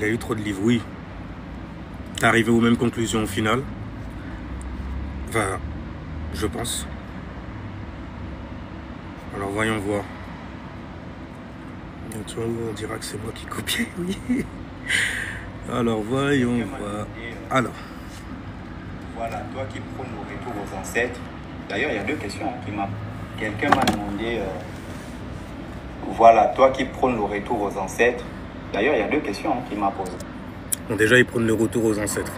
Il a eu trop de livres, oui. T'es arrivé aux mêmes conclusions au final? Enfin, je pense. Alors voyons voir. Tu vois, on dira que c'est moi qui copiais, oui. Alors voyons voir. Alors. Voilà, toi qui prônes le retour aux ancêtres. D'ailleurs, il y a deux questions qui m'a. Quelqu'un m'a demandé. Voilà, toi qui prônes le retour aux ancêtres. D'ailleurs, il y a deux questions qu'il m'a posées. Bon, déjà, ils prônent le retour aux ancêtres.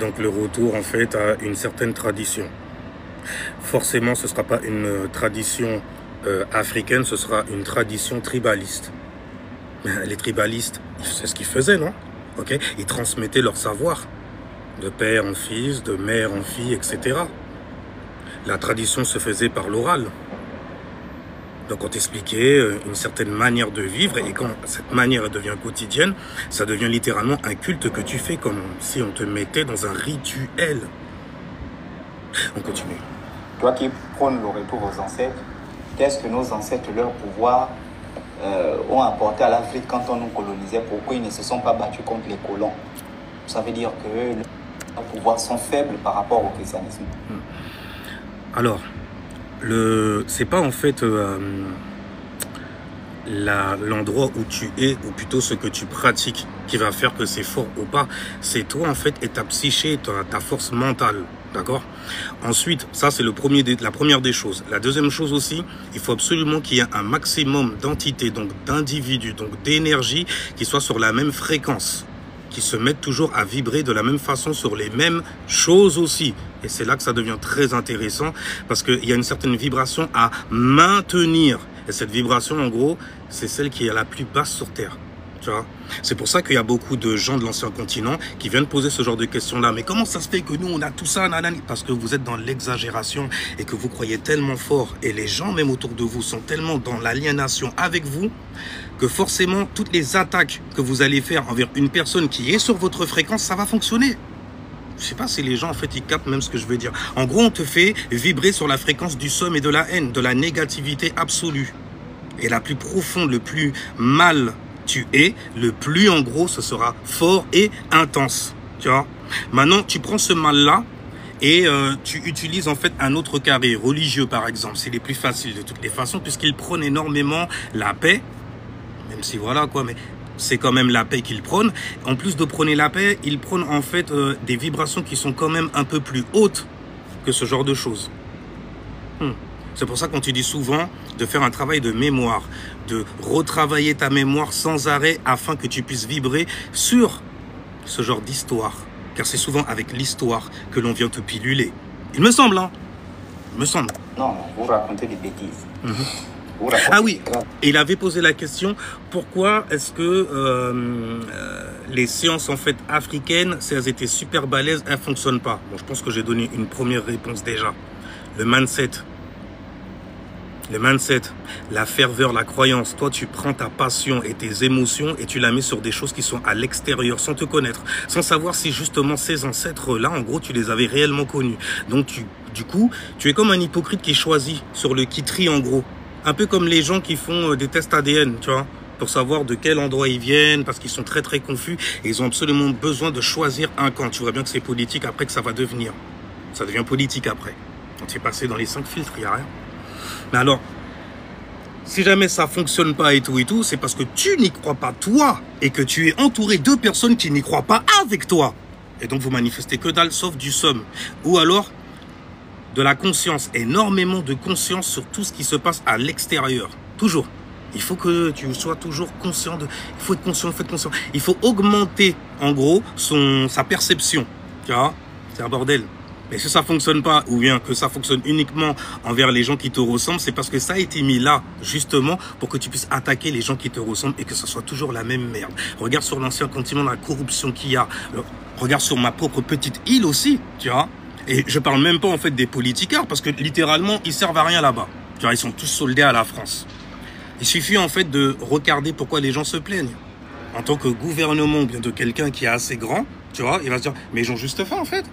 Donc le retour, en fait, à une certaine tradition. Forcément, ce ne sera pas une tradition africaine, ce sera une tradition tribaliste. Les tribalistes, c'est ce qu'ils faisaient, non? Okay, ils transmettaient leur savoir de père en fils, de mère en fille, etc. La tradition se faisait par l'oral. Donc on t'expliquait une certaine manière de vivre, et quand cette manière devient quotidienne, ça devient littéralement un culte que tu fais, comme si on te mettait dans un rituel. On continue. Toi qui prônes le retour aux ancêtres, qu'est-ce que nos ancêtres, leur pouvoir, ont apporté à l'Afrique quand on nous colonisait? Pourquoi ils ne se sont pas battus contre les colons? Ça veut dire que leurs pouvoirs sont faibles par rapport au christianisme. Alors, c'est pas en fait l'endroit où tu es, ou plutôt ce que tu pratiques, qui va faire que c'est fort ou pas. C'est toi en fait et ta psyché, ta force mentale. D'accord? Ensuite, ça c'est la première des choses. La deuxième chose aussi, il faut absolument qu'il y ait un maximum d'entités, donc d'individus, donc d'énergie, qui soient sur la même fréquence, qui se mettent toujours à vibrer de la même façon sur les mêmes choses aussi. Et c'est là que ça devient très intéressant, parce qu'il y a une certaine vibration à maintenir. Et cette vibration, en gros, c'est celle qui est la plus basse sur Terre. Tu vois? C'est pour ça qu'il y a beaucoup de gens de l'ancien continent qui viennent poser ce genre de questions-là. Mais comment ça se fait que nous, on a tout ça, nanani? Parce que vous êtes dans l'exagération et que vous croyez tellement fort, et les gens même autour de vous sont tellement dans l'aliénation avec vous, que forcément, toutes les attaques que vous allez faire envers une personne qui est sur votre fréquence, ça va fonctionner. Je sais pas si les gens, en fait, ils captent même ce que je veux dire. En gros, on te fait vibrer sur la fréquence du somme et de la haine, de la négativité absolue. Et la plus profonde, le plus mal tu es, le plus, en gros, ce sera fort et intense. Tu vois? Maintenant, tu prends ce mal-là et tu utilises, en fait, un autre carré, religieux, par exemple. C'est les plus faciles de toutes les façons, puisqu'ils prônent énormément la paix. Même si, voilà, quoi, mais c'est quand même la paix qu'ils prônent. En plus de prôner la paix, ils prônent, en fait, des vibrations qui sont quand même un peu plus hautes que ce genre de choses. C'est pour ça qu'on te dit souvent de faire un travail de mémoire, de retravailler ta mémoire sans arrêt afin que tu puisses vibrer sur ce genre d'histoire. Car c'est souvent avec l'histoire que l'on vient te piluler. Il me semble, hein? Il me semble. Non, vous racontez des bêtises. Ah oui, et il avait posé la question, pourquoi est-ce que les sciences en fait africaines, si elles étaient super balèzes, elles ne fonctionnent pas? Bon, je pense que j'ai donné une première réponse déjà. Le mindset. Le mindset, la ferveur, la croyance. Toi, tu prends ta passion et tes émotions et tu la mets sur des choses qui sont à l'extérieur, sans te connaître, sans savoir si justement ces ancêtres-là, en gros, tu les avais réellement connus. Donc, du coup, tu es comme un hypocrite qui choisit sur le qui trie, en gros. Un peu comme les gens qui font des tests ADN, tu vois, pour savoir de quel endroit ils viennent, parce qu'ils sont très très confus et ils ont absolument besoin de choisir un camp. Tu vois bien que c'est politique après que ça va devenir. Ça devient politique après. Quand tu es passé dans les 5 filtres, il n'y a rien. Mais alors, si jamais ça fonctionne pas et tout, c'est parce que tu n'y crois pas toi et que tu es entouré de personnes qui n'y croient pas avec toi. Et donc vous manifestez que dalle sauf du somme. Ou alors de la conscience, énormément de conscience sur tout ce qui se passe à l'extérieur. Toujours. Il faut que tu sois toujours conscient de... Il faut être conscient, faites conscient. Il faut augmenter, en gros, sa perception. Tu vois? C'est un bordel. Mais si ça fonctionne pas, ou bien que ça fonctionne uniquement envers les gens qui te ressemblent, c'est parce que ça a été mis là, justement, pour que tu puisses attaquer les gens qui te ressemblent et que ce soit toujours la même merde. Regarde sur l'ancien continent la corruption qu'il y a. Regarde sur ma propre petite île aussi, tu vois. Et je parle même pas, en fait, des politicards, parce que littéralement, ils servent à rien là-bas. Tu vois, ils sont tous soldés à la France. Il suffit, en fait, de regarder pourquoi les gens se plaignent. En tant que gouvernement, ou bien de quelqu'un qui est assez grand, tu vois, il va se dire, mais ils ont juste faim, en fait.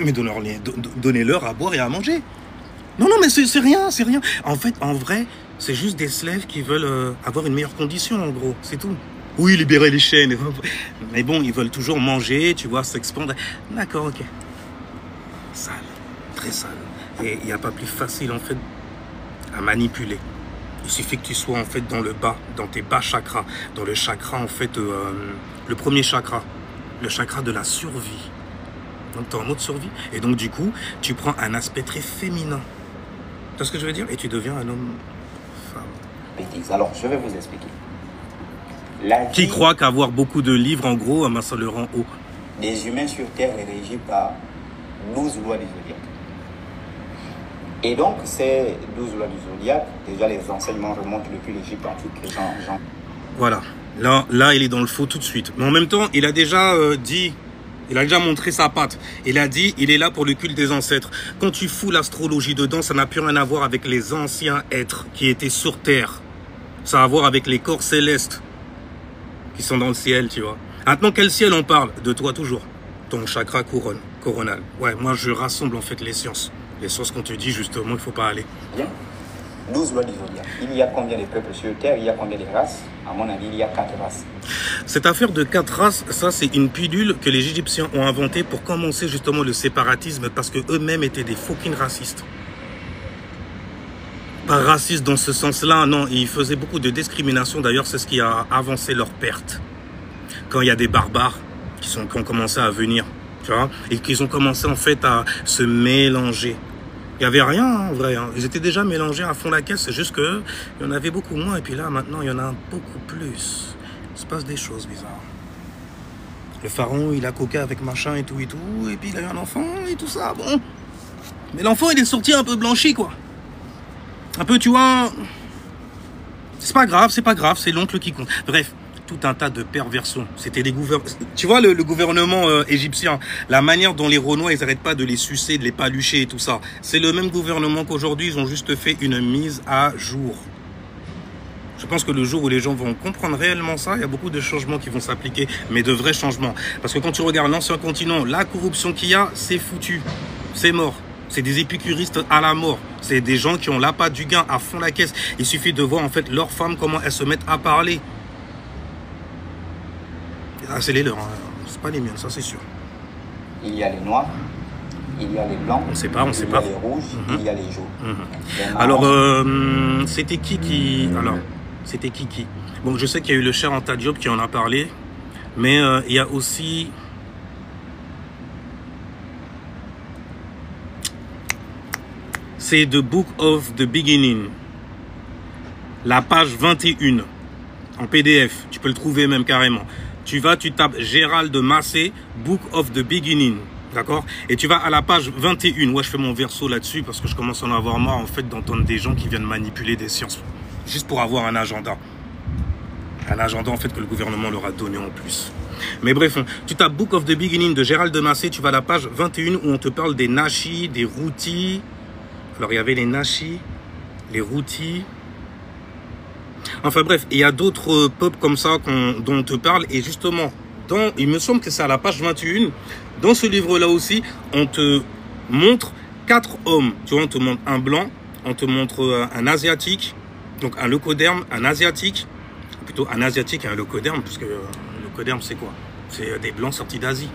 Mais donnez-leur à boire et à manger. Non, non, mais c'est rien, c'est rien. En fait, en vrai, c'est juste des slaves qui veulent avoir une meilleure condition, en gros. C'est tout. Oui, libérer les chaînes. Mais bon, ils veulent toujours manger, tu vois, s'expandre. D'accord, ok. Sale, très sale. Et il n'y a pas plus facile, en fait, à manipuler. Il suffit que tu sois, en fait, dans le bas, dans tes bas chakras. Dans le chakra, en fait, le premier chakra. Le chakra de la survie. Donc, tu es en mode survie. Et donc, du coup, tu prends un aspect très féminin. Tu vois ce que je veux dire? Et tu deviens un homme femme. Bêtise. Alors, je vais vous expliquer. Qui croit qu'avoir beaucoup de livres, en gros, ça le rend haut? Les humains sur Terre est régi par 12 lois du zodiaque. Et donc, ces 12 lois du zodiaque, déjà les enseignements remontent depuis l'Égypte antique. Voilà. Là, il est dans le faux tout de suite. Mais en même temps, il a déjà dit... Il a déjà montré sa patte. Il a dit, il est là pour le culte des ancêtres. Quand tu fous l'astrologie dedans, ça n'a plus rien à voir avec les anciens êtres qui étaient sur Terre. Ça a à voir avec les corps célestes qui sont dans le ciel, tu vois. Maintenant, quel ciel on parle? De toi toujours. Ton chakra coronal. Ouais, moi, je rassemble en fait les sciences. Les sciences qu'on te dit justement qu'il ne faut pas aller. Bien. 12 lois du zodiaque. Il y a combien de peuples sur Terre? Il y a combien de races? À mon avis, il y a 4 races. Cette affaire de 4 races, ça c'est une pilule que les Égyptiens ont inventée pour commencer justement le séparatisme parce qu'eux-mêmes étaient des fucking racistes. Pas racistes dans ce sens-là, non, ils faisaient beaucoup de discrimination. D'ailleurs, c'est ce qui a avancé leur perte. Quand il y a des barbares qui ont commencé à venir, tu vois, et qu'ils ont commencé en fait à se mélanger. Il n'y avait rien, hein, en vrai. Hein. Ils étaient déjà mélangés à fond la caisse. C'est juste qu'il y en avait beaucoup moins. Et puis là, maintenant, il y en a beaucoup plus. Il se passe des choses bizarres. Le pharaon, il a coqué avec machin et tout. Et puis, il a eu un enfant et tout ça. Bon. Mais l'enfant, il est sorti un peu blanchi, quoi. Un peu, tu vois... C'est pas grave, c'est l'oncle qui compte. Bref. Tout un tas de perversions. C'était des gouvernements. Tu vois, le gouvernement égyptien, la manière dont les Renois, ils n'arrêtent pas de les sucer, de les palucher et tout ça. C'est le même gouvernement qu'aujourd'hui, ils ont juste fait une mise à jour. Je pense que le jour où les gens vont comprendre réellement ça, il y a beaucoup de changements qui vont s'appliquer, mais de vrais changements. Parce que quand tu regardes l'ancien continent, la corruption qu'il y a, c'est foutu. C'est mort. C'est des épicuristes à la mort. C'est des gens qui ont l'appât du gain à fond la caisse. Il suffit de voir en fait leurs femmes, comment elles se mettent à parler. Ah, c'est les leurs, hein. C'est pas les miennes, ça c'est sûr. Il y a les noirs, il y a les blancs, on sait pas. Il y a les rouges, il y a les jaunes. Alors, c'était qui Alors, c'était qui Bon, je sais qu'il y a eu le cher Anta Diop qui en a parlé, mais il y a aussi... C'est The Book of the Beginning, la page 21, en PDF, tu peux le trouver même carrément. Tu tapes Gérald Massé, Book of the Beginning, d'accord? Et tu vas à la page 21. Moi, je fais mon verso là-dessus parce que je commence à en avoir marre, en fait, d'entendre des gens qui viennent manipuler des sciences, juste pour avoir un agenda. Un agenda, en fait, que le gouvernement leur a donné en plus. Mais bref, tu tapes Book of the Beginning de Gérald Massé, tu vas à la page 21 où on te parle des Nashis, des Routis. Alors, il y avait les Nashis, les Routis... Enfin bref, il y a d'autres peuples comme ça dont on te parle. Et justement, il me semble que c'est à la page 21, dans ce livre-là aussi, on te montre 4 hommes. Tu vois, on te montre un blanc, on te montre un asiatique, donc un leucoderme, un asiatique, plutôt un asiatique et un leucoderme, parce que le leucoderme c'est quoi? C'est des blancs sortis d'Asie.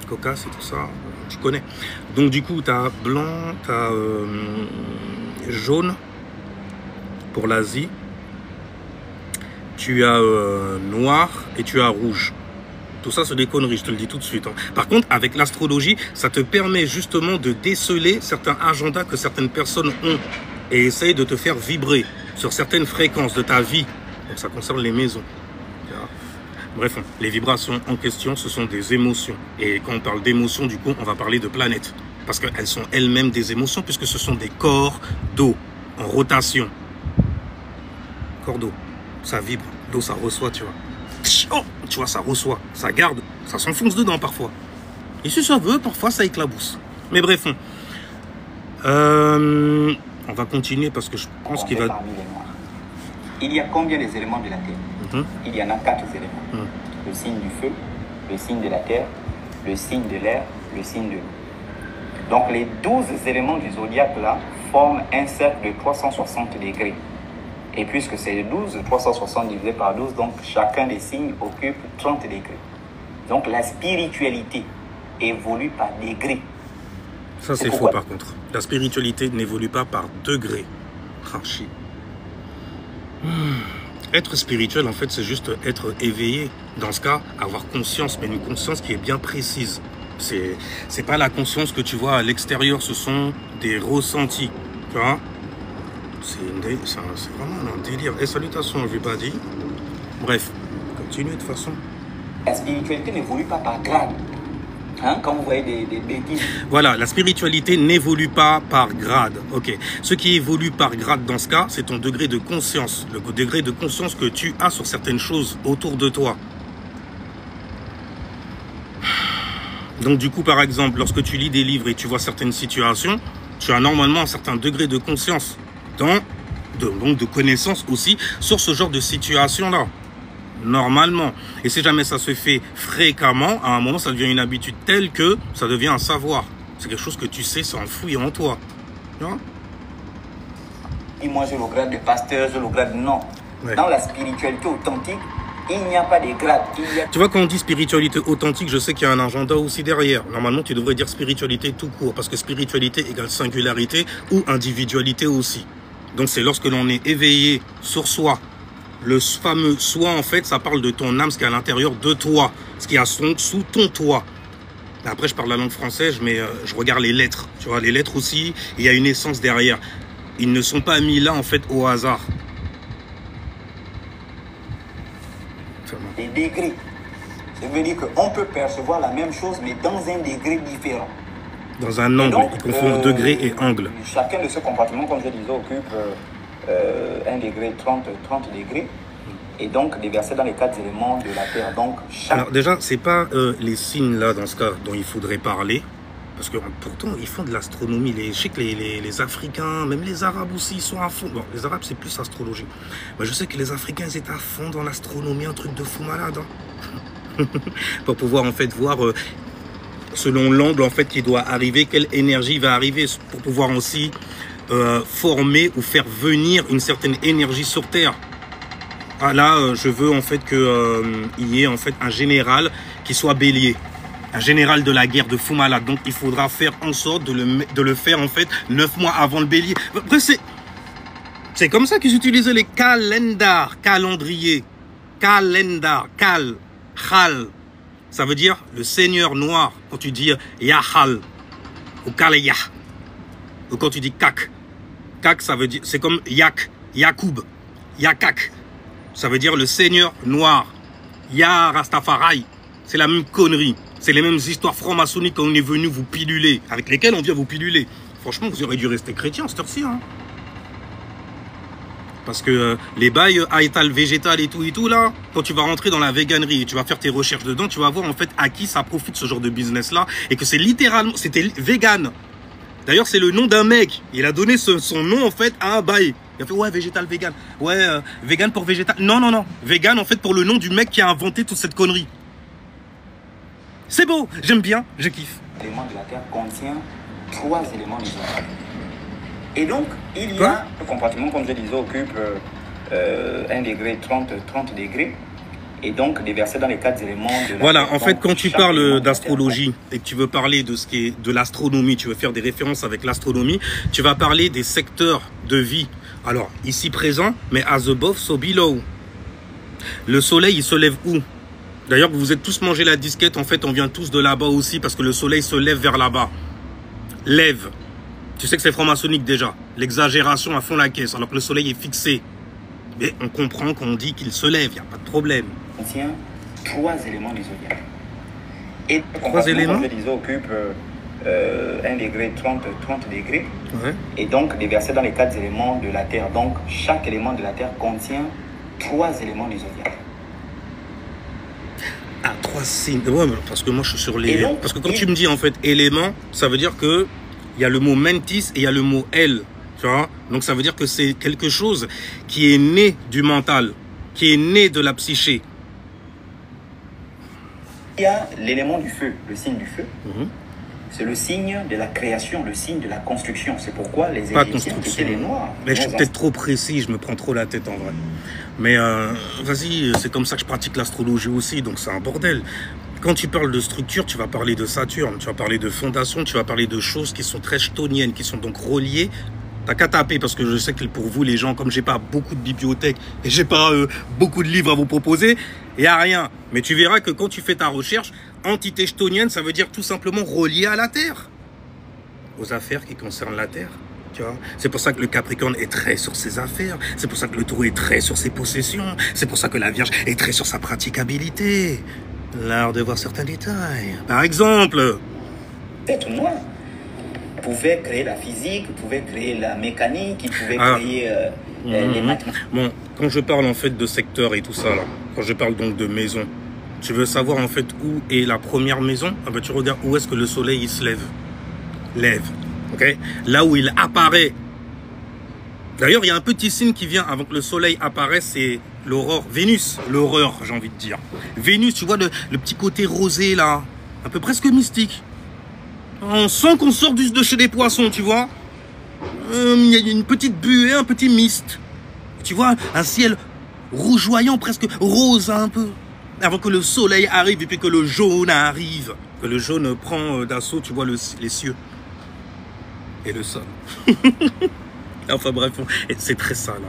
Coca, c'est tout ça, tu connais. Donc du coup, tu as blanc, tu as jaune pour l'Asie. Tu as noir et tu as rouge. Tout ça, c'est des conneries, je te le dis tout de suite. Hein. Par contre, avec l'astrologie, ça te permet justement de déceler certains agendas que certaines personnes ont et essayer de te faire vibrer sur certaines fréquences de ta vie. Donc, ça concerne les maisons. Bref, les vibrations en question, ce sont des émotions. Et quand on parle d'émotions, du coup, on va parler de planètes. Parce qu'elles sont elles-mêmes des émotions, puisque ce sont des corps d'eau en rotation. Corps d'eau. Ça vibre, l'eau ça reçoit, tu vois. Oh, tu vois, ça reçoit, ça garde, ça s'enfonce dedans parfois. Et si ça veut, parfois ça éclabousse. Mais bref, on va continuer parce que je pense qu'il va... Il y a combien des éléments de la Terre? Il y en a 4 éléments. Le signe du feu, le signe de la terre, le signe de l'air, le signe de l'eau. Donc les 12 éléments du zodiaque là forment un cercle de 360 degrés. Et puisque c'est 12, 360 divisé par 12, donc chacun des signes occupe 30 degrés. Donc la spiritualité évolue par degrés. Ça, c'est faux par contre. La spiritualité n'évolue pas par degrés. Archi. Être spirituel, en fait, c'est juste être éveillé. Dans ce cas, avoir conscience, mais une conscience qui est bien précise. C'est pas la conscience que tu vois à l'extérieur, ce sont des ressentis. Tu vois? C'est vraiment un délire. Et salutations, je vais pas dire. Bref, continue de toute façon. La spiritualité n'évolue pas par grade. Hein, quand vous voyez des bêtises. Voilà, la spiritualité n'évolue pas par grade. Ok. Ce qui évolue par grade dans ce cas, c'est ton degré de conscience. Le degré de conscience que tu as sur certaines choses autour de toi. Donc du coup, par exemple, lorsque tu lis des livres et tu vois certaines situations, tu as normalement un certain degré de conscience. Donc de connaissance aussi sur ce genre de situation-là. Normalement. Et si jamais ça se fait fréquemment, à un moment, ça devient une habitude telle que ça devient un savoir. C'est quelque chose que tu sais, c'est enfoui en toi. Tu vois? Et moi, j'ai le grade de pasteur, j'ai le grade... Non. Ouais. Dans la spiritualité authentique, il n'y a pas de grade. Tu vois, quand on dit spiritualité authentique, je sais qu'il y a un agenda aussi derrière. Normalement, tu devrais dire spiritualité tout court, parce que spiritualité égale singularité ou individualité aussi. Donc, c'est lorsque l'on est éveillé sur soi. Le fameux soi, en fait, ça parle de ton âme, ce qui est à l'intérieur de toi, ce qui est sous ton toit. Après, je parle la langue française, mais je regarde les lettres. Tu vois, les lettres aussi, il y a une essence derrière. Ils ne sont pas mis là, en fait, au hasard. Des degrés. Ça veut dire qu'on peut percevoir la même chose, mais dans un degré différent. Dans un angle, ils confondent degré et angle. Chacun de ces compartiments, comme je disais, occupe... 1 degré, 30 degrés, et donc déversé dans les 4 éléments de la Terre. Donc, alors déjà, c'est pas les signes là, dans ce cas, dont il faudrait parler, parce que pourtant, ils font de l'astronomie. Je sais que les Africains, même les Arabes aussi, ils sont à fond. Bon, les Arabes, c'est plus astrologie. Mais je sais que les Africains, ils étaient à fond dans l'astronomie, un truc de fou malade. Hein. Pour pouvoir, en fait, voir... selon l'angle, en fait, qui doit arriver, quelle énergie va arriver, pour pouvoir aussi... former ou faire venir une certaine énergie sur Terre. Ah, là, je veux en fait qu'il y ait en fait un général qui soit bélier, un général de la guerre de fou malade. Donc il faudra faire en sorte de le faire en fait 9 mois avant le bélier. Après c'est comme ça qu'ils utilisaient les calendars, calendrier, calendar, khal. Ça veut dire le seigneur noir. Quand tu dis yahal ou kaleyah. Ou quand tu dis kak, kak ça veut dire, c'est comme yak, Yakoub, yakak, ça veut dire le seigneur noir, ya Rastafari, c'est la même connerie, c'est les mêmes histoires franc-maçonniques qu'on est venu vous piluler, avec lesquelles on vient vous piluler. Franchement, vous aurez dû rester chrétien à cette heure-ci, hein. Parce que les bails aétal, végétal et tout là, quand tu vas rentrer dans la véganerie et tu vas faire tes recherches dedans, tu vas voir en fait à qui ça profite ce genre de business là, et que c'est littéralement, c'était vegan. D'ailleurs, c'est le nom d'un mec. Il a donné son nom, en fait, à un bail. Il a fait, ouais, végétal, vegan. Ouais, vegan pour végétal. Non, non, non. Vegan, en fait, pour le nom du mec qui a inventé toute cette connerie. C'est beau. J'aime bien. Je kiffe. L'élément de la Terre contient 3 éléments isotopes. Et donc, il y a un compartiment, comme je disais, occupe 1 degré, 30 degrés. Et donc déversé dans les 4 éléments de la Voilà, Terre. en fait, quand tu parles d'astrologie et que tu veux parler de ce qui est de l'astronomie, tu veux faire des références avec l'astronomie, tu vas parler des secteurs de vie. Alors, ici présent, mais as above, so below. Le soleil, il se lève où? D'ailleurs, vous êtes tous mangé la disquette, en fait, on vient tous de là-bas aussi, parce que le soleil se lève vers là-bas. Lève. Tu sais que c'est franc-maçonnique déjà. L'exagération à fond la caisse, alors que le soleil est fixé. Mais on comprend qu'on dit qu'il se lève, il n'y a pas de problème. Contient 3 éléments du zodiaque. Et 3 éléments, comme je disais, occupe 1 degré, 30 degrés. Ouais. Et donc déversé dans les 4 éléments de la Terre. Donc chaque élément de la Terre contient 3 éléments du zodiaque. Ah, 3 signes. Ouais, parce que moi je suis sur les... Donc, parce que quand tu me dis en fait élément, ça veut dire que il y a le mot mentis et il y a le mot elle. Tu vois? Donc ça veut dire que c'est quelque chose qui est né du mental, qui est né de la psyché. Il y a l'élément du feu, le signe du feu. c'est le signe de la création, le signe de la construction. C'est pourquoi les Égyptiens étaient les Noirs. Mais je suis peut-être trop précis, je me prends trop la tête en vrai. Mais vas-y, c'est comme ça que je pratique l'astrologie aussi, donc c'est un bordel. Quand tu parles de structure, tu vas parler de Saturne, tu vas parler de fondation, tu vas parler de choses qui sont très chtoniennes, qui sont donc reliées. T'as qu'à taper, parce que je sais que pour vous, les gens, comme j'ai pas beaucoup de bibliothèques et j'ai pas beaucoup de livres à vous proposer, il n'y a rien. Mais tu verras que quand tu fais ta recherche, entité chtonienne, ça veut dire tout simplement relié à la Terre, aux affaires qui concernent la Terre. C'est pour ça que le Capricorne est très sur ses affaires, c'est pour ça que le Taureau est très sur ses possessions, c'est pour ça que la Vierge est très sur sa praticabilité, l'art de voir certains détails. Par exemple, être noir pouvait créer la physique, pouvait créer la mécanique, il pouvait créer les mathématiques. Bon, quand je parle en fait de secteur et tout ça là, quand je parle donc de maison, tu veux savoir en fait où est la première maison? Ah ben tu regardes où est-ce que le soleil il se lève, ok? Là où il apparaît. D'ailleurs il y a un petit signe qui vient avant que le soleil apparaisse, c'est l'aurore, Vénus, l'aurore j'ai envie de dire. Vénus, tu vois le petit côté rosé là, un peu presque mystique. On sent qu'on sort de chez les poissons, tu vois. Il y a une petite buée, un petit mist. Tu vois, un ciel rougeoyant, presque rose un peu. Avant que le soleil arrive et puis que le jaune arrive. Que le jaune prend d'assaut, tu vois, les cieux. Et le sol. Enfin bref, c'est très ça là.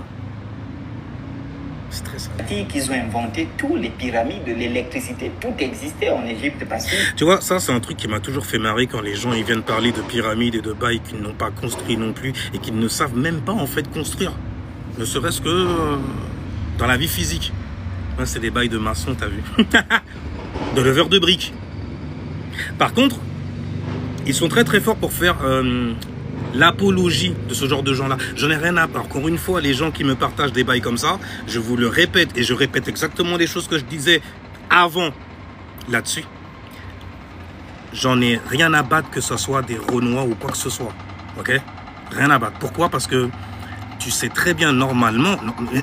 C'est très ça. Ils ont inventé tous les pyramides de l'électricité. Tout existait en Égypte parce que... Tu vois, ça c'est un truc qui m'a toujours fait marrer quand les gens ils viennent parler de pyramides et de bails qu'ils n'ont pas construit non plus et qu'ils ne savent même pas en fait construire. Ne serait-ce que dans la vie physique. Ouais, c'est des bails de maçon, t'as vu. De leveur de briques. Par contre, ils sont très très forts pour faire... l'apologie de ce genre de gens-là. J'en ai rien à part. Encore une fois, les gens qui me partagent des bails comme ça, je vous le répète et je répète exactement les choses que je disais avant là-dessus. J'en ai rien à battre que ce soit des Renois ou quoi que ce soit. Ok? Rien à battre. Pourquoi? Parce que tu sais très bien normalement.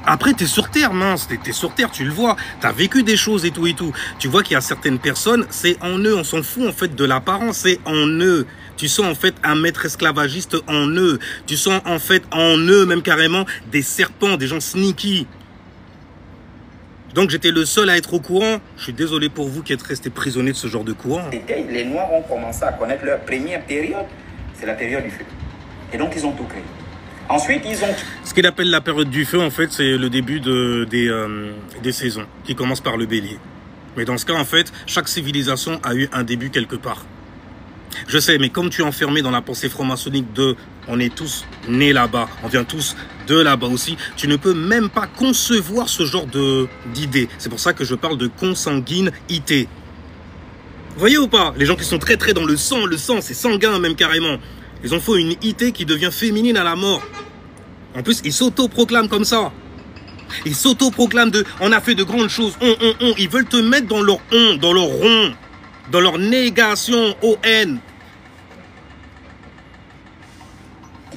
Après, tu es sur Terre, mince. Tu es sur Terre, tu le vois. Tu as vécu des choses et tout et tout. Tu vois qu'il y a certaines personnes, c'est en eux. On s'en fout en fait de l'apparence, c'est en eux. Tu sens en fait un maître esclavagiste en eux. Tu sens en fait en eux même carrément des serpents, des gens sneaky. Donc j'étais le seul à être au courant. Je suis désolé pour vous qui êtes restés prisonniers de ce genre de courant. Les Noirs ont commencé à connaître leur première période. C'est la période du feu. Et donc ils ont tout créé. Ensuite, ils ont... Ce qu'il appelle la période du feu, en fait, c'est le début des saisons, qui commence par le bélier. Mais dans ce cas, en fait, chaque civilisation a eu un début quelque part. Je sais, mais comme tu es enfermé dans la pensée franc-maçonnique de « on est tous nés là-bas, on vient tous de là-bas aussi », tu ne peux même pas concevoir ce genre d'idée. C'est pour ça que je parle de consanguinité. Vous voyez ou pas? Les gens qui sont très très dans le sang, c'est sanguin même carrément. Ils ont fait une ité qui devient féminine à la mort. En plus, ils s'auto-proclament comme ça. Ils s'auto-proclament de « on a fait de grandes choses, on ». Ils veulent te mettre dans leur « on », dans leur « rond », dans leur négation, O-N.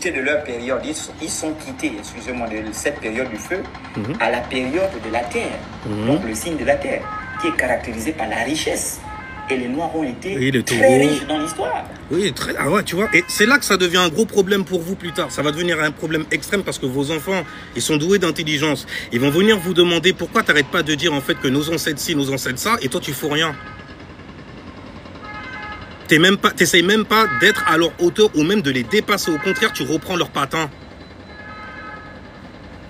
De leur période, ils sont quittés, excusez-moi, de cette période du feu à la période de la terre. Donc le signe de la terre, qui est caractérisé par la richesse. Et les Noirs ont été très riches dans l'histoire. Oui, très. Ah ouais, tu vois. Et c'est là que ça devient un gros problème pour vous plus tard. Ça va devenir un problème extrême parce que vos enfants, ils sont doués d'intelligence. Ils vont venir vous demander pourquoi tu n'arrêtes pas de dire en fait que nos ancêtres ci, nos ancêtres ça, et toi tu fous rien. T'essayes même pas d'être à leur hauteur ou même de les dépasser. Au contraire, tu reprends leur patin.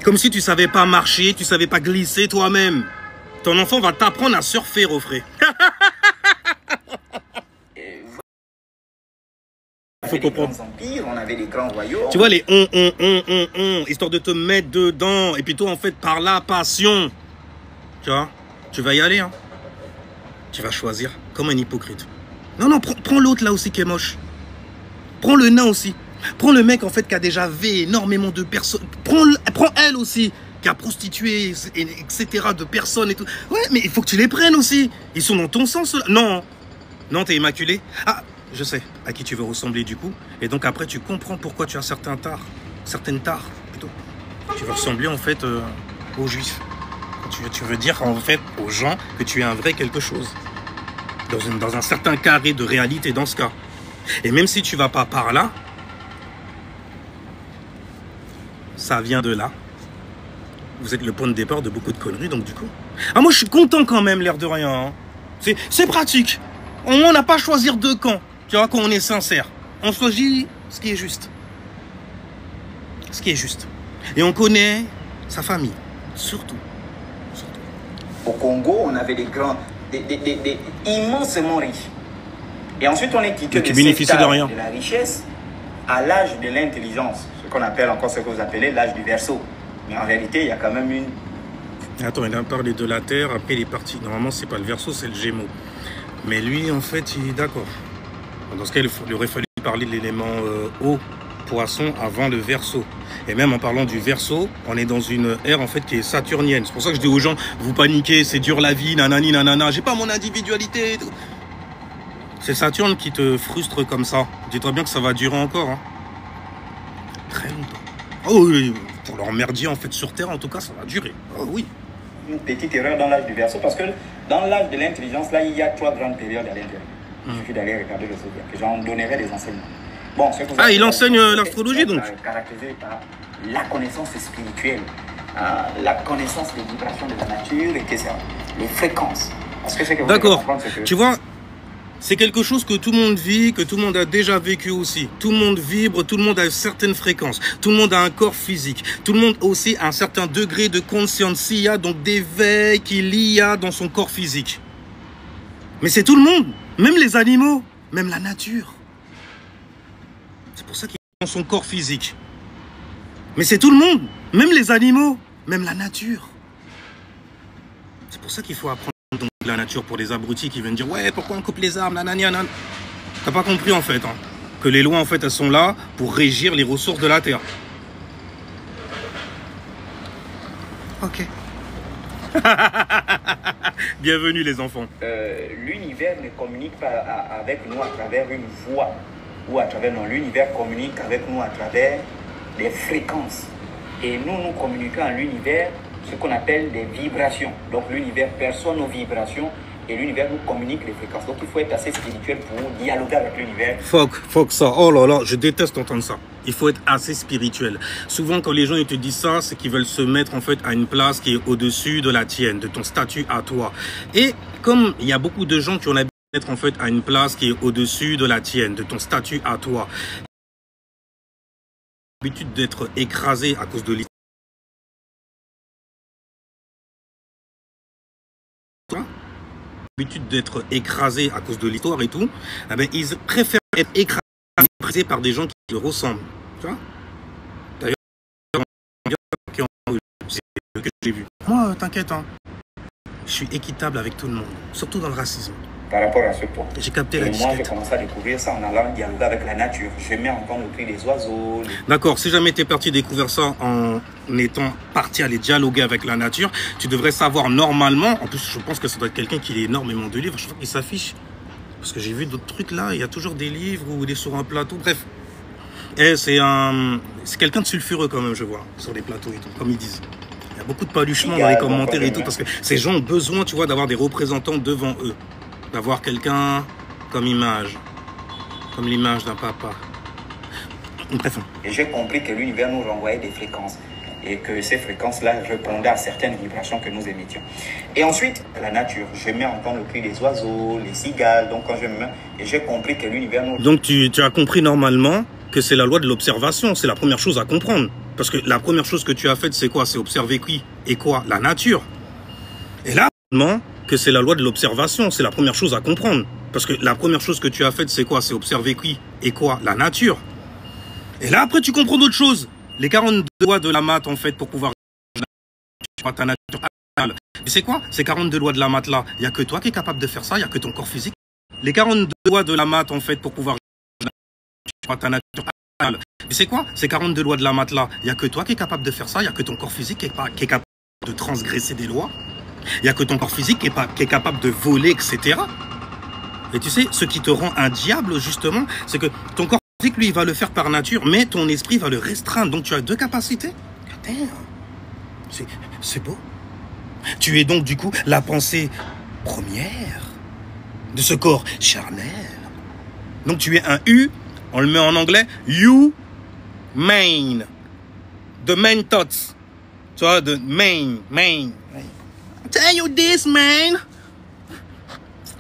Comme si tu savais pas marcher, tu savais pas glisser toi-même. Ton enfant va t'apprendre à surfer, refrain. Faut comprendre. On avait des grands royaumes. Tu vois les histoire de te mettre dedans. Et puis toi, en fait, par la passion, tu vois, tu vas y aller, hein. Tu vas choisir comme un hypocrite. Non, prends l'autre là aussi qui est moche. Prends le nain aussi. Prends le mec, en fait, qui a déjà vu énormément de personnes. Prends elle aussi, qui a prostitué, etc., de personnes et tout. Ouais, mais il faut que tu les prennes aussi. Ils sont dans ton sens, là. Non, t'es immaculé. Ah, je sais à qui tu veux ressembler du coup. Et donc après, tu comprends pourquoi tu as certaines tares, plutôt. Tu veux ressembler en fait aux juifs. Tu veux dire en fait aux gens que tu es un vrai quelque chose. Dans un certain carré de réalité dans ce cas. Et même si tu vas pas par là, ça vient de là. Vous êtes le point de départ de beaucoup de conneries, donc du coup... Ah, moi, je suis content quand même, l'air de rien. Hein. C'est pratique. On n'a pas à choisir deux camps. Tu vois, quand on est sincère. On choisit ce qui est juste. Ce qui est juste. Et on connaît sa famille, surtout. Au Congo, on avait des grands, des immensément riches. Et ensuite, on est quitté de la richesse à l'âge de l'intelligence. Ce qu'on appelle encore ce que vous appelez l'âge du Verseau. Mais en réalité, il y a quand même une... Attends, il a parlé de la Terre, après il est parti. Normalement, c'est pas le Verseau, c'est le Gémeaux. Mais lui, en fait, il est d'accord. Dans ce cas, il aurait fallu parler de l'élément eau, poisson, avant le Verseau. Et même en parlant du Verseau, on est dans une ère en fait qui est saturnienne. C'est pour ça que je dis aux gens, vous paniquez, c'est dur la vie, nanani, nanana, j'ai pas mon individualité. C'est Saturne qui te frustre comme ça. Dis-toi bien que ça va durer encore. Hein. Très longtemps. Oh oui, pour leur merdier en fait sur Terre, en tout cas, ça va durer. Oh oui. Une petite erreur dans l'âge du Verseau, parce que dans l'âge de l'intelligence, là, il y a 3 grandes périodes à l'intérieur. Il suffit d'aller regarder le zodiaque. J'en donnerai des enseignements. Bon, il enseigne l'astrologie donc. Caractérisé par la connaissance spirituelle, la connaissance des vibrations de la nature, etc. Les fréquences. D'accord. Tu vois, c'est quelque chose que tout le monde vit, que tout le monde a déjà vécu aussi. Tout le monde vibre, tout le monde a une certaine fréquence. Tout le monde a un corps physique. Tout le monde aussi a un certain degré de conscience, donc d'éveil qu'il y a dans son corps physique. Mais c'est tout le monde, même les animaux, même la nature. C'est pour ça qu'il est dans son corps physique. Mais c'est tout le monde, même les animaux, même la nature. C'est pour ça qu'il faut apprendre donc la nature pour les abrutis qui viennent dire « Ouais, pourquoi on coupe les arbres, nanani, nanana ?» T'as pas compris en fait, hein, que les lois en fait elles sont là pour régir les ressources de la terre. Ok. Bienvenue les enfants. L'univers ne communique pas avec nous à travers une voix ou à travers l'univers communique avec nous à travers des fréquences. Et nous communiquons à l'univers ce qu'on appelle des vibrations. Donc l'univers perçoit nos vibrations et l'univers nous communique les fréquences. Donc il faut être assez spirituel pour dialoguer avec l'univers. Fuck ça. Oh là là, je déteste entendre ça. Il faut être assez spirituel. Souvent quand les gens ils te disent ça, c'est qu'ils veulent se mettre en fait à une place qui est au-dessus de la tienne, de ton statut à toi. Et comme il y a beaucoup de gens qui ont l'habitude d'être en fait à une place qui est au-dessus de la tienne, de ton statut à toi, l'habitude d'être écrasé à cause de l'histoire. L'habitude d'être écrasé à cause de l'histoire et tout, eh ben, ils préfèrent être écrasés par des gens qui le ressemblent. Tu vois? D'ailleurs, c'est ce que j'ai vu. Moi, t'inquiète, hein, je suis équitable avec tout le monde, surtout dans le racisme. Par rapport à ce point. J'ai capté la disquette. Moi, j'ai commencé à découvrir ça en allant dialoguer avec la nature. J'aimais entendre le cri des oiseaux. D'accord, si jamais tu es parti découvrir ça en étant parti aller dialoguer avec la nature, tu devrais savoir normalement, en plus je pense que ça doit être quelqu'un qui lit énormément de livres, je crois qu'il s'affiche, parce que j'ai vu d'autres trucs là, il y a toujours des livres où il est sur un plateau, bref. Et c'est quelqu'un de sulfureux quand même, je vois, sur les plateaux et tout, comme ils disent. Il y a beaucoup de paluchements dans les commentaires et tout, parce que ces gens ont besoin, tu vois, d'avoir des représentants devant eux. D'avoir quelqu'un comme image, comme l'image d'un papa. Bref. Et j'ai compris que l'univers nous renvoyait des fréquences et que ces fréquences-là répondaient à certaines vibrations que nous émettions. Et ensuite, la nature, j'aimais entendre le cri des oiseaux, les cigales, donc quand je me... Et j'ai compris que l'univers nous... Donc tu as compris normalement que c'est la loi de l'observation, c'est la première chose à comprendre. Parce que la première chose que tu as faite, c'est quoi? C'est observer qui? Et quoi? La nature. Et là, que c'est la loi de l'observation, c'est la première chose à comprendre. Parce que la première chose que tu as faite, c'est quoi? C'est observer qui? Et quoi? La nature. Et là, après, tu comprends d'autres choses. Les 42 lois de la maths, en fait, pour pouvoir... ta nature. Tu sais quoi? Ces 42 lois de la maths là, il n'y a que toi qui es capable de faire ça, il n'y a que ton corps physique. Les 42 lois de la maths, en fait, pour pouvoir... ta nature. Tu sais quoi? Ces 42 lois de la maths là, il n'y a que toi qui es capable de faire ça, il n'y a que ton corps physique qui est capable de transgresser des lois. Il n'y a que ton corps physique qui est capable de voler, etc. Et tu sais, ce qui te rend un diable, justement, c'est que ton corps physique, lui, il va le faire par nature, mais ton esprit va le restreindre. Donc, tu as deux capacités. C'est beau. Tu es donc, du coup, la pensée première de ce corps charnel. Donc tu es un U, on le met en anglais, you, main. The main thoughts. Tu vois, the main. Tell you this, man.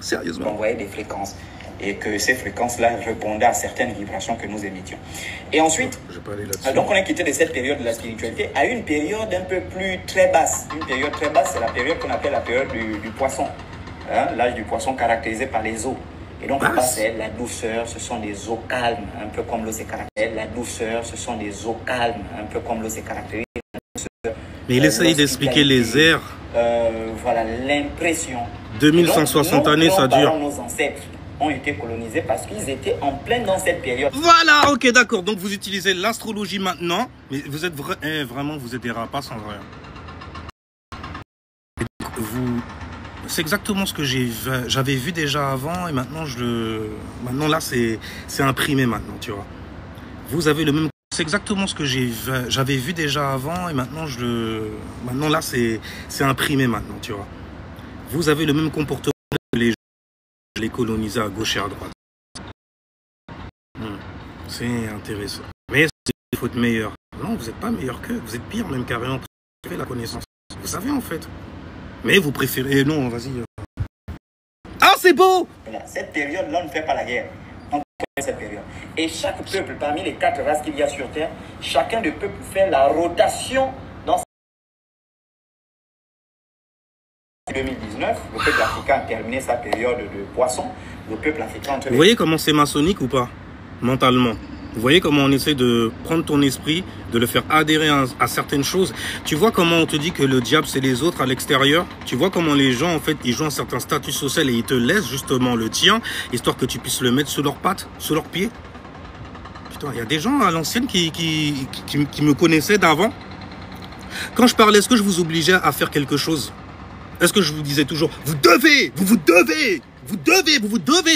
Sérieusement. On voyait des fréquences. Et que ces fréquences-là répondaient à certaines vibrations que nous émettions. Et ensuite, donc on est quitté de cette période de la spiritualité à une période un peu plus très basse. Une période très basse, c'est la période qu'on appelle la période du poisson. Hein, l'âge du poisson caractérisé par les eaux. Et donc là-bas, c'est la douceur, ce sont des eaux calmes, un peu comme l'eau se caractérise. La douceur, ce sont des eaux calmes, un peu comme l'eau se caractérise. Mais il essaye d'expliquer les airs. Voilà, l'impression. 2160 années, ça dure. Nos ancêtres ont été colonisés parce qu'ils étaient en plein dans cette période. Voilà, ok, d'accord. Donc vous utilisez l'astrologie maintenant, mais vous êtes vraiment, vous êtes des rapaces sans rien. C'est exactement ce que j'avais vu déjà avant et maintenant maintenant là c'est imprimé maintenant, tu vois. Vous avez le même, c'est exactement ce que j'avais vu déjà avant et maintenant maintenant là c'est imprimé maintenant, tu vois. Vous avez le même comportement que les colonisés à gauche et à droite. C'est intéressant. Mais il faut être meilleur. Non, vous n'êtes pas meilleur qu'eux, vous êtes pire même carrément. Vous avez la connaissance. Vous savez en fait. Mais vous préférez... Non, vas-y. Ah, c'est beau! Cette période-là, on ne fait pas la guerre. On fait cette période. Et chaque peuple, parmi les 4 races qu'il y a sur Terre, chacun des peuples fait la rotation dans 2019, le peuple africain a terminé sa période de poisson. Le peuple africain... Vous voyez comment c'est maçonnique ou pas? Mentalement. Vous voyez comment on essaie de prendre ton esprit, de le faire adhérer à certaines choses. Tu vois comment on te dit que le diable, c'est les autres à l'extérieur. Tu vois comment les gens, en fait, ils jouent un certain statut social et ils te laissent justement le tien, histoire que tu puisses le mettre sous leurs pattes, sous leurs pieds. Putain, il y a des gens à l'ancienne qui me connaissaient d'avant. Quand je parlais, est-ce que je vous obligeais à faire quelque chose? Est-ce que je vous disais toujours, vous devez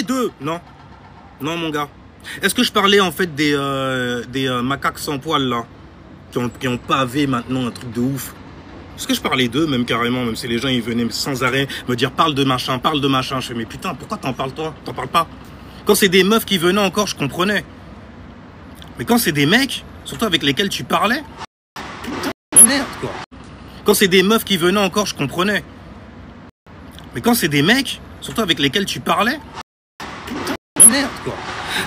de... Non. Non, mon gars. Est-ce que je parlais en fait des macaques sans poils là, qui ont pavé maintenant un truc de ouf? Est-ce que je parlais d'eux même carrément, même si les gens ils venaient sans arrêt me dire parle de machin. Je fais mais putain, pourquoi t'en parles toi? T'en parles pas? Quand c'est des meufs qui venaient encore, je comprenais. Mais quand c'est des mecs, surtout avec lesquels tu parlais, putain, merde quoi. Quand c'est des meufs qui venaient encore, je comprenais. Mais quand c'est des mecs, surtout avec lesquels tu parlais, putain, merde quoi.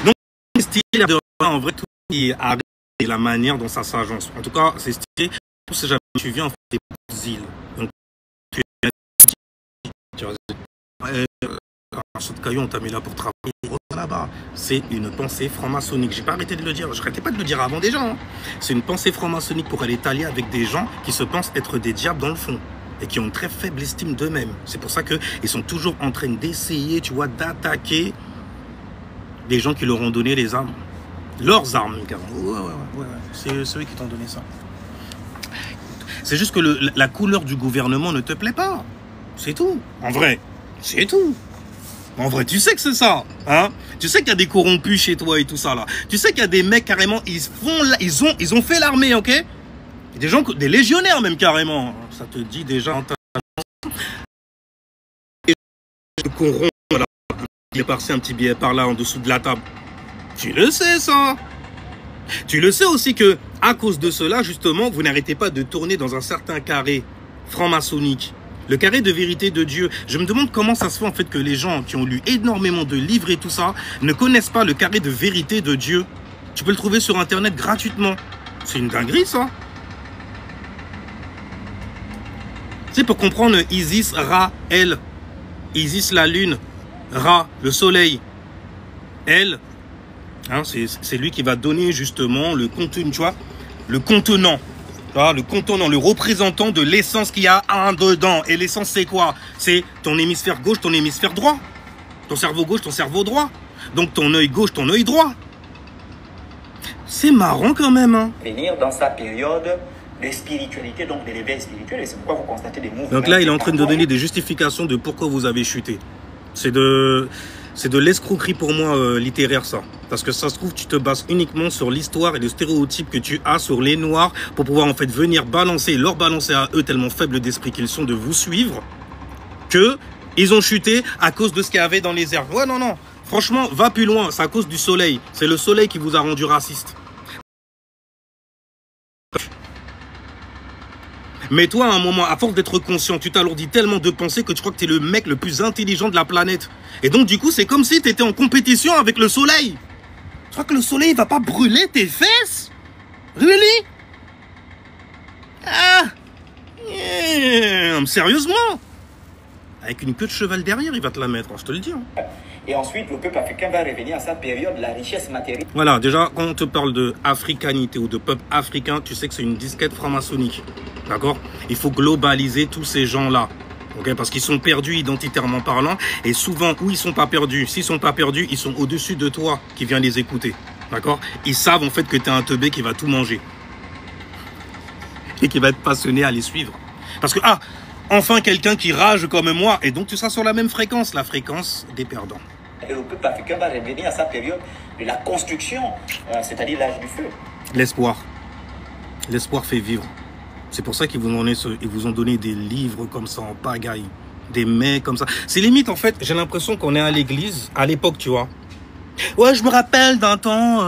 Donc stylé de en vrai tout qui arrive et la manière dont ça s'agence. En tout cas, c'est stylé. On sait jamais, tu viens en fait des petites îles. Donc tu un saut de caillou, on t'a mis là pour travailler là-bas. C'est une pensée franc-maçonnique. J'ai pas arrêté de le dire. Je n'arrêtais pas de le dire avant des gens. Hein. C'est une pensée franc-maçonnique pour aller t'allier avec des gens qui se pensent être des diables dans le fond et qui ont une très faible estime d'eux-mêmes. C'est pour ça qu'ils sont toujours en train d'essayer, tu vois, d'attaquer des gens qui leur ont donné les armes. Leurs armes, carrément. Ouais. C'est eux qui t'ont donné ça. C'est juste que la couleur du gouvernement ne te plaît pas. C'est tout. En vrai, c'est tout. En vrai, tu sais que c'est ça. Hein? Tu sais qu'il y a des corrompus chez toi et tout ça là. Tu sais qu'il y a des mecs carrément, ils ont fait l'armée, ok? Des gens, des légionnaires même carrément. Ça te dit déjà. Qu'on rompt là, il est par-ci un petit billet par là en dessous de la table. Tu le sais ça. Tu le sais aussi que à cause de cela justement, vous n'arrêtez pas de tourner dans un certain carré franc-maçonnique. Le carré de vérité de Dieu. Je me demande comment ça se fait en fait que les gens qui ont lu énormément de livres et tout ça ne connaissent pas le carré de vérité de Dieu. Tu peux le trouver sur internet gratuitement. C'est une dinguerie ça. C'est pour comprendre Isis, Ra, elle. Isis la lune, Ra le soleil, elle. Hein, c'est lui qui va donner justement le contenu, tu vois, le contenant. Le contenant, le représentant de l'essence qu'il y a un dedans. Et l'essence, c'est quoi? C'est ton hémisphère gauche, ton hémisphère droit. Ton cerveau gauche, ton cerveau droit. Donc ton œil gauche, ton œil droit. C'est marrant quand même. Hein. Venir dans sa période de spiritualité, donc de l'éveil spirituel. Et c'est pourquoi vous constatez des mouvements. Donc là, il est en train de donner des justifications de pourquoi vous avez chuté. C'est de l'escroquerie pour moi littéraire ça. Parce que ça se trouve, tu te bases uniquement sur l'histoire et les stéréotypes que tu as sur les Noirs pour pouvoir en fait venir leur balancer à eux tellement faibles d'esprit qu'ils sont de vous suivre que ils ont chuté à cause de ce qu'il y avait dans les airs. Ouais, non. Franchement, va plus loin, c'est à cause du soleil. C'est le soleil qui vous a rendu raciste. Mais toi, à un moment, à force d'être conscient, tu t'alourdis tellement de pensées que tu crois que tu es le mec le plus intelligent de la planète. Et donc, du coup, c'est comme si tu étais en compétition avec le soleil. Tu crois que le soleil ne va pas brûler tes fesses? Really? Ah, sérieusement? Avec une queue de cheval derrière, il va te la mettre, je te le dis. Hein. Et ensuite, le peuple africain va revenir à sa période de la richesse matérielle. Voilà, déjà, quand on te parle de africanité ou de peuple africain, tu sais que c'est une disquette franc-maçonnique. D'accord? Il faut globaliser tous ces gens-là. Okay? Parce qu'ils sont perdus identitairement parlant. Et souvent, où ils sont pas perdus, s'ils sont pas perdus, ils sont au-dessus de toi qui vient les écouter. D'accord? Ils savent en fait que tu es un teubé qui va tout manger. Et qui va être passionné à les suivre. Parce que, ah, enfin quelqu'un qui rage comme moi. Et donc tu seras sur la même fréquence, la fréquence des perdants. Et le peuple africain va revenir à sa période de la construction, c'est-à-dire l'âge du feu. L'espoir. L'espoir fait vivre. C'est pour ça qu'ils vous ont donné des livres comme ça en pagaille. Des mecs comme ça. C'est limite en fait, j'ai l'impression qu'on est à l'église, à l'époque, tu vois. Ouais, je me rappelle d'un temps.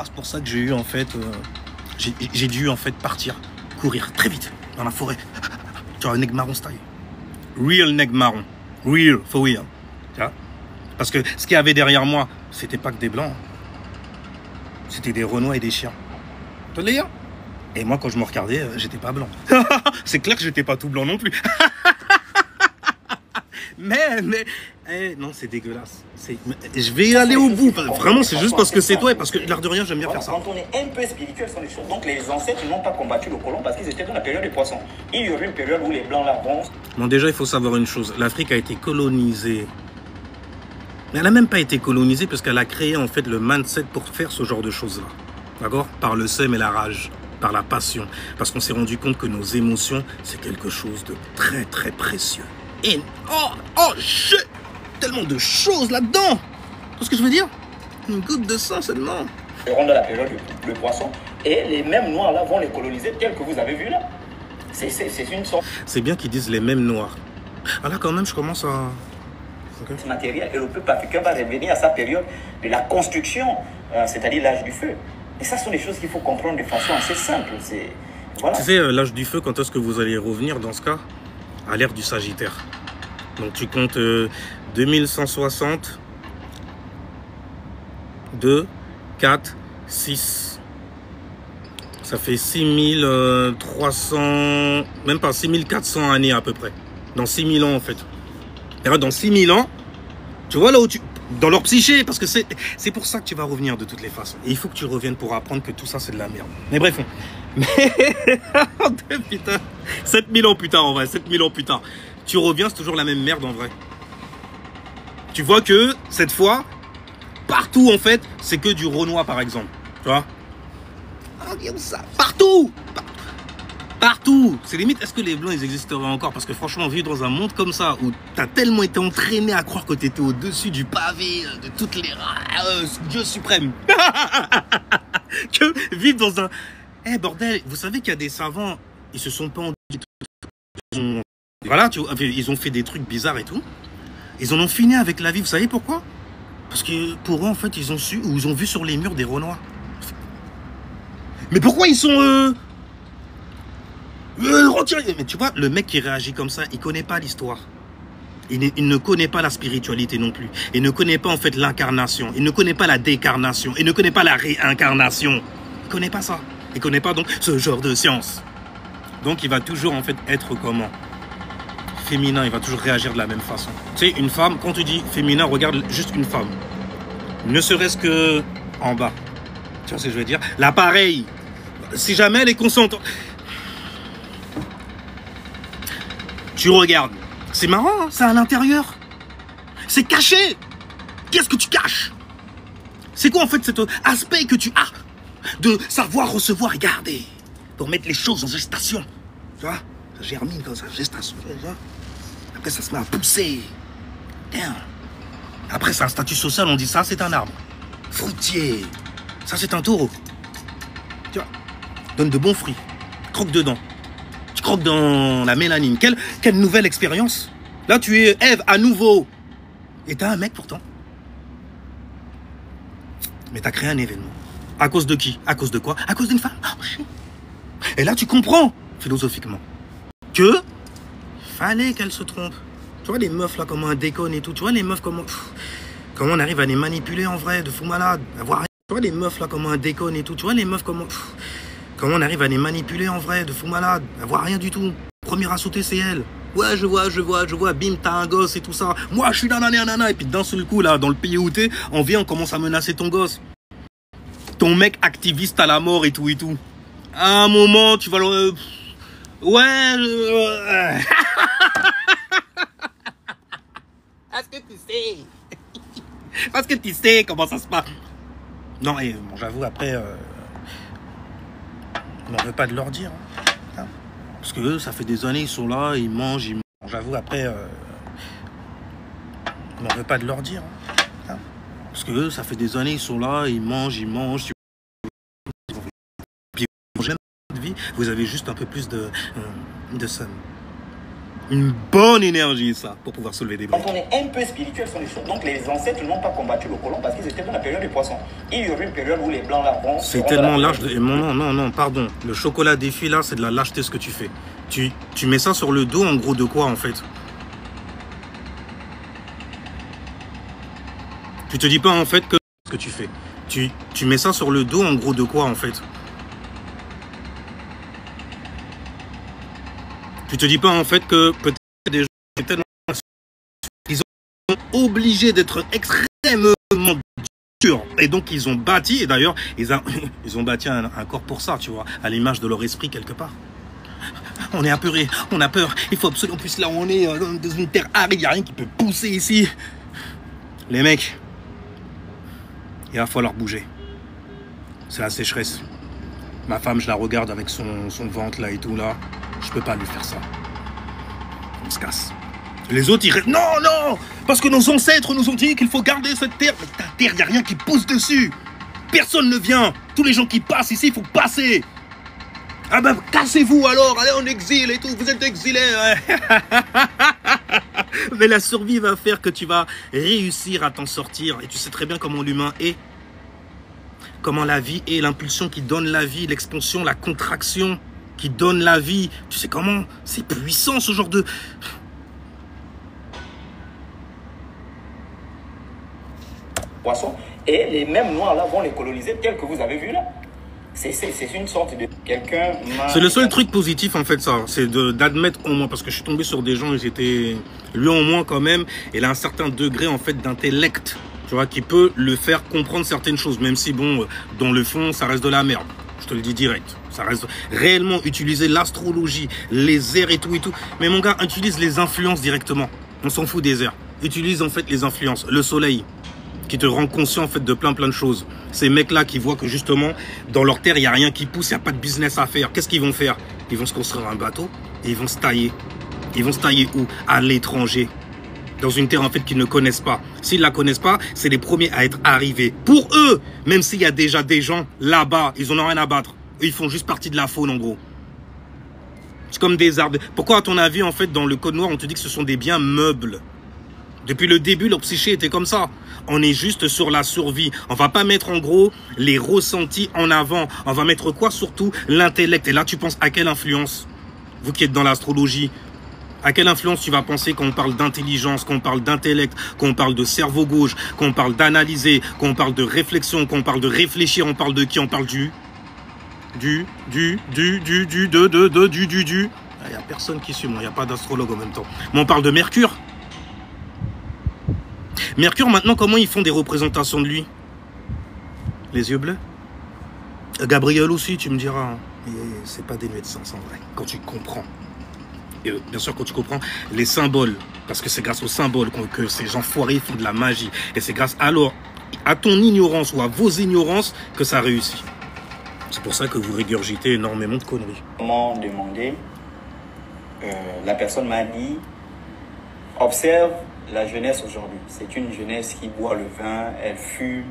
C'est pour ça que j'ai eu en fait. J'ai dû en fait partir, courir très vite dans la forêt. Tu vois, un nègre marron style. Real nègre marron. Real, for real. Tu vois? Parce que ce qu'il y avait derrière moi, c'était pas que des blancs. C'était des Renois et des chiens. Tu te le dis? Et moi, quand je me regardais, j'étais pas blanc. C'est clair que j'étais pas tout blanc non plus. mais, non, c'est dégueulasse. Je vais y aller au bout. Vraiment, c'est juste parce que c'est toi et parce que l'air de rien, j'aime bien faire ça. Quand on est un peu spirituel, ce sont des choses. Donc les ancêtres n'ont pas combattu le colon parce qu'ils étaient dans la période des poissons. Il y aurait une période où les blancs là vont. Bon, déjà, il faut savoir une chose. L'Afrique a été colonisée. Mais elle n'a même pas été colonisée parce qu'elle a créé en fait le mindset pour faire ce genre de choses-là. D'accord? Par le seum et la rage. Par la passion. Parce qu'on s'est rendu compte que nos émotions, c'est quelque chose de très très précieux. Et shit! Tellement de choses là-dedans! Tu vois ce que je veux dire? Une goutte de sang seulement. Ils seront dans la période du poisson. Et les mêmes noirs là vont les coloniser tels que vous avez vu là. C'est une sorte. C'est bien qu'ils disent les mêmes noirs. Ah là quand même je commence à... Okay. Matériel. Et le peuple africain va revenir à sa période de la construction, c'est-à-dire l'âge du feu. Et ça sont des choses qu'il faut comprendre de façon assez simple. Voilà. Tu sais, l'âge du feu, quand est-ce que vous allez revenir dans ce cas? À l'ère du Sagittaire. Donc tu comptes 2160, 2, 4, 6. Ça fait 6300, même pas 6400 années à peu près. Dans 6000 ans en fait. Et dans 6000 ans, tu vois là où tu... Dans leur psyché, parce que c'est pour ça que tu vas revenir de toutes les façons. Et il faut que tu reviennes pour apprendre que tout ça, c'est de la merde. Mais bref, putain, 7000 ans plus tard, en vrai, 7000 ans plus tard, tu reviens, c'est toujours la même merde, en vrai. Tu vois que, cette fois, partout, en fait, c'est que du Renoir, par exemple. Tu vois? Partout! Partout. C'est limite, est-ce que les blancs, ils existeraient encore? Parce que franchement, vivre dans un monde comme ça, où t'as tellement été entraîné à croire que t'étais au-dessus du pavé, de toutes les... Dieu suprême. Que vivre dans un... Eh bordel, vous savez qu'il y a des savants, ils se sont pendus... Voilà, tu vois, ils ont fait des trucs bizarres et tout. Ils en ont fini avec la vie, vous savez pourquoi? Parce que pour eux, en fait, ils ont su, ou ils ont vu sur les murs des Renois. Mais pourquoi ils sont... Mais tu vois, le mec qui réagit comme ça, il connaît pas l'histoire. Il ne connaît pas la spiritualité non plus. Il ne connaît pas en fait l'incarnation. Il ne connaît pas la décarnation. Il ne connaît pas la réincarnation. Il ne connaît pas ça. Il ne connaît pas donc ce genre de science. Donc il va toujours en fait être comment? Féminin, il va toujours réagir de la même façon. Tu sais, une femme, quand tu dis féminin, regarde juste une femme. Ne serait-ce que en bas. Tu vois ce que je veux dire? L'appareil. Si jamais elle est consentante. Tu regardes. C'est marrant, hein, c'est à l'intérieur. C'est caché. Qu'est-ce que tu caches? C'est quoi en fait cet aspect que tu as de savoir recevoir et garder pour mettre les choses en gestation? Tu vois? Ça germine comme ça, gestation. Tu vois? Après ça se met à pousser. Damn. Après c'est un statut social, on dit ça c'est un arbre. Fruitier. Ça c'est un taureau. Tu vois? Donne de bons fruits. Croque dedans. Croque dans la mélanine. Quelle nouvelle expérience. Là, tu es Ève à nouveau. Et t'as un mec pourtant. Mais tu as créé un événement. À cause de qui? À cause de quoi? À cause d'une femme. Et là, tu comprends, philosophiquement, que fallait qu'elle se trompe. Tu vois les meufs là, comment elles déconnent et tout. Tu vois les meufs, comment on arrive à les manipuler en vrai, de fou malade, avoir rien. Tu vois les meufs là, comment elles déconnent et tout. Tu vois les meufs, comment on arrive à les manipuler en vrai, de fou malade, avoir rien du tout. Première à sauter, c'est elle. Ouais, je vois, bim, t'as un gosse et tout ça. Moi, je suis nanana, et puis d'un seul coup, là, dans le pays où t'es, on vient, on commence à menacer ton gosse. Ton mec activiste à la mort et tout et tout. À un moment, tu vas le... Ouais... Est-ce que tu sais? Parce que tu sais comment ça se passe. Non, et bon, j'avoue, après... on n'en veut pas de leur dire. Hein. Parce que eux, ça fait des années, ils sont là, ils mangent, J'avoue, après... on n'en veut pas de leur dire. Hein. Parce que eux, ça fait des années, ils sont là, ils mangent. Puis, de vie, vous avez juste un peu plus de somme. Une bonne énergie, ça, pour pouvoir soulever des briques. Quand on est un peu spirituel, sont les choses. Donc, les ancêtres n'ont pas combattu le colon parce qu'ils étaient dans la période des poissons. Il y aurait une période où les blancs là vont... C'est tellement lâche. Non, pardon. Le chocolat des filles, là, c'est de la lâcheté ce que tu fais. Tu mets ça sur le dos, en gros, de quoi, en fait? Tu te dis pas, en fait, que ce que tu fais. Tu mets ça sur le dos, en gros, de quoi, en fait? Tu te dis pas, en fait, que peut-être des gens ils sont obligés d'être extrêmement durs. Et donc, ils ont bâti, et d'ailleurs, ils ont bâti un corps pour ça, tu vois, à l'image de leur esprit, quelque part. On est apeuré, on a peur. Il faut absolument plus là où on est, dans une terre aride, il n'y a rien qui peut pousser ici. Les mecs, il va falloir bouger. C'est la sécheresse. Ma femme, je la regarde avec son ventre là et tout là. Je peux pas lui faire ça. On se casse. Les autres, ils restent. Non, parce que nos ancêtres nous ont dit qu'il faut garder cette terre. Mais ta terre, il n'y a rien qui pousse dessus. Personne ne vient. Tous les gens qui passent ici, il faut passer. Ah ben, cassez-vous alors, allez en exil et tout, vous êtes exilés. Ouais. Mais la survie va faire que tu vas réussir à t'en sortir. Et tu sais très bien comment l'humain est. Comment la vie est, l'impulsion qui donne la vie, l'expansion, la contraction qui donne la vie. Tu sais comment? C'est puissant ce genre de... Poissons. Et les mêmes noirs là vont les coloniser tels que vous avez vu là. C'est une sorte de... Quelqu'un... C'est le seul truc positif en fait ça. C'est d'admettre au moins, parce que je suis tombé sur des gens, ils étaient... Lui au moins quand même, il a un certain degré en fait d'intellect. Tu vois, qui peut le faire comprendre certaines choses, même si, bon, dans le fond, ça reste de la merde. Je te le dis direct. Ça reste réellement utiliser l'astrologie, les airs et tout. Mais mon gars, utilise les influences directement. On s'en fout des airs. Utilise en fait les influences. Le soleil, qui te rend conscient en fait de plein de choses. Ces mecs-là qui voient que justement, dans leur terre, il n'y a rien qui pousse, il n'y a pas de business à faire. Qu'est-ce qu'ils vont faire? Ils vont se construire un bateau et ils vont se tailler. Ils vont se tailler où? À l'étranger. Dans une terre en fait qu'ils ne connaissent pas. S'ils la connaissent pas, c'est les premiers à être arrivés. Pour eux, même s'il y a déjà des gens là-bas, ils en ont rien à battre. Ils font juste partie de la faune en gros. C'est comme des arbres. Pourquoi à ton avis en fait dans le code noir on te dit que ce sont des biens meubles? Depuis le début leur psyché était comme ça. On est juste sur la survie. On va pas mettre en gros les ressentis en avant. On va mettre quoi? Surtout l'intellect. Et là tu penses à quelle influence? Vous qui êtes dans l'astrologie. À quelle influence tu vas penser quand on parle d'intelligence, quand on parle d'intellect, quand on parle de cerveau gauche, quand on parle d'analyser, quand on parle de réflexion, quand on parle de réfléchir, on parle de qui? On parle du. Il n'y a personne qui suit, moi, il n'y a pas d'astrologue en même temps. Mais on parle de Mercure. Mercure, maintenant, comment ils font des représentations de lui? Les yeux bleus. Gabriel aussi, tu me diras. Hein. C'est pas dénué de sens en vrai, quand tu comprends. Et bien sûr, quand tu comprends les symboles, parce que c'est grâce aux symboles que ces enfoirés font de la magie. Et c'est grâce alors à ton ignorance ou à vos ignorances que ça réussit. C'est pour ça que vous régurgitez énormément de conneries. Comment demander? La personne m'a dit, observe la jeunesse aujourd'hui. C'est une jeunesse qui boit le vin, elle fume,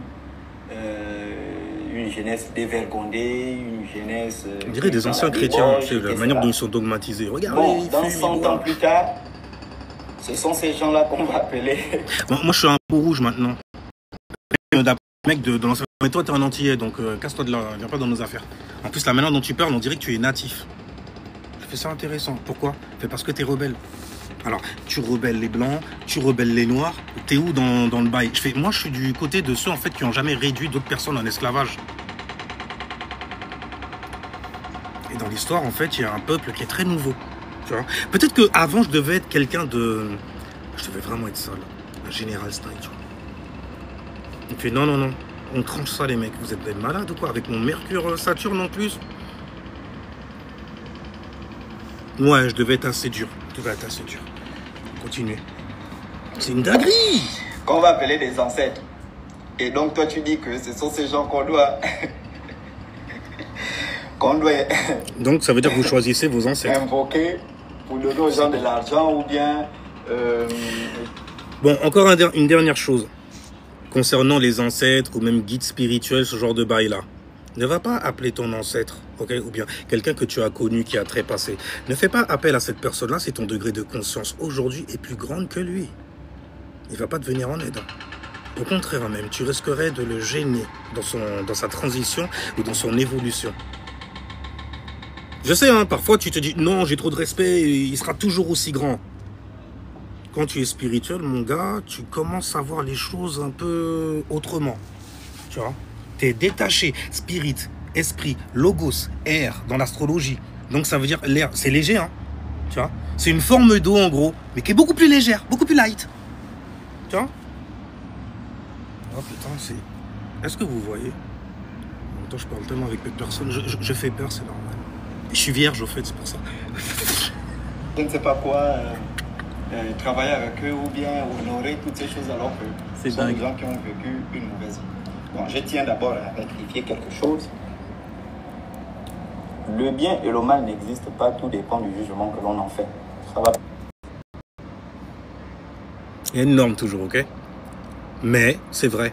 une jeunesse dévergondée, une jeunesse... On dirait des anciens chrétiens, c'est la manière dont ils sont dogmatisés. Regardez, bon, dans 100 ans plus tard, ce sont ces gens-là qu'on va appeler... Moi, je suis un peau rouge maintenant. Mec de l'ancien Mais toi, tu es un Antillais, donc casse-toi de là, viens pas dans nos affaires. En plus, la manière dont tu parles, on dirait que tu es natif. Je fais ça intéressant. Pourquoi? C'est parce que tu es rebelle. Alors, tu rebelles les Blancs, tu rebelles les Noirs. T'es où dans le bail? Moi, je suis du côté de ceux, en fait, qui n'ont jamais réduit d'autres personnes en esclavage. Et dans l'histoire, en fait, il y a un peuple qui est très nouveau. Peut-être qu'avant, je devais être quelqu'un de... Je devais vraiment être seul. Un général style, tu vois. Et puis, non, non, non. On tranche ça, les mecs. Vous êtes des malades ou quoi? Avec mon Mercure Saturne en plus? Ouais, je devais être assez dur. Continuez. C'est une dinguerie. Qu'on va appeler des ancêtres. Et donc, toi, tu dis que ce sont ces gens qu'on doit... Donc, ça veut dire que vous choisissez vos ancêtres. Invoquer pour donner aux gens de l'argent ou bien... Bon, encore une dernière chose. Concernant les ancêtres ou même guides spirituels, ce genre de bail-là. Ne va pas appeler ton ancêtre, ok, ou bien quelqu'un que tu as connu qui a trépassé. Ne fais pas appel à cette personne-là si ton degré de conscience aujourd'hui est plus grande que lui. Il ne va pas te venir en aide. Au contraire même, tu risquerais de le gêner dans sa transition ou dans son évolution. Je sais, hein, parfois tu te dis, non, j'ai trop de respect, il sera toujours aussi grand. Quand tu es spirituel, mon gars, tu commences à voir les choses un peu autrement. Tu vois? Tu es détaché, spirit, esprit, logos, air, dans l'astrologie. Donc ça veut dire l'air, c'est léger, hein? Tu vois? C'est une forme d'eau en gros, mais qui est beaucoup plus légère, beaucoup plus light. Tu vois? Oh putain, c'est... Est-ce que vous voyez? En même temps, je parle tellement avec peu de personnes, je fais peur, c'est normal. Je suis vierge au fait, c'est pour ça. Je ne sais pas quoi... travailler avec eux ou bien honorer toutes ces choses alors que ce sont des gens qui ont vécu une mauvaise vie. Bon, je tiens d'abord à rectifier quelque chose. Le bien et le mal n'existent pas, tout dépend du jugement que l'on en fait. Ça va. Il y a une norme toujours, ok? Mais c'est vrai.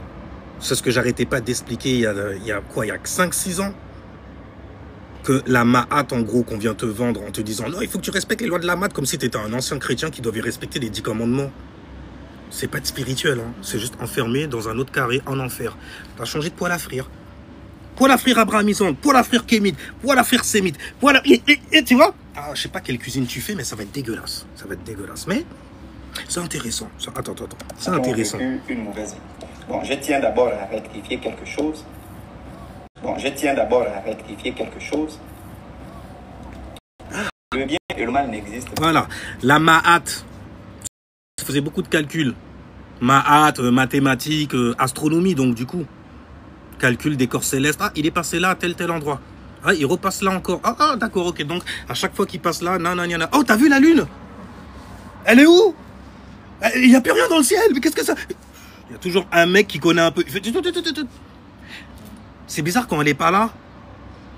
C'est ce que j'arrêtais pas d'expliquer il y a 5-6 ans? Que la Ma'at, en gros, qu'on vient te vendre en te disant « Non, il faut que tu respectes les lois de la Ma'at » comme si tu étais un ancien chrétien qui devait respecter les 10 commandements. C'est pas de spirituel, hein. C'est juste enfermé dans un autre carré en enfer. Tu as changé de poil à frire. Poil à frire abrahamisante, poil à frire kémite, poil à frire sémite, poil à... Et tu vois, je sais pas quelle cuisine tu fais, mais ça va être dégueulasse. Ça va être dégueulasse. Mais c'est intéressant. Attends. C'est intéressant. Une mauvaise vie. Bon, je tiens d'abord à rectifier quelque chose. Le bien et le mal n'existent pas. Voilà. La Ma'at. Ça faisait beaucoup de calculs. Ma'at, mathématiques, astronomie, donc du coup. Calcul des corps célestes. Ah, il est passé là, à tel endroit. Ah, il repasse là encore. Ah, d'accord, ok. Donc, à chaque fois qu'il passe là, nanana. Oh, t'as vu la lune? Elle est où? Il n'y a plus rien dans le ciel. Mais qu'est-ce que ça... Il y a toujours un mec qui connaît un peu. Il fait... C'est bizarre quand elle n'est pas là.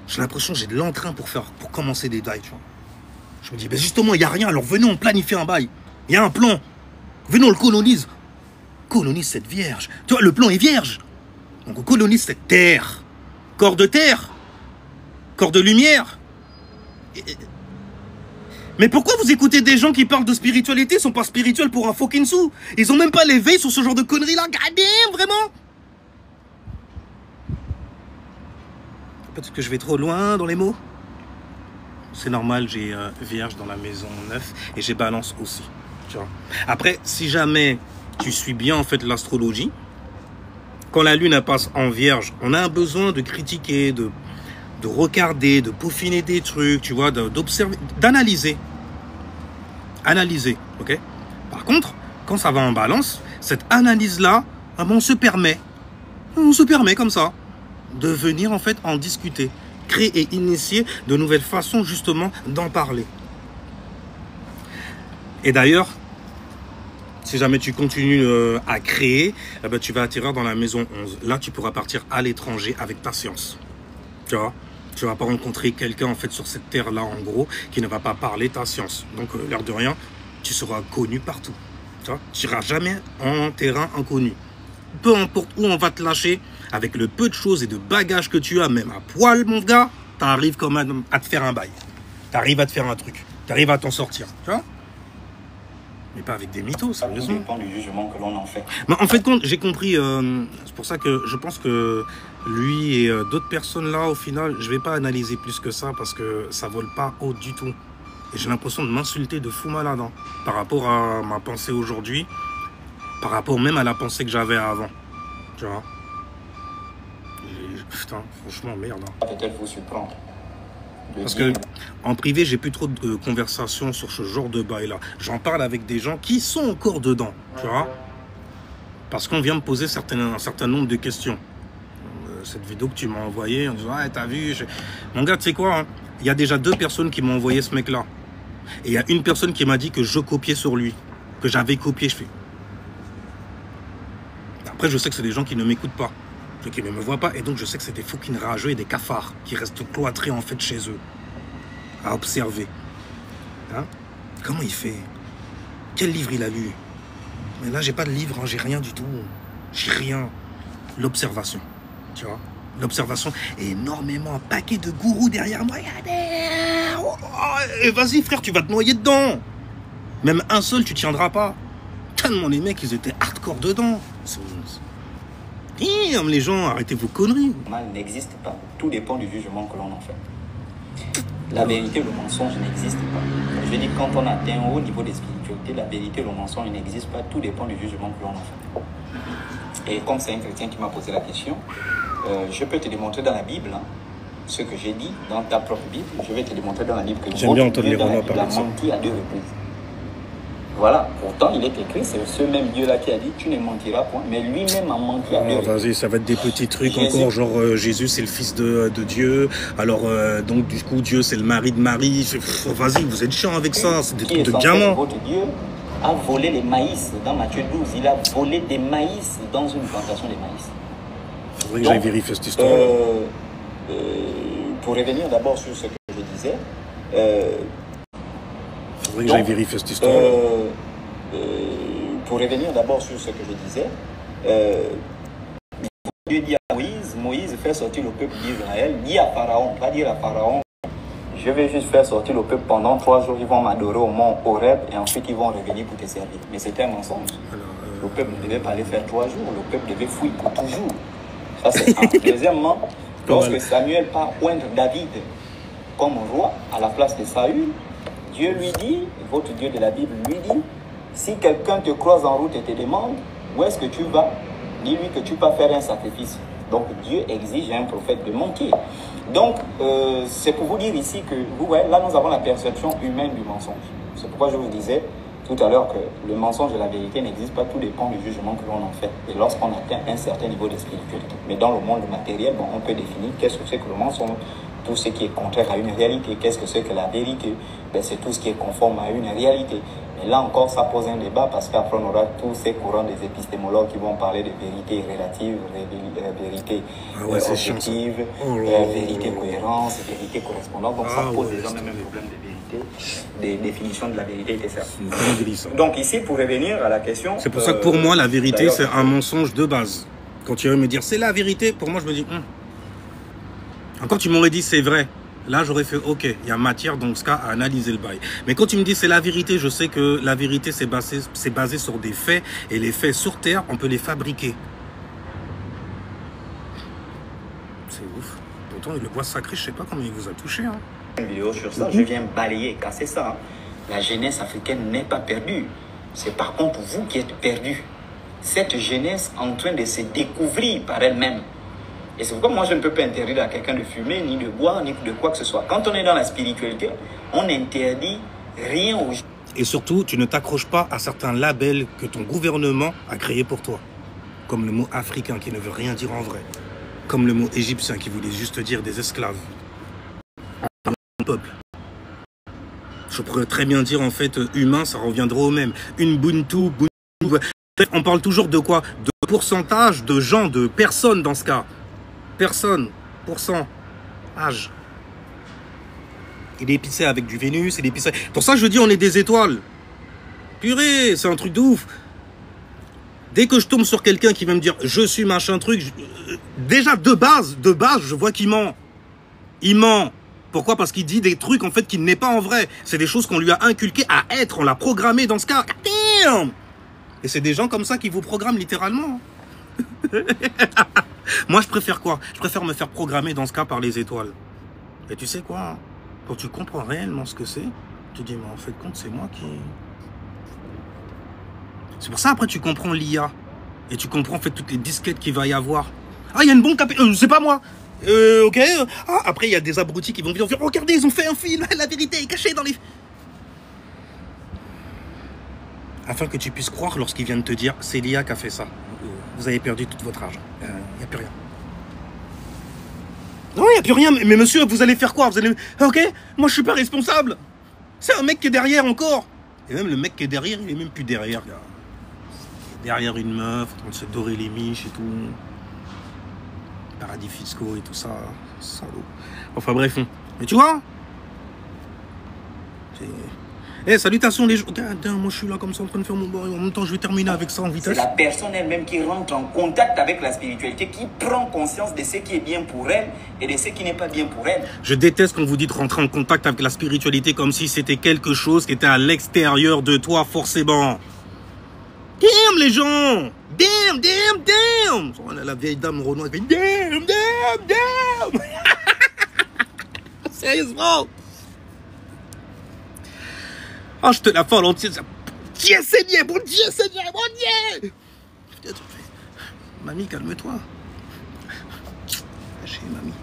J'ai l'impression que j'ai de l'entrain pour commencer des bails, tu vois. Je me dis, ben justement, il n'y a rien. Alors venez, on planifie un bail. Il y a un plan. Venez, on le colonise. Colonise cette vierge. Tu vois, le plan est vierge. Donc on colonise cette terre. Corps de terre. Corps de lumière. Mais pourquoi vous écoutez des gens qui parlent de spiritualité, ils sont pas spirituels pour un fucking sou? Ils ont même pas l'éveil sur ce genre de conneries-là. Goddamn, vraiment? Peut-être que je vais trop loin dans les mots. C'est normal, j'ai Vierge dans la maison 9 et j'ai Balance aussi. Tu vois. Après, si jamais tu suis bien en fait l'astrologie, quand la lune elle passe en Vierge, on a un besoin de critiquer, de regarder, de peaufiner des trucs, tu vois, d'observer, d'analyser. Analyser, ok? Par contre, quand ça va en Balance, cette analyse-là, on se permet comme ça de venir en fait en discuter, créer et initier de nouvelles façons justement d'en parler. Et d'ailleurs, si jamais tu continues à créer, eh ben, tu vas atterrir dans la maison 11. Là, tu pourras partir à l'étranger avec ta science. Tu vois, tu vas pas rencontrer quelqu'un en fait sur cette terre-là en gros qui ne va pas parler ta science. Donc, l'air de rien, tu seras connu partout. Tu n'iras jamais en terrain inconnu. Peu importe où on va te lâcher, avec le peu de choses et de bagages que tu as, même à poil, mon gars, tu arrives quand même à te faire un bail. Tu arrives à te faire un truc. Tu arrives à t'en sortir. Tu vois? Mais pas avec des mythos, sérieusement. Ça dépend du jugement que l'on en fait. Mais en fait, j'ai compris, c'est pour ça que je pense que lui et d'autres personnes là, au final, je vais pas analyser plus que ça parce que ça vole pas haut du tout. Et j'ai l'impression de m'insulter de fou malade hein, par rapport à ma pensée aujourd'hui, par rapport même à la pensée que j'avais avant. Tu vois. Et, putain, franchement, merde. Hein. Peut-être vous surprendre. Parce que en privé, j'ai plus trop de conversations sur ce genre de bail là. J'en parle avec des gens qui sont encore dedans, tu vois. Parce qu'on vient me poser un certain nombre de questions. Cette vidéo que tu m'as envoyée en disant ah t'as vu mon gars tu sais quoi hein, il y a déjà 2 personnes qui m'ont envoyé ce mec là. Et il y a une personne qui m'a dit que je copiais sur lui. Que j'avais copié, je fais. Après je sais que c'est des gens qui ne m'écoutent pas. Qui ne me voient pas, et donc je sais que c'est des fucking rageux et des cafards qui restent cloîtrés en fait chez eux, à observer. Hein? Comment il fait? Quel livre il a lu? Mais là j'ai pas de livre, hein, j'ai rien du tout. J'ai rien. L'observation, tu vois. L'observation, et énormément, un paquet de gourous derrière moi. Regardez, et vas-y frère, tu vas te noyer dedans. Même un seul, tu tiendras pas. Tellement les mecs, ils étaient hardcore dedans. Les gens, arrêtez vos conneries. Le mal n'existe pas. Tout dépend du jugement que l'on en fait. La vérité ou le mensonge n'existe pas. Je dis quand on atteint un haut niveau de spiritualité, la vérité ou le mensonge n'existe pas. Tout dépend du jugement que l'on en fait. Et comme c'est un chrétien qui m'a posé la question, je peux te démontrer dans la Bible hein, ce que j'ai dit dans ta propre Bible. Je vais te démontrer dans la Bible que j'aime bien entendre les Romains parler de ça. Il a menti à 2 reprises. Voilà, pourtant il est écrit, c'est ce même Dieu-là qui a dit, tu ne mentiras point, mais lui-même a menti à 2 reprises. Vas-y, ça va être des petits trucs encore, genre Jésus c'est le fils de Dieu, alors donc du coup Dieu c'est le mari de Marie, vas-y, vous êtes chiant avec ça, c'est des trucs de diamants. Votre Dieu a volé les maïs dans Matthieu 12, il a volé des maïs dans une plantation de maïs. Il faudrait que j'aille vérifier cette histoire. Pour revenir d'abord sur ce que je disais, que j'aille vérifier cette histoire. Pour revenir d'abord sur ce que je disais, Dieu dit à Moïse fait sortir le peuple d'Israël, dit à Pharaon, va dire à Pharaon, je vais juste faire sortir le peuple pendant 3 jours, ils vont m'adorer au mont Horeb et ensuite ils vont revenir pour te servir. Mais c'était un mensonge. Le peuple ne devait pas aller faire 3 jours, le peuple devait fuir pour toujours. Ça c'est un. Deuxièmement, lorsque Samuel part oindre David comme roi à la place de Saül, Dieu lui dit, votre Dieu de la Bible lui dit, si quelqu'un te croise en route et te demande où est-ce que tu vas, dis-lui que tu vas faire un sacrifice. Donc Dieu exige à un prophète de mentir. Donc c'est pour vous dire ici que, vous voyez, là nous avons la perception humaine du mensonge. C'est pourquoi je vous disais tout à l'heure que le mensonge et la vérité n'existent pas, tout dépend du jugement que l'on en fait. Et lorsqu'on atteint un certain niveau de spiritualité. Mais dans le monde matériel, bon, on peut définir qu'est-ce que c'est que le mensonge. Tout ce qui est contraire à une réalité. Qu'est-ce que c'est que la vérité? C'est tout ce qui est conforme à une réalité. Mais là encore, ça pose un débat parce qu'après, on aura tous ces courants des épistémologues qui vont parler de vérité relative, vérité objective, vérité cohérence, vérité correspondante. Donc ça pose déjà même un problème de vérité, des définitions de la vérité, etc. Donc ici, pour revenir à la question... C'est pour ça que pour moi, la vérité, c'est un mensonge de base. Quand tu vas me dire, c'est la vérité, pour moi, je me dis... Encore, tu m'aurais dit c'est vrai. Là, j'aurais fait ok, il y a matière dans ce cas à analyser le bail. Mais quand tu me dis c'est la vérité, je sais que la vérité c'est basé sur des faits et les faits sur terre, on peut les fabriquer. C'est ouf. Pourtant, le bois sacré, je sais pas comment il vous a touché. Hein. Une vidéo sur ça, je viens balayer, casser ça. Hein. La jeunesse africaine n'est pas perdue. C'est par contre vous qui êtes perdus. Cette jeunesse en train de se découvrir par elle-même. Et c'est pourquoi moi je ne peux pas interdire à quelqu'un de fumer, ni de boire, ni de quoi que ce soit. Quand on est dans la spiritualité, on interdit rien aux gens. Et surtout, tu ne t'accroches pas à certains labels que ton gouvernement a créés pour toi. Comme le mot africain qui ne veut rien dire en vrai. Comme le mot égyptien qui voulait juste dire des esclaves. Un peuple. Je pourrais très bien dire en fait humain, ça reviendra au même. Une Ubuntu. On parle toujours de quoi? De pourcentage de gens, de personnes dans ce cas. Personne, pourcent, âge. Il est épicé avec du Vénus, il est épicé... Pour ça, je dis, on est des étoiles. Purée, c'est un truc de ouf. Dès que je tombe sur quelqu'un qui va me dire, je suis machin truc, déjà, de base, je vois qu'il ment. Il ment. Pourquoi? Parce qu'il dit des trucs, en fait, qui n'est pas en vrai. C'est des choses qu'on lui a inculquées à être, on l'a programmé dans ce cas. Damn! Et c'est des gens comme ça qui vous programment littéralement. Moi, je préfère quoi? Je préfère me faire programmer dans ce cas par les étoiles. Et tu sais quoi? Quand tu comprends réellement ce que c'est, tu dis, mais en fait, compte, c'est moi qui... C'est pour ça, après, tu comprends l'IA. Et tu comprends, en fait, toutes les disquettes qu'il va y avoir. Ah, il y a une bombe capée. C'est pas moi. Ok. Ah, après, il y a des abrutis qui vont dire, regardez, ils ont fait un film. La vérité est cachée dans les... Afin que tu puisses croire lorsqu'ils viennent te dire, c'est l'IA qui a fait ça. Vous avez perdu tout votre argent. Il n'y a plus rien. Non, il n'y a plus rien. Mais monsieur, vous allez faire quoi? Vous allez... Ok, moi, je suis pas responsable. C'est un mec qui est derrière encore. Et même le mec qui est derrière, il est même plus derrière. Là. Derrière une meuf, en train de se dorer les miches et tout. Paradis fiscaux et tout ça. Salaud. Enfin bref. Mais tu vois? Eh, salutations les gens. Moi je suis là comme ça en train de faire mon bois. En même temps, je vais terminer avec ça en vitesse. C'est la personne elle-même qui rentre en contact avec la spiritualité, qui prend conscience de ce qui est bien pour elle et de ce qui n'est pas bien pour elle. Je déteste quand vous dites rentrer en contact avec la spiritualité comme si c'était quelque chose qui était à l'extérieur de toi, forcément. Damn les gens! Damn, damn, damn! On a la vieille dame Renoir qui fait damn, damn, damn! Sérieusement! Oh, je te la fais en entier. Dieu Seigneur, mon Dieu Seigneur, mon Dieu! Mamie, calme-toi. Lâchez, mamie.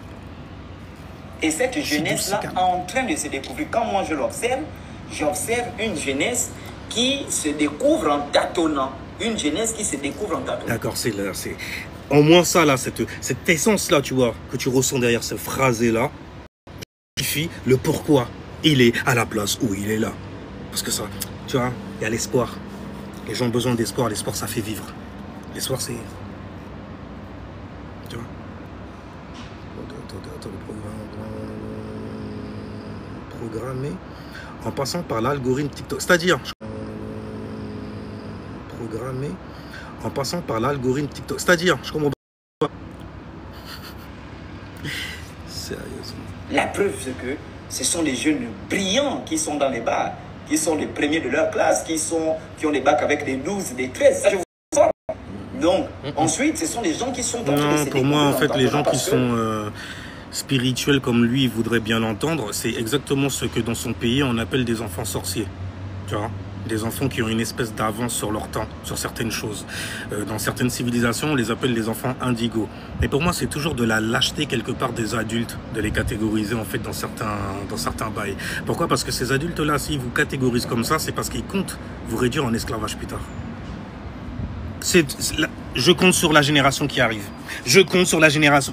Et cette jeunesse-là est en train de se découvrir. Quand moi je l'observe, j'observe une jeunesse qui se découvre en tâtonnant. Une jeunesse qui se découvre en tâtonnant. D'accord, c'est là, c'est... Au moins ça, là, cette essence-là, tu vois, que tu ressens derrière ce phrasé-là, suffit le pourquoi il est à la place où il est là. Parce que ça, tu vois, il y a l'espoir. Les gens ont besoin d'espoir. L'espoir, ça fait vivre. L'espoir, c'est... Tu vois? Programmé en passant par l'algorithme TikTok. C'est-à-dire... Programmé en passant par l'algorithme TikTok. C'est-à-dire, je comprends pas. Sérieusement. La preuve, c'est que ce sont les jeunes brillants qui sont dans les bars. Qui sont les premiers de leur classe, qui ont des bacs avec des 12, des 13. Ça, je vous sors. Donc, ensuite, ce sont les gens qui sont... Non, pour moi, en fait, les gens qui sont spirituels comme lui, voudraient bien l'entendre, c'est exactement ce que dans son pays, on appelle des enfants sorciers. Tu vois? Des enfants qui ont une espèce d'avance sur leur temps, sur certaines choses. Dans certaines civilisations, on les appelle les enfants indigos. Mais pour moi, c'est toujours de la lâcheté quelque part des adultes, de les catégoriser en fait dans certains bails. Pourquoi? Parce que ces adultes-là, s'ils vous catégorisent comme ça, c'est parce qu'ils comptent vous réduire en esclavage plus tard. Je compte sur la génération qui arrive. Je compte sur la génération...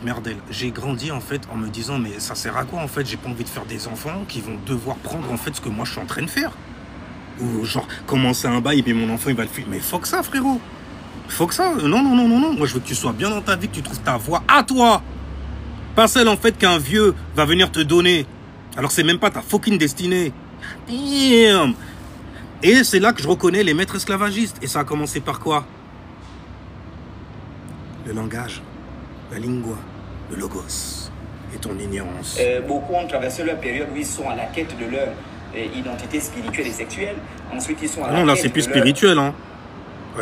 Merdel, j'ai grandi en fait en me disant, mais ça sert à quoi en fait? J'ai pas envie de faire des enfants qui vont devoir prendre en fait ce que moi je suis en train de faire. Ou genre, commencer un bail et puis mon enfant il va le faire. Mais faut que ça, frérot. Faut que ça. Non, non, non, non, non. Moi, je veux que tu sois bien dans ta vie, que tu trouves ta voie à toi. Pas celle, en fait, qu'un vieux va venir te donner. Alors, c'est même pas ta fucking destinée. Damn. Et c'est là que je reconnais les maîtres esclavagistes. Et ça a commencé par quoi? Le langage, la lingua, le logos et ton ignorance. Beaucoup ont traversé leur période où ils sont à la quête de leur... identité spirituelle et sexuelle. Ensuite, ils sont à non, là, c'est plus spirituel. Hein.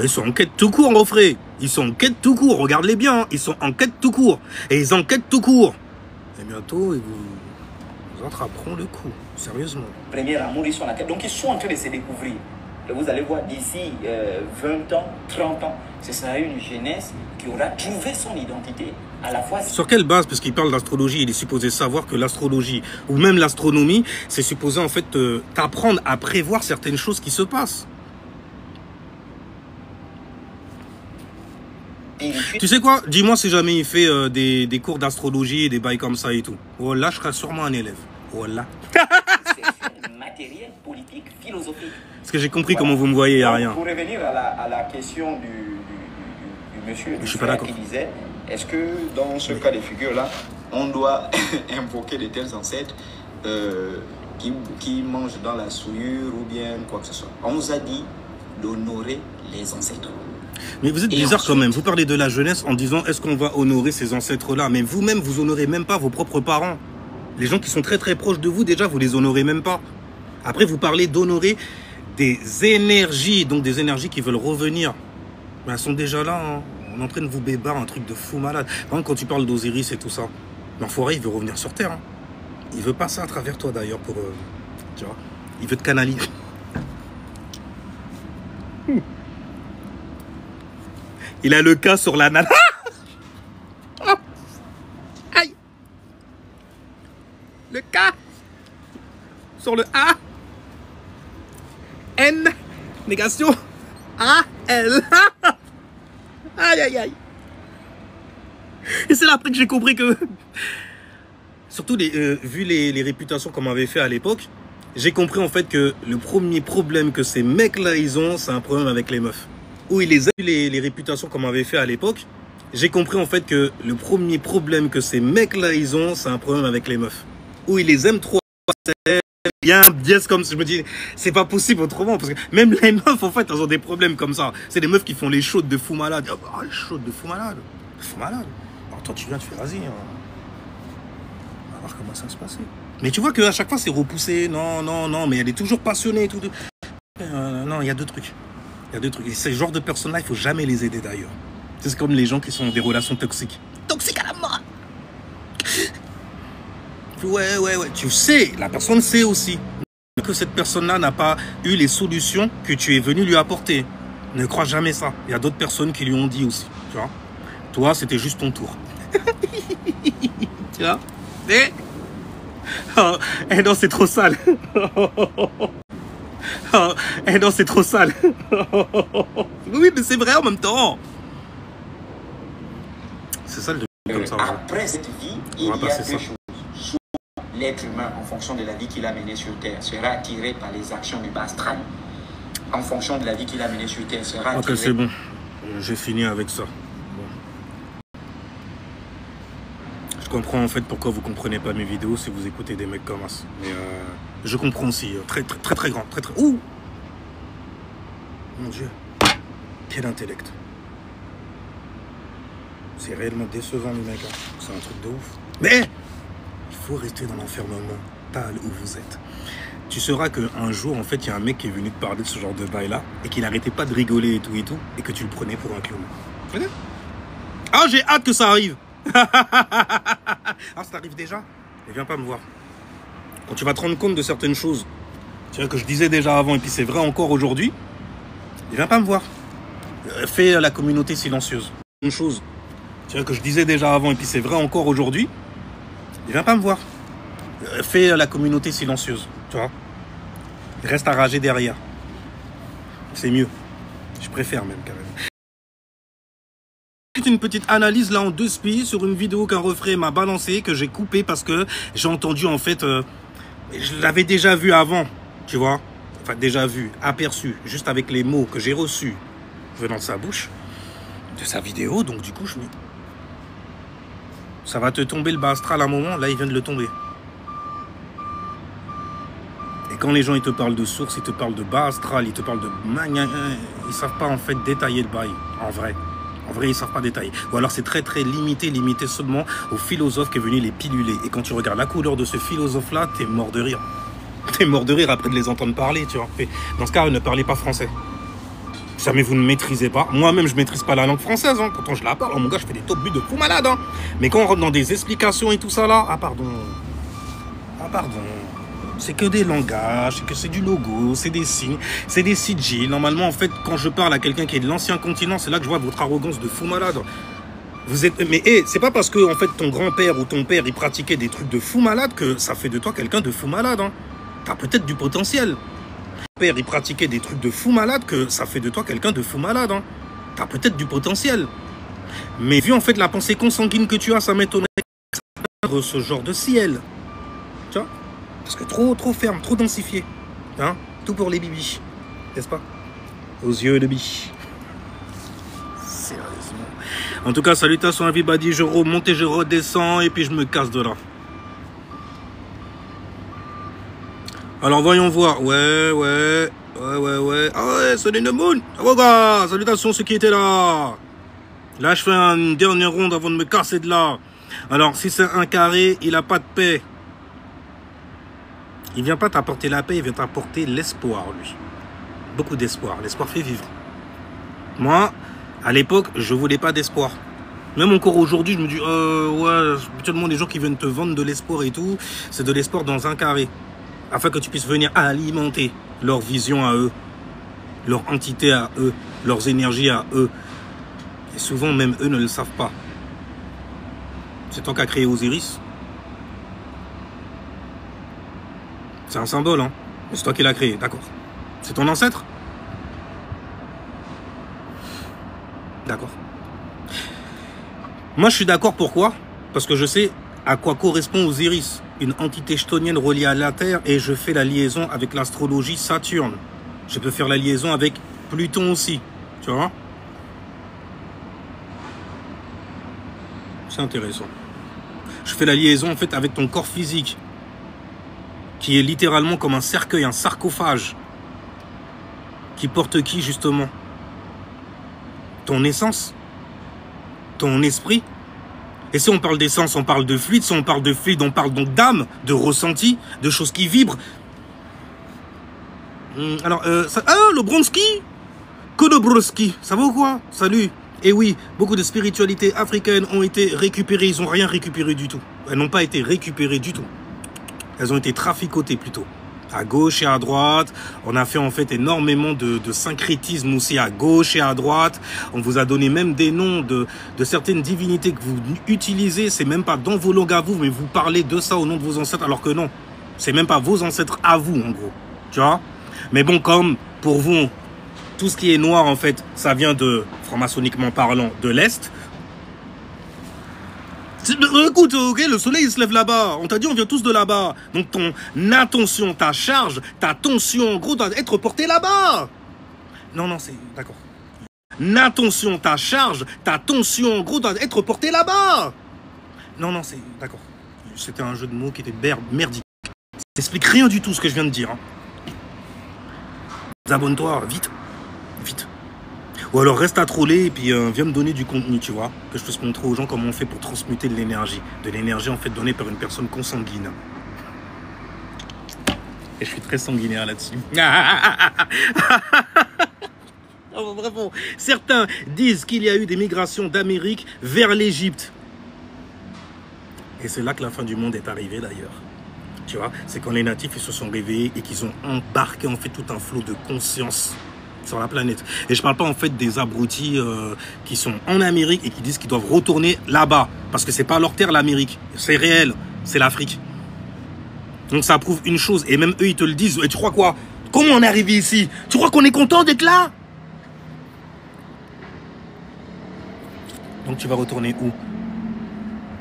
Ils sont en quête tout court, Geoffrey. Ils sont en quête tout court. Regarde-les bien. Hein. Ils sont en quête tout court. Et ils enquêtent tout court. Et bientôt, ils vous attraperont le coup. Sérieusement. Premier amour, ils sont en la quête. Donc, ils sont en train de se découvrir. Et vous allez voir, d'ici 20 ans, 30 ans, ce sera une jeunesse qui aura trouvé son identité. À la fois... Sur quelle base? Parce qu'il parle d'astrologie, il est supposé savoir que l'astrologie, ou même l'astronomie, c'est supposé en fait t'apprendre à prévoir certaines choses qui se passent. Tu sais quoi? Dis-moi si jamais il fait des cours d'astrologie, des bails comme ça et tout. Oh là, je serai sûrement un élève. Oh là. C'est matériel, politique, philosophique. Parce que j'ai compris comment vous me voyez, il n'y a rien. Pour revenir à la question du monsieur qui disait... Est-ce que dans ce cas de figure-là, on doit invoquer de tels ancêtres qui mangent dans la souillure ou bien quoi que ce soit? On nous a dit d'honorer les ancêtres. Mais vous êtes bizarre quand même. Vous parlez de la jeunesse en disant est-ce qu'on va honorer ces ancêtres-là? Mais vous-même, vous honorez même pas vos propres parents. Les gens qui sont très très proches de vous, déjà, vous les honorez même pas. Après, vous parlez d'honorer des énergies, donc des énergies qui veulent revenir. Mais elles sont déjà là, hein. On est en train de vous bébar un truc de fou malade. Par exemple, quand tu parles d'Osiris et tout ça, l'enfoiré, il veut revenir sur Terre. Hein. Il veut passer à travers toi d'ailleurs pour... tu vois, il veut te canaliser. Il a le cas sur la nana. Aïe. Le cas sur le A. N. Négation. A. L. Aïe, aïe, aïe. Et c'est là après que j'ai compris que... Surtout, vu les réputations qu'on m'avait fait à l'époque, j'ai compris en fait que le premier problème que ces mecs-là, ils ont, c'est un problème avec les meufs. Où ils les réputations qu'on m'avait fait à l'époque, j'ai compris en fait que le premier problème que ces mecs-là, ils ont, c'est un problème avec les meufs. Où ils les aiment trop. Il y a un biais comme ça, je me dis, c'est pas possible autrement, parce que même les meufs, en fait, elles ont des problèmes comme ça. C'est des meufs qui font les chaudes de fou malade. Oh, bah, les chaudes de fou malade. Fou malade. Alors toi, tu viens, tu fais, vas-y. Hein. On va voir comment ça va se passer. Mais tu vois qu'à chaque fois, c'est repoussé. Non, non, non, mais elle est toujours passionnée et tout. Non, il y a deux trucs. Il y a deux trucs. Et ces genres de personnes-là, il faut jamais les aider d'ailleurs. C'est comme les gens qui sont dans des relations toxiques. Toxiques à la mort. Ouais. Tu sais, la personne sait aussi que cette personne-là n'a pas eu les solutions que tu es venu lui apporter. Ne crois jamais ça. Il y a d'autres personnes qui lui ont dit aussi. Tu vois. Toi, c'était juste ton tour. Tu vois. Eh non, c'est trop sale. Eh non, c'est trop sale. Oui, mais c'est vrai en même temps. C'est ça le comme ça. Après cette vie, il y a deux choses. L'être humain, en fonction de la vie qu'il a menée sur Terre, sera attiré par les actions du bas astral. En fonction de la vie qu'il a menée sur Terre, sera attiré... Ok, c'est bon. J'ai fini avec ça. Bon. Je comprends en fait pourquoi vous comprenez pas mes vidéos si vous écoutez des mecs comme ça. Mais je comprends aussi. Très grand. Très... Ouh! Mon Dieu. Quel intellect. C'est réellement décevant, les mecs. Hein. C'est un truc de ouf. Mais... il faut rester dans l'enfermement total où vous êtes. Tu sauras qu'un jour, en fait, il y a un mec qui est venu te parler de ce genre de bail-là et qu'il n'arrêtait pas de rigoler et tout, et que tu le prenais pour un clown. Ah, j'ai hâte que ça arrive. Ah, ça arrive déjà? Mais viens pas me voir. Quand tu vas te rendre compte de certaines choses, tu vois, que je disais déjà avant, et puis c'est vrai encore aujourd'hui, viens pas me voir. Fais la communauté silencieuse. Une chose, tu vois, que je disais déjà avant, et puis c'est vrai encore aujourd'hui, viens pas me voir. Fais la communauté silencieuse, tu vois. Reste à rager derrière. C'est mieux. Je préfère même quand même. Une petite analyse là en deux spies sur une vidéo qu'un refrain m'a balancé, que j'ai coupé parce que j'ai entendu en fait... je l'avais déjà vu avant, tu vois. Enfin déjà vu, aperçu, juste avec les mots que j'ai reçus venant de sa bouche, de sa vidéo, donc du coup je me... Ça va te tomber le bas astral à un moment, là il vient de le tomber. Et quand les gens ils te parlent de source, ils te parlent de bas astral, ils te parlent de... Ils savent pas en fait détailler le bail, en vrai. En vrai, ils savent pas détailler. Ou alors c'est très limité seulement au philosophe qui est venu les piluler. Et quand tu regardes la couleur de ce philosophe-là, t'es mort de rire. T'es mort de rire après de les entendre parler, tu vois. Dans ce cas, ne parlez pas français. Jamais vous ne maîtrisez pas. Moi-même, je maîtrise pas la langue française. Hein. Pourtant, je la parle. Oh, mon gars, je fais des top buts de fou malade. Hein. Mais quand on rentre dans des explications et tout ça là, ah pardon. C'est que des langages, c'est du logo, c'est des signes, c'est des sigils. Normalement, en fait, quand je parle à quelqu'un qui est de l'ancien continent, c'est là que je vois votre arrogance de fou malade. Vous êtes... Mais c'est pas parce que en fait, ton grand-père ou ton père, il pratiquait des trucs de fou malade que ça fait de toi quelqu'un de fou malade. Hein. T'as peut-être du potentiel. Ton père, il pratiquait des trucs de fou malade que ça fait de toi quelqu'un de fou malade. Hein. T'as peut-être du potentiel. Mais vu en fait la pensée consanguine que tu as, ça m'étonnerait que ce genre de ciel. Tu vois? Parce que trop ferme, trop densifié. Hein? Tout pour les bibis. N'est-ce pas? Aux yeux de biche. Sérieusement. En tout cas, salutations à everybody. Je remonte et je redescends et puis je me casse de là. Alors voyons voir. Ouais. Ah ouais, Sun and the Moon. Oh gars, salutations ceux qui étaient là. Là, je fais une dernière ronde avant de me casser de là. Alors, si c'est un carré, il n'a pas de paix. Il vient pas t'apporter la paix, il vient t'apporter l'espoir, lui. Beaucoup d'espoir. L'espoir fait vivre. Moi, à l'époque, je voulais pas d'espoir. Même encore aujourd'hui, je me dis, ouais, habituellement, les gens qui viennent te vendre de l'espoir et tout, c'est de l'espoir dans un carré. Afin que tu puisses venir alimenter leur vision à eux, leur entité à eux, leurs énergies à eux. Et souvent, même eux ne le savent pas. C'est toi qui as créé Osiris. C'est un symbole, hein. C'est toi qui l'as créé, d'accord. C'est ton ancêtre? D'accord. Moi, je suis d'accord, pourquoi? Parce que je sais à quoi correspond Osiris, une entité chtonienne reliée à la Terre, et je fais la liaison avec l'astrologie Saturne. Je peux faire la liaison avec Pluton aussi, tu vois? C'est intéressant. Je fais la liaison en fait avec ton corps physique, qui est littéralement comme un cercueil, un sarcophage, qui porte qui justement? Ton essence, ton esprit. Et si on parle d'essence, on parle de fluide. Si on parle de fluide, on parle donc d'âme, de ressenti, de choses qui vibrent. Alors, le Bronski, Kodobroski, ça va ou quoi? Salut. Et oui, beaucoup de spiritualités africaines ont été récupérées. Ils n'ont rien récupéré du tout. Elles n'ont pas été récupérées du tout. Elles ont été traficotées plutôt. À gauche et à droite. On a fait en fait énormément de syncrétisme aussi à gauche et à droite. On vous a donné même des noms de certaines divinités que vous utilisez. C'est même pas dans vos langues à vous, mais vous parlez de ça au nom de vos ancêtres, alors que non. C'est même pas vos ancêtres à vous, en gros. Tu vois? Mais bon, comme pour vous, tout ce qui est noir, en fait, ça vient de, franc-maçonniquement parlant, de l'Est. Écoute, ok, le soleil il se lève là-bas. On t'a dit on vient tous de là-bas. Donc ton attention, ta charge, ta tension, en gros, doit être portée là-bas. Non, c'est... D'accord. Attention, ta charge, ta tension, en gros, doit être portée là-bas. Non, c'est... D'accord. C'était un jeu de mots qui était merdique. Ça n'explique rien du tout ce que je viens de dire. Hein. Abonne-toi, vite. Vite. Ou alors reste à troller et puis viens me donner du contenu, tu vois. Que je puisse montrer aux gens comment on fait pour transmuter de l'énergie. De l'énergie en fait donnée par une personne consanguine. Et je suis très sanguinaire là-dessus. Bref, bon. Certains disent qu'il y a eu des migrations d'Amérique vers l'Égypte. Et c'est là que la fin du monde est arrivée d'ailleurs. Tu vois, c'est quand les natifs ils se sont réveillés et qu'ils ont embarqué en fait tout un flot de conscience sur la planète. Et je parle pas en fait des abrutis qui sont en Amérique et qui disent qu'ils doivent retourner là-bas. Parce que c'est pas leur terre l'Amérique. C'est réel. C'est l'Afrique. Donc ça prouve une chose. Et même eux ils te le disent. Et tu crois quoi? Comment on est arrivé ici? Tu crois qu'on est content d'être là? Donc tu vas retourner où?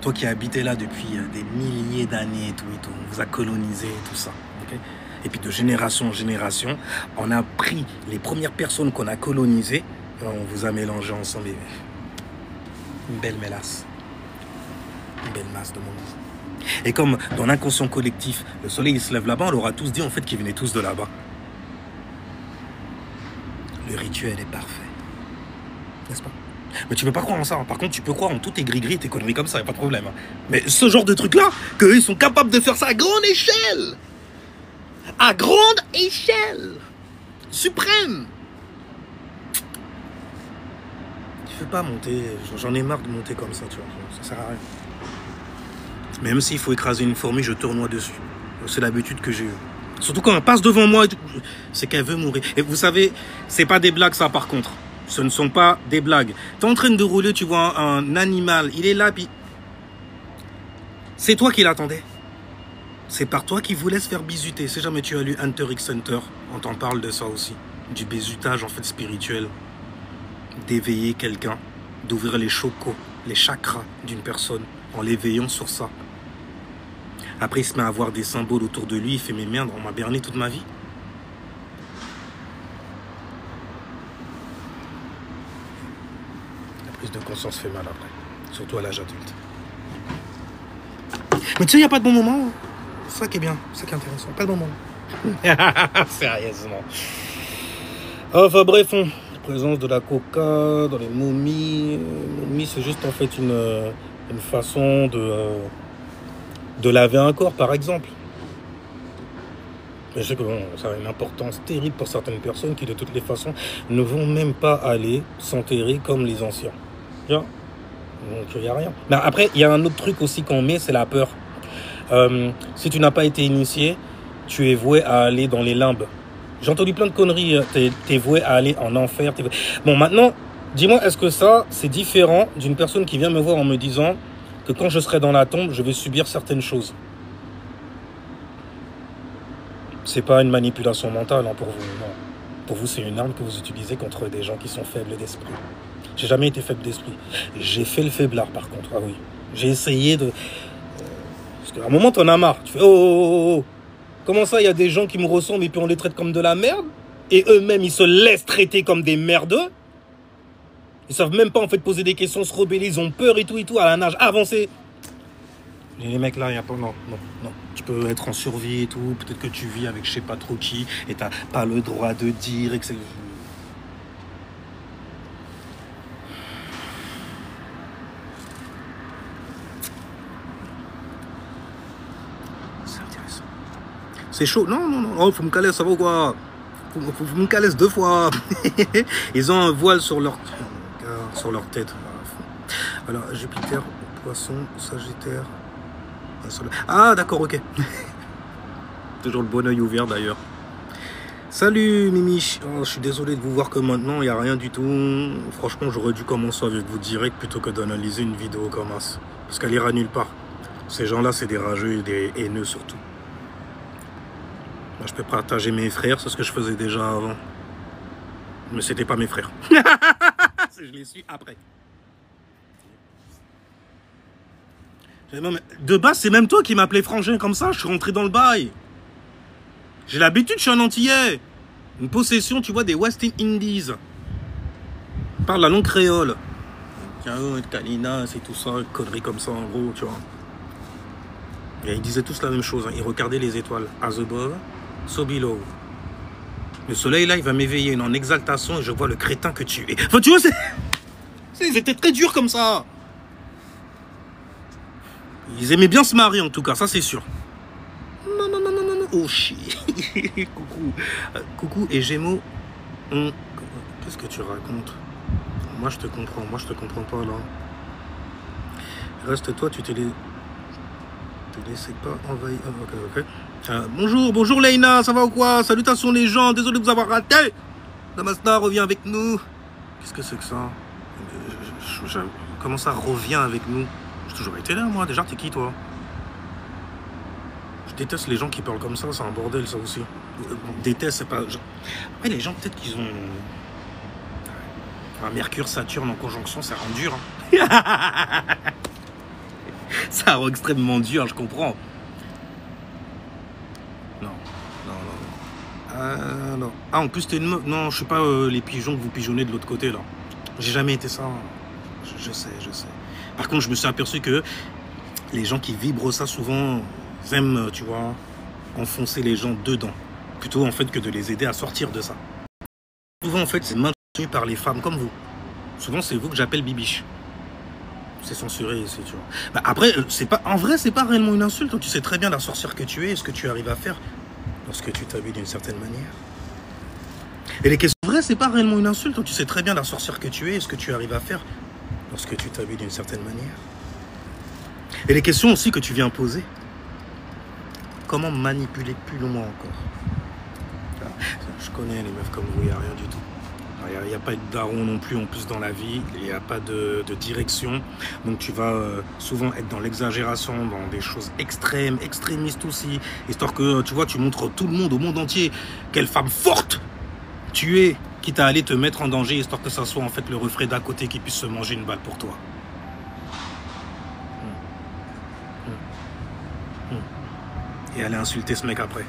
Toi qui as habité là depuis des milliers d'années et tout. On vous a colonisé et tout ça. Okay? Et puis de génération en génération, on a pris les premières personnes qu'on a colonisées, et on vous a mélangé ensemble. Une belle mélasse. Une belle masse de monde. Et comme dans l'inconscient collectif, le soleil il se lève là-bas, on leur a tous dit en fait qu'ils venaient tous de là-bas. Le rituel est parfait. N'est-ce pas? Mais tu ne peux pas croire en ça. Par contre, tu peux croire en tout tes gris-gris et tes conneries comme ça, il n'y a pas de problème. Mais ce genre de truc-là, qu'eux, ils sont capables de faire ça à grande échelle. À grande échelle. Suprême. Tu ne veux pas monter. J'en ai marre de monter comme ça, tu vois. Ça sert à rien. Même s'il faut écraser une fourmi, je tournoie dessus. C'est l'habitude que j'ai eue. Surtout quand elle passe devant moi, c'est qu'elle veut mourir. Et vous savez, c'est pas des blagues ça par contre. Ce ne sont pas des blagues. Tu es en train de rouler, tu vois un animal, il est là, puis c'est toi qui l'attendais. C'est par toi qu'il voulait se faire bisuter. Si jamais tu as lu Hunter x Hunter, on t'en parle de ça aussi. Du bisutage en fait spirituel. D'éveiller quelqu'un, d'ouvrir les chokos, les chakras d'une personne en l'éveillant sur ça. Après il se met à avoir des symboles autour de lui, il fait mais merde, on m'a berné toute ma vie. La prise de conscience fait mal après, surtout à l'âge adulte. Mais tu sais, il n'y a pas de bon moment. C'est ça qui est bien, c'est ça qui est intéressant. Pas de bon moment. Sérieusement. Enfin bref, présence de la coca dans les momies. Momies, c'est juste en fait une façon de laver un corps, par exemple. Mais je sais que bon, ça a une importance terrible pour certaines personnes qui, de toutes les façons, ne vont même pas aller s'enterrer comme les anciens. Donc, il n'y a rien. Mais après, il y a un autre truc aussi qu'on met, c'est la peur. Si tu n'as pas été initié, tu es voué à aller dans les limbes. J'ai entendu plein de conneries. T'es voué à aller en enfer. Bon, maintenant, dis-moi, est-ce que ça, c'est différent d'une personne qui vient me voir en me disant que quand je serai dans la tombe, je vais subir certaines choses? C'est pas une manipulation mentale hein, pour vous. Non. Pour vous, c'est une arme que vous utilisez contre des gens qui sont faibles d'esprit. J'ai jamais été faible d'esprit. J'ai fait le faiblard, par contre. Ah oui. J'ai essayé de... Parce qu'à un moment, t'en as marre. Tu fais, oh. Comment ça, il y a des gens qui me ressemblent et puis on les traite comme de la merde? Et eux-mêmes, ils se laissent traiter comme des merdeux? Ils savent même pas, en fait, poser des questions, se rebeller. Ils ont peur et tout, à la nage avancée. Et les mecs là, il n'y a pas... Non. Tu peux être en survie et tout. Peut-être que tu vis avec je sais pas trop qui. Et t'as pas le droit de dire, etc. C'est chaud. Non, faut me caler, ça va ou quoi? Faut me caler 2 fois. Ils ont un voile sur leur tête. Alors, Jupiter, Poisson, Sagittaire. Ah, d'accord, ok. Toujours le bon œil ouvert d'ailleurs. Salut Mimi. Oh, je suis désolé de vous voir que maintenant, il n'y a rien du tout. Franchement, j'aurais dû commencer avec vous direct plutôt que d'analyser une vidéo comme ça. Parce qu'elle ira nulle part. Ces gens-là, c'est des rageux et des haineux surtout. Moi, je peux partager mes frères, c'est ce que je faisais déjà avant. Mais c'était pas mes frères. Je les suis après. De base, c'est même toi qui m'appelais frangin comme ça. Je suis rentré dans le bail. J'ai l'habitude, je suis un Antillais. Une possession, tu vois, des West Indies. Je parle la langue créole. Kalina, c'est tout ça, conneries comme ça, en gros, tu vois. Et ils disaient tous la même chose. Hein. Ils regardaient les étoiles. As above, so below. Le soleil, là, il va m'éveiller en exaltation et je vois le crétin que tu es. Enfin, tu vois, c'était très dur comme ça. Ils aimaient bien se marier, en tout cas, ça, c'est sûr. Non. Oh, shit. Coucou et Gémeaux. Qu'est-ce que tu racontes? Moi, je te comprends. Moi, je te comprends pas, là. Reste-toi, tu te laissez pas envahir. Ok. Bonjour Leïna, ça va ou quoi? Salutations les gens, désolé de vous avoir raté. Damasta, reviens avec nous. Qu'est-ce que c'est que ça? Comment ça revient avec nous? J'ai toujours été là, moi. Déjà, t'es qui, toi? Je déteste les gens qui parlent comme ça, c'est un bordel, ça aussi. Déteste, c'est pas... Après, les gens, peut-être qu'ils ont... Un Mercure, Saturne en conjonction, ça rend dur. Hein. Ça rend extrêmement dur, je comprends. Non. Ah, en plus, t'es une meuf. Non, je suis pas les pigeons que vous pigeonnez de l'autre côté, là. J'ai jamais été ça. Je sais. Par contre, je me suis aperçu que les gens qui vibrent ça, souvent, ils aiment, tu vois, enfoncer les gens dedans. Plutôt, en fait, que de les aider à sortir de ça. Souvent, en fait, c'est maintenu par les femmes comme vous. Souvent, c'est vous que j'appelle bibiche. C'est censuré ici, tu vois. Bah, après, en vrai, c'est pas réellement une insulte. Tu sais très bien la sorcière que tu es et ce que tu arrives à faire lorsque tu t'habilles d'une certaine manière. Et les questions vraies, c'est pas réellement une insulte. Tu sais très bien la sorcière que tu es et ce que tu arrives à faire lorsque tu t'habilles d'une certaine manière. Et les questions aussi que tu viens poser. Comment manipuler plus loin encore? Je connais les meufs comme vous, il n'y a rien du tout. Il n'y a pas de daron non plus en plus dans la vie, il n'y a pas de direction. Donc tu vas souvent être dans l'exagération, dans des choses extrêmes, extrémistes aussi. Histoire que tu vois, tu montres tout le monde, au monde entier, quelle femme forte tu es, quitte à aller te mettre en danger, histoire que ça soit en fait le reflet d'à côté qui puisse se manger une balle pour toi. Et aller insulter ce mec après.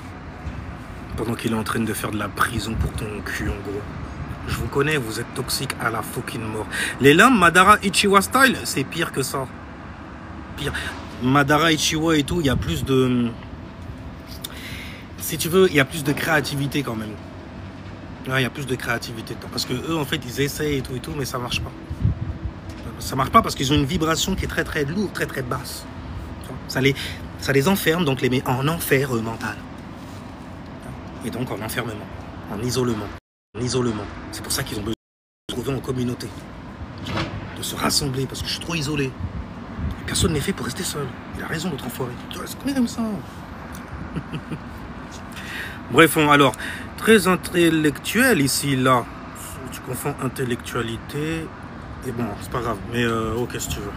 Pendant qu'il est en train de faire de la prison pour ton cul en gros. Je vous connais, vous êtes toxique à la fucking mort. Les lames, Madara Ichiwa style, c'est pire que ça. Pire. Madara Ichiwa et tout, il y a plus de... Si tu veux, il y a plus de créativité quand même. Ouais, il y a plus de créativité. Parce que eux, en fait, ils essayent et tout, mais ça marche pas. Ça marche pas parce qu'ils ont une vibration qui est très très lourde, très très basse. Ça les enferme, donc les met en enfer mental. et donc en enfermement, en isolement. C'est pour ça qu'ils ont besoin de se retrouver en communauté, de se rassembler, parce que je suis trop isolé. Personne n'est fait pour rester seul. Il a raison, l'autre enfoiré. Tu vois, c'est comme ça. Bref, alors, très intellectuel ici, là. Tu confonds intellectualité et bon, c'est pas grave. Mais ok, si tu veux.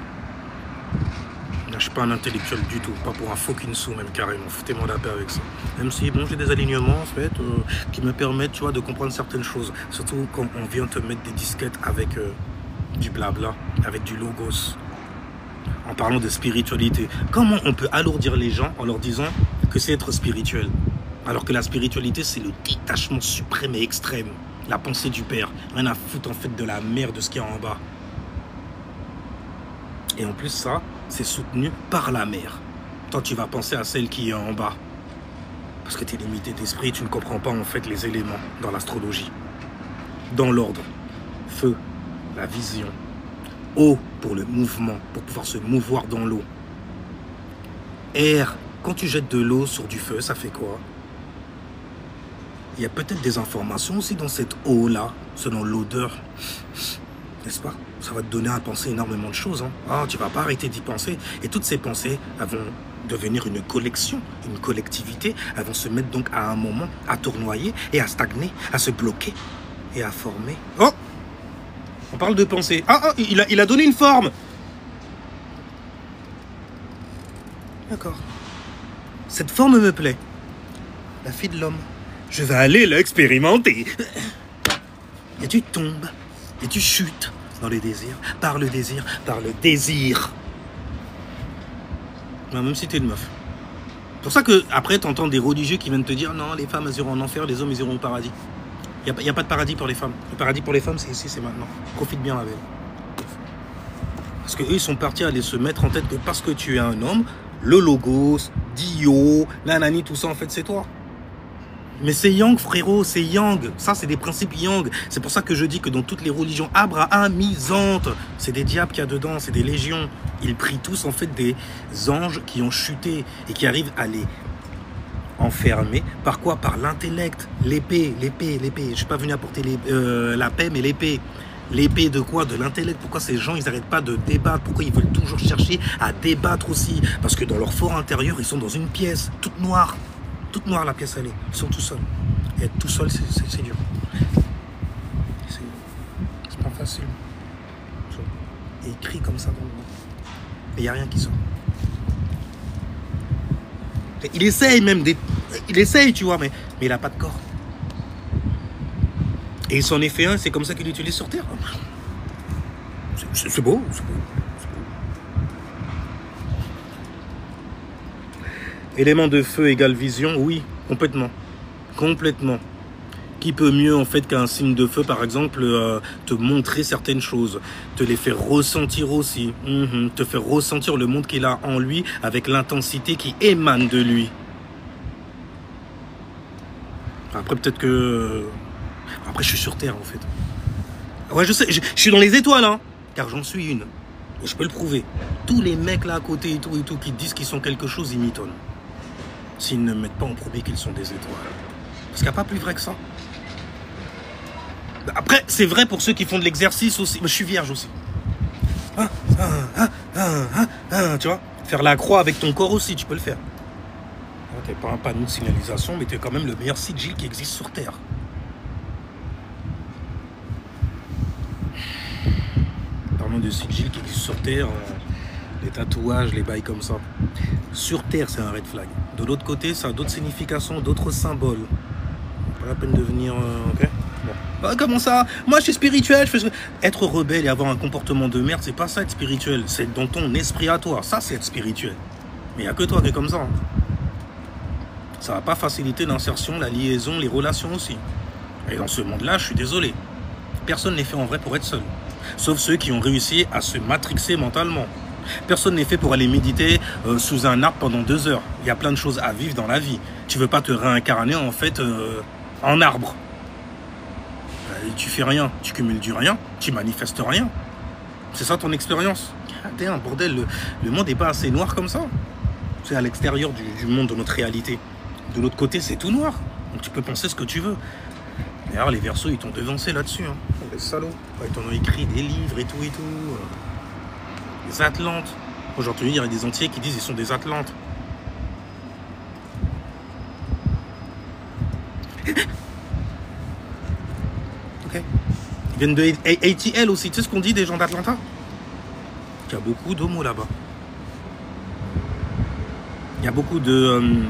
Je suis pas un intellectuel du tout. Pas pour un fucking sou, même carrément. Foutez-moi la paix avec ça. Même si, bon, j'ai des alignements, en fait, qui me permettent, tu vois, de comprendre certaines choses. Surtout quand on vient te mettre des disquettes avec du blabla, avec du logos. En parlant de spiritualité. Comment on peut alourdir les gens en leur disant que c'est être spirituel? Alors que la spiritualité, c'est le détachement suprême et extrême. La pensée du Père. Rien à foutre en fait de la mer, de ce qu'il y a en bas. Et en plus, ça, c'est soutenu par la mer. Toi, tu vas penser à celle qui est en bas. Parce que tu es limité d'esprit, tu ne comprends pas en fait les éléments dans l'astrologie. Dans l'ordre. Feu, la vision. Eau pour le mouvement, pour pouvoir se mouvoir dans l'eau. Air, quand tu jettes de l'eau sur du feu, ça fait quoi? Il y a peut-être des informations aussi dans cette eau-là, selon l'odeur. N'est-ce pas? Ça va te donner à penser énormément de choses. Hein. Ah, tu ne vas pas arrêter d'y penser. Et toutes ces pensées, elles vont devenir une collection, une collectivité. Elles vont se mettre donc à un moment à tournoyer et à stagner, à se bloquer et à former. Oh! On parle de pensée. Ah, il a donné une forme. D'accord. Cette forme me plaît. La fille de l'homme. Je vais aller l'expérimenter. Et tu tombes. Et tu chutes dans le désir. Par le désir. Par le désir. Même si t'es une meuf. C'est pour ça que après tu entends des religieux qui viennent te dire non, les femmes elles iront en enfer, les hommes ils iront au paradis. Il n'y a pas de paradis pour les femmes. Le paradis pour les femmes, c'est ici, c'est maintenant. Profite bien avec. Parce qu'eux, ils sont partis à aller se mettre en tête que parce que tu es un homme, le logos, Dio, nanani, tout ça, en fait, c'est toi. Mais c'est yang, frérot, c'est yang. Ça, c'est des principes yang. C'est pour ça que je dis que dans toutes les religions abrahamisantes, c'est des diables qu'il y a dedans, c'est des légions. Ils prient tous, en fait, des anges qui ont chuté et qui arrivent à les enfermé. Par quoi? Par l'intellect. L'épée. Je ne suis pas venu apporter la paix, mais l'épée. L'épée de quoi? De l'intellect. Pourquoi ces gens, ils n'arrêtent pas de débattre? Pourquoi ils veulent toujours chercher à débattre aussi? Parce que dans leur fort intérieur, ils sont dans une pièce, toute noire. Toute noire, la pièce, elle est. Ils sont tout seuls. Et être tout seul, c'est dur. C'est pas facile. Et ils crient comme ça dans le monde. Mais il n'y a rien qui sort. Il essaye même, il essaye, tu vois, mais il n'a pas de corps. Et il s'en est fait un, c'est comme ça qu'il l'utilise sur Terre. C'est beau, c'est beau. Élément de feu égale vision, oui, complètement. Complètement. Qui peut mieux, en fait, qu'un signe de feu, par exemple, te montrer certaines choses, te les faire ressentir aussi, te faire ressentir le monde qu'il a en lui avec l'intensité qui émane de lui. Après, peut-être que... Après, je suis sur Terre, en fait. Ouais, je sais, je suis dans les étoiles, hein, car j'en suis une. Et je peux le prouver. Tous les mecs là à côté et tout, qui disent qu'ils sont quelque chose, ils m'étonnent. S'ils ne mettent pas en premier qu'ils sont des étoiles. Parce qu'il n'y a pas plus vrai que ça. Après, c'est vrai pour ceux qui font de l'exercice aussi. Mais je suis vierge aussi. Tu vois, faire la croix avec ton corps aussi, tu peux le faire. Tu n'es pas un panneau de signalisation, mais tu es quand même le meilleur sigil qui existe sur Terre. Parlons de sigil qui existe sur Terre, les tatouages, les bails comme ça. Sur Terre, c'est un red flag. De l'autre côté, ça a d'autres significations, d'autres symboles. Pas la peine de venir... ok. Bon. Comment ça? Moi je suis spirituel, Être rebelle et avoir un comportement de merde, c'est pas ça être spirituel. C'est dans ton esprit à toi, ça c'est être spirituel. Mais il n'y a que toi qui es comme ça. Hein. Ça va pas faciliter l'insertion, la liaison, les relations aussi. Et dans ce monde-là, je suis désolé. Personne n'est fait en vrai pour être seul. Sauf ceux qui ont réussi à se matrixer mentalement. Personne n'est fait pour aller méditer sous un arbre pendant 2 heures. Il y a plein de choses à vivre dans la vie. Tu veux pas te réincarner en fait en arbre. Tu fais rien, tu cumules du rien, tu manifestes rien. C'est ça ton expérience. Un bordel, le monde n'est pas assez noir comme ça. C'est à l'extérieur du monde de notre réalité. De l'autre côté, c'est tout noir. Donc tu peux penser ce que tu veux. D'ailleurs, les Verseaux, ils t'ont devancé là-dessus. Hein. Les salauds. Ils t'en ont écrit des livres et tout et tout. Les Atlantes. Aujourd'hui, il y a des entiers qui disent qu'ils sont des Atlantes. Ok. Ils viennent de ATL aussi. Tu sais ce qu'on dit des gens d'Atlanta? Il y a beaucoup d'homos là-bas. Il y a beaucoup de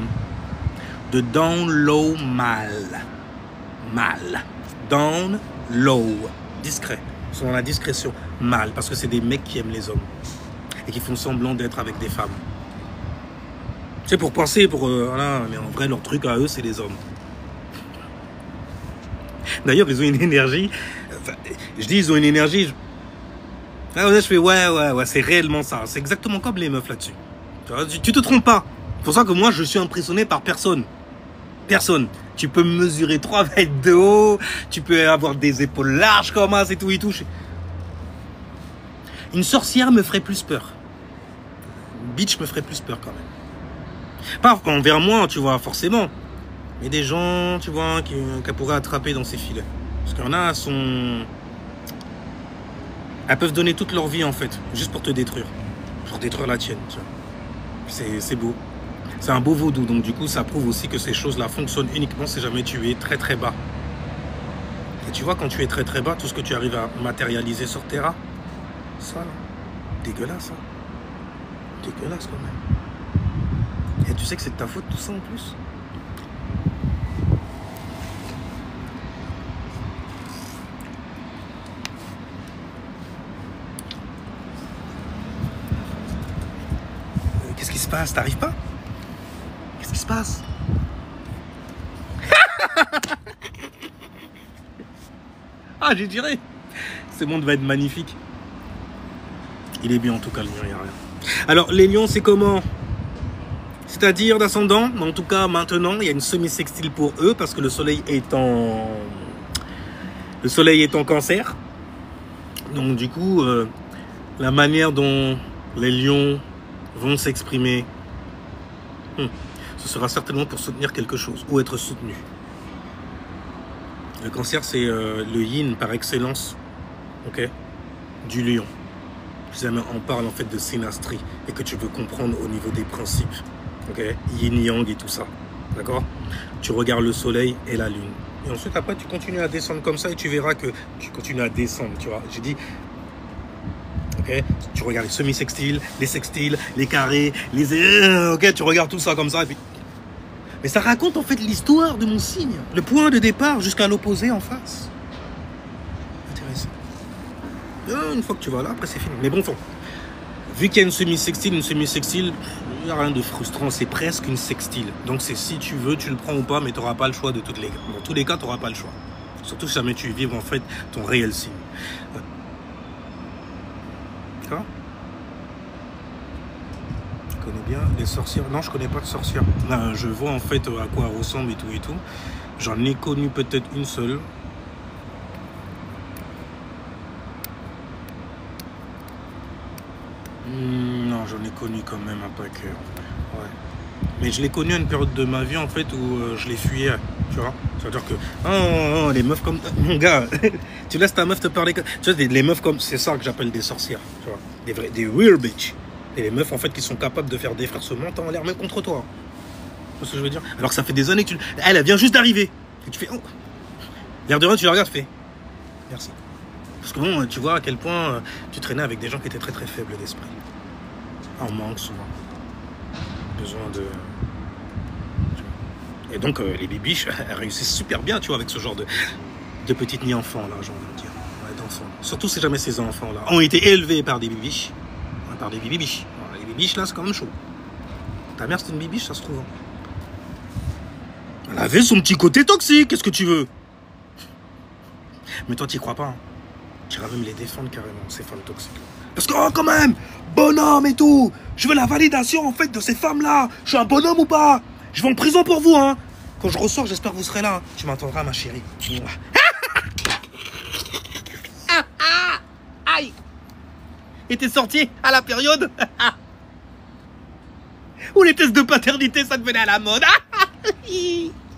down low mal. Down low. Discret. Ils sont dans la discrétion. Mal. Parce que c'est des mecs qui aiment les hommes. Et qui font semblant d'être avec des femmes. C'est pour penser, voilà, mais en vrai, leur truc à eux, c'est les hommes. D'ailleurs, ils ont une énergie. Enfin, je dis, ils ont une énergie. Là, je fais, ouais, c'est réellement ça. C'est exactement comme les meufs là-dessus. Tu te trompes pas. C'est pour ça que moi, je suis impressionné par personne. Personne. Tu peux mesurer 3 mètres de haut. Tu peux avoir des épaules larges comme ça et tout et tout. Une sorcière me ferait plus peur. Une bitch me ferait plus peur quand même. Pas envers moi, tu vois, forcément. Mais des gens, tu vois, qu'elle pourrait attraper dans ses filets. Parce qu'il y en a, elles peuvent donner toute leur vie, en fait, juste pour te détruire. Pour détruire la tienne, tu vois. C'est beau. C'est un beau vaudou. Donc, du coup, ça prouve aussi que ces choses-là fonctionnent uniquement si jamais tu es très, très bas. Et tu vois, quand tu es très, très bas, tout ce que tu arrives à matérialiser sur Terra, ça, là, dégueulasse, hein. Dégueulasse, quand même. Et tu sais que c'est de ta faute, tout ça, en plus. Qu'est-ce qui se passe? T'arrives pas? Qu'est-ce qui se passe? Ah, j'ai tiré. Ce monde va être magnifique. Il est bien en tout cas, le lion, il n'y a rien. Alors, les lions, c'est comment? C'est-à-dire d'ascendant, mais en tout cas, maintenant, il y a une semi-sextile pour eux parce que le soleil est en Cancer. Donc, du coup, la manière dont les lions vont s'exprimer, ce sera certainement pour soutenir quelque chose ou être soutenu. Le Cancer, c'est le yin par excellence, ok, du lion. Si jamais on parle en fait de synastrie et que tu veux comprendre au niveau des principes, ok, yin-yang et tout ça, d'accord? Tu regardes le soleil et la lune. Et ensuite, après, tu continues à descendre comme ça et tu verras que tu continues à descendre, tu vois. J'ai dit, ok, tu regardes les semi-sextiles, les sextiles, les carrés, ok, tu regardes tout ça comme ça et puis... Mais ça raconte en fait l'histoire de mon signe, le point de départ jusqu'à l'opposé en face. Intéressant. Une fois que tu vas là, après c'est fini. Mais bon, vu qu'il y a une semi-sextile, il n'y a rien de frustrant, c'est presque une sextile. Donc c'est si tu veux, tu le prends ou pas, mais tu n'auras pas le choix de toutes les cas. Dans tous les cas, tu n'auras pas le choix. Surtout si jamais tu vives en fait ton réel signe. D'accord? Tu connais bien les sorcières? Non, je connais pas de sorcières. Je vois en fait à quoi elles ressemblent et tout et tout. J'en ai connu peut-être une seule. Non, j'en ai connu quand même un paquet. Ouais. Mais je l'ai connu à une période de ma vie en fait où je les fuyais, tu vois. C'est-à-dire que les meufs comme mon gars, tu laisses ta meuf te parler. Tu vois, les meufs comme, c'est ça que j'appelle des sorcières, tu vois, des real bitch. Et les meufs en fait qui sont capables de faire des frères se montent en l'air même contre toi. Tu vois ce que je veux dire? Alors que ça fait des années que elle vient juste d'arriver. Et tu fais l'air de rien, tu la regardes, tu fais merci. Parce que bon, tu vois à quel point tu traînais avec des gens qui étaient très très faibles d'esprit. En manque souvent. Besoin de... Et donc les bibiches, elles réussissent super bien, tu vois, avec ce genre de petites ni-enfants là, j'ai envie de dire. Ouais, d'enfants. Surtout si jamais ces enfants là ont été élevés par des bibiches. Par des bibiches. Alors, les bibiches là, c'est quand même chaud. Ta mère c'est une bibiche, ça se trouve. Elle avait son petit côté toxique, qu'est-ce que tu veux? Mais toi, t'y crois pas. Hein. Tu vas même les défendre carrément, ces femmes toxiques. Parce que, quand même, bonhomme et tout, je veux la validation, en fait, de ces femmes-là. Je suis un bonhomme ou pas? Je vais en prison pour vous, hein. Quand je ressors, j'espère que vous serez là. Tu m'entendras, ma chérie. Aïe. Et t'es sorti à la période où les tests de paternité, ça devenait à la mode.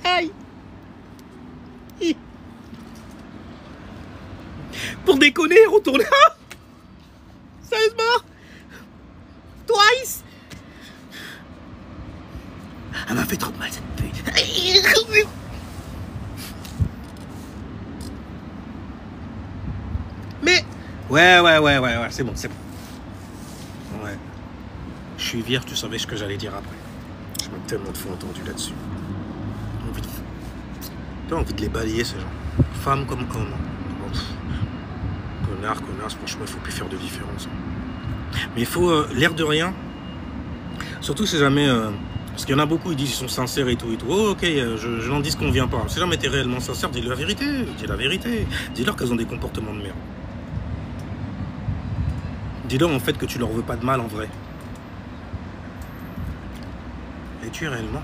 Aïe. Pour déconner, retourner. Sérieusement? Twice? Elle m'a fait trop mal cette pute. Mais... Ouais, c'est bon, c'est bon. Ouais. Je suis vierge, tu savais ce que j'allais dire après. Je m'ai tellement de fois entendu là-dessus. J'ai envie de les balayer, ces gens. Femmes comme hommes. Connard, connasse, franchement, il faut plus faire de différence. Mais il faut, l'air de rien, surtout si jamais... parce qu'il y en a beaucoup, ils disent qu'ils sont sincères et tout. Oh, ok, je n'en dis ce qu'on vient pas. Si jamais t'es réellement sincère, dis-leur la vérité. Dis la vérité. Dis-leur qu'elles ont des comportements de merde. Dis-leur en fait que tu leur veux pas de mal en vrai. Es-tu réellement?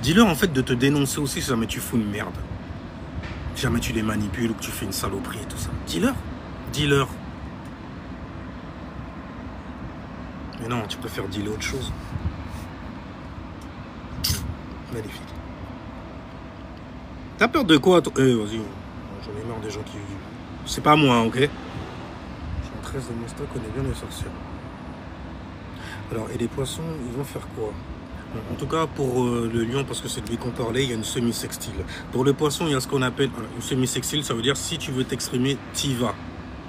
Dis-leur en fait de te dénoncer aussi si jamais tu fous une merde. Si jamais tu les manipules ou que tu fais une saloperie et tout ça. Dis-leur. Dis-leur. Mais non, tu préfères dire autre chose. Magnifique. T'as peur de quoi toi? Vas-y, j'en ai marre des gens qui... C'est pas moi, ok? Jean 13 de Mostra connaît bien les sorcières. Alors, et les poissons, ils vont faire quoi? En tout cas, pour le lion, parce que c'est de lui qu'on parlait, il y a une semi-sextile. Pour le poisson, il y a ce qu'on appelle une semi-sextile, ça veut dire si tu veux t'exprimer, t'y vas.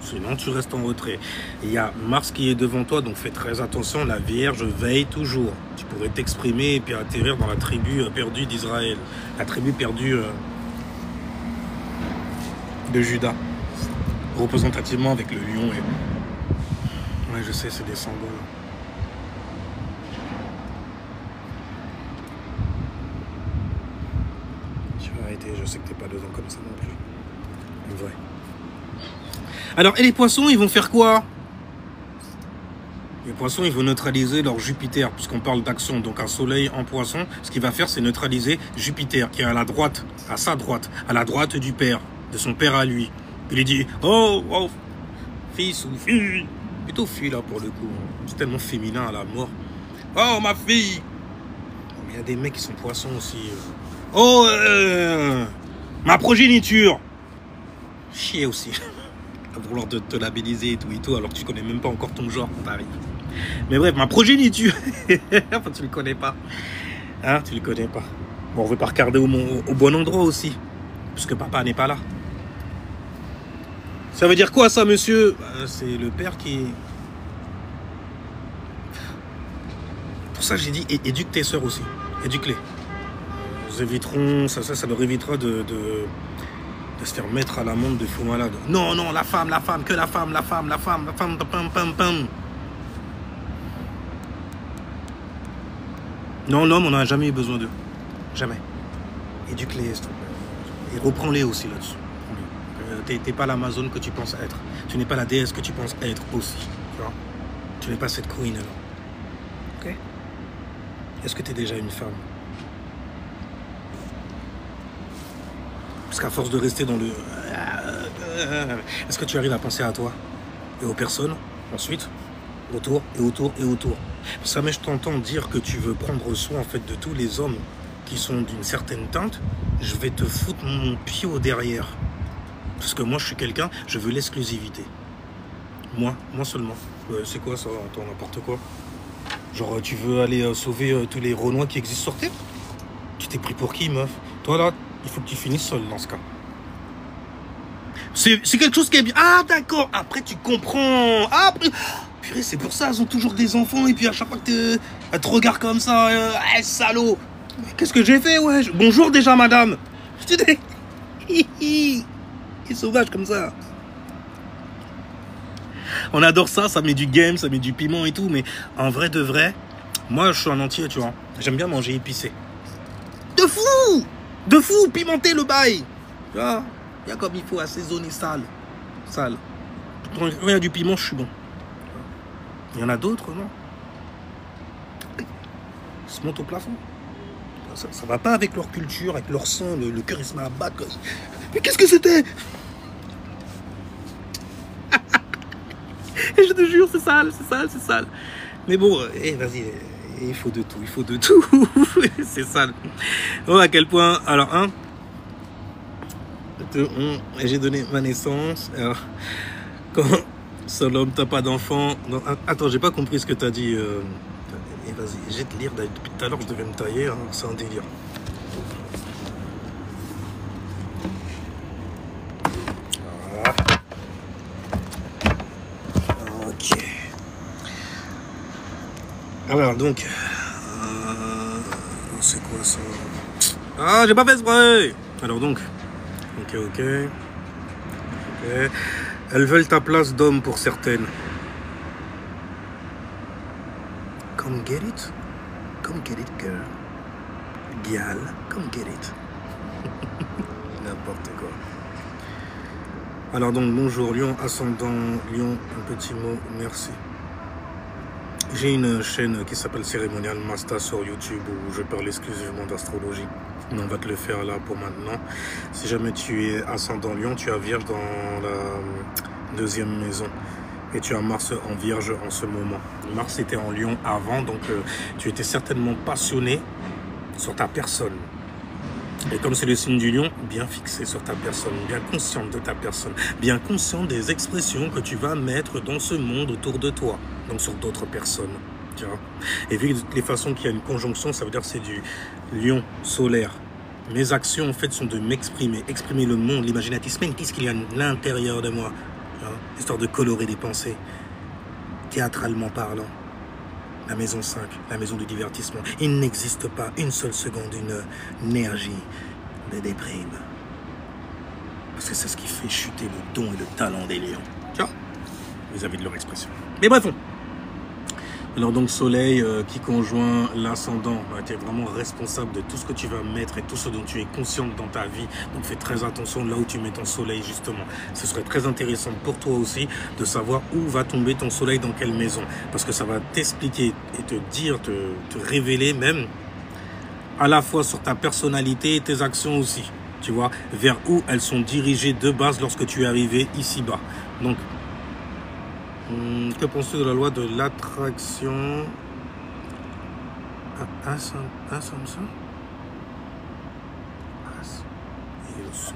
Sinon, tu restes en retrait. Et il y a Mars qui est devant toi, donc fais très attention, la Vierge veille toujours. Tu pourrais t'exprimer et puis atterrir dans la tribu perdue d'Israël. La tribu perdue de Juda. Représentativement avec le lion. Et... Ouais, je sais, c'est des symboles. Je sais que t'es pas dedans comme ça non plus. C'est vrai. Alors, et les poissons, ils vont faire quoi? Les poissons, ils vont neutraliser leur Jupiter, puisqu'on parle d'action. Donc, un soleil en poisson, ce qu'il va faire, c'est neutraliser Jupiter, qui est à la droite, à sa droite, à la droite du père, de son père à lui. Il lui dit, oh, fils ou fille. Plutôt fille, là, pour le coup. C'est tellement féminin à la mort. Oh, ma fille. Mais il y a des mecs qui sont poissons aussi. Oh, ma progéniture. Chier aussi. À vouloir te labelliser et tout, alors que tu connais même pas encore ton genre quand t'arrives. Mais bref, ma progéniture. Enfin, tu le connais pas. Hein, tu le connais pas. Bon, on veut pas regarder au bon endroit aussi. Puisque papa n'est pas là. Ça veut dire quoi ça, monsieur? C'est le père qui... Pour ça, j'ai dit, éduque tes sœurs aussi. Éduque-les. Ils éviteront, ça leur évitera de se faire mettre à l'amende de faux malades. Non, non, la femme, que la femme, pam. Non, l'homme, on n'a jamais eu besoin d'eux. Jamais. Éduque-les, et reprends-les aussi là-dessus. T'es pas l'Amazone que tu penses être. Tu n'es pas la déesse que tu penses être aussi. Tu vois? Tu n'es pas cette queen alors. Ok? Est-ce que tu es déjà une femme? Parce qu'à force de rester dans le... Est-ce que tu arrives à penser à toi et aux personnes ensuite, autour et autour et autour? Ça, mais je t'entends dire que tu veux prendre soin en fait de tous les hommes qui sont d'une certaine teinte. Je vais te foutre mon pied au derrière. Parce que moi, je suis quelqu'un, je veux l'exclusivité. Moi seulement. C'est quoi ça? Attends, n'importe quoi. Genre, tu veux aller sauver tous les Renois qui existent sur Terre? Tu t'es pris pour qui, meuf? Toi, là, il faut que tu finisses seul dans ce cas. C'est quelque chose qui est bien. Ah, d'accord. Après, tu comprends. Ah, purée, c'est pour ça, elles ont toujours des enfants. Et puis, à chaque fois que elles te regardent comme ça, salaud. Qu'est-ce que j'ai fait, ouais? Bonjour déjà, madame. Je te dis... Il est sauvage comme ça. On adore ça, ça met du game, ça met du piment et tout. Mais en vrai de vrai, moi, je suis un entier, tu vois. J'aime bien manger épicé. De fou! De fou, pimenter le bail. Tu vois, il y a comme il faut assaisonner sale. Sale. Quand il y a du piment, je suis bon. Il y en a d'autres, non? Ils se montent au plafond. Ça va pas avec leur culture, avec leur sang, le cœur il se met à battre. Mais qu'est-ce que c'était? Et je te jure, c'est sale, c'est sale, c'est sale. Mais bon, vas-y, il faut de tout, c'est sale. Oh, à quel point, alors, J'ai donné ma naissance. Alors, quand seul homme, t'as pas d'enfant. Attends, j'ai pas compris ce que t'as dit. Et vas-y, j'ai te lire. Depuis tout à l'heure, je devais me tailler. Hein, c'est un délire. Voilà. Ok. Alors, donc. C'est quoi ça? Ah, j'ai pas fait exprès. Alors donc. Ok. Elles veulent ta place d'homme pour certaines. Come get it. Come get it, girl. Gal, come get it. N'importe quoi. Alors donc, bonjour, Lion, ascendant, Lion, un petit mot, merci. J'ai une chaîne qui s'appelle Cérémonial Master sur YouTube où je parle exclusivement d'astrologie. On va te le faire là pour maintenant. Si jamais tu es ascendant Lion, tu as Vierge dans la deuxième maison. Et tu as Mars en Vierge en ce moment. Mars était en Lion avant, donc tu étais certainement passionné sur ta personne. Et comme c'est le signe du Lion, bien fixé sur ta personne, bien consciente de ta personne, bien consciente des expressions que tu vas mettre dans ce monde autour de toi, donc sur d'autres personnes. Tu vois. Et vu de toutes les façons qu'il y a une conjonction, ça veut dire que c'est du Lion solaire. Mes actions en fait sont de m'exprimer, exprimer le monde, l'imaginatisme, même qu'est-ce qu'il y a à l'intérieur de moi, hein, histoire de colorer des pensées, théâtralement parlant. La maison 5, la maison du divertissement. Il n'existe pas une seule seconde une énergie de déprime. Parce que c'est ce qui fait chuter le don et le talent des lions. Tu vois, vis-à-vis de leur expression. Mais bref. Alors donc soleil qui conjoint l'ascendant, tu es vraiment responsable de tout ce que tu vas mettre et tout ce dont tu es consciente dans ta vie. Donc fais très attention là où tu mets ton soleil justement. Ce serait très intéressant pour toi aussi de savoir où va tomber ton soleil, dans quelle maison. Parce que ça va t'expliquer et te dire, te révéler même à la fois sur ta personnalité et tes actions aussi. Tu vois, vers où elles sont dirigées de base lorsque tu es arrivé ici-bas. Donc, que penses-tu de la loi de l'attraction à Samson et le soupe.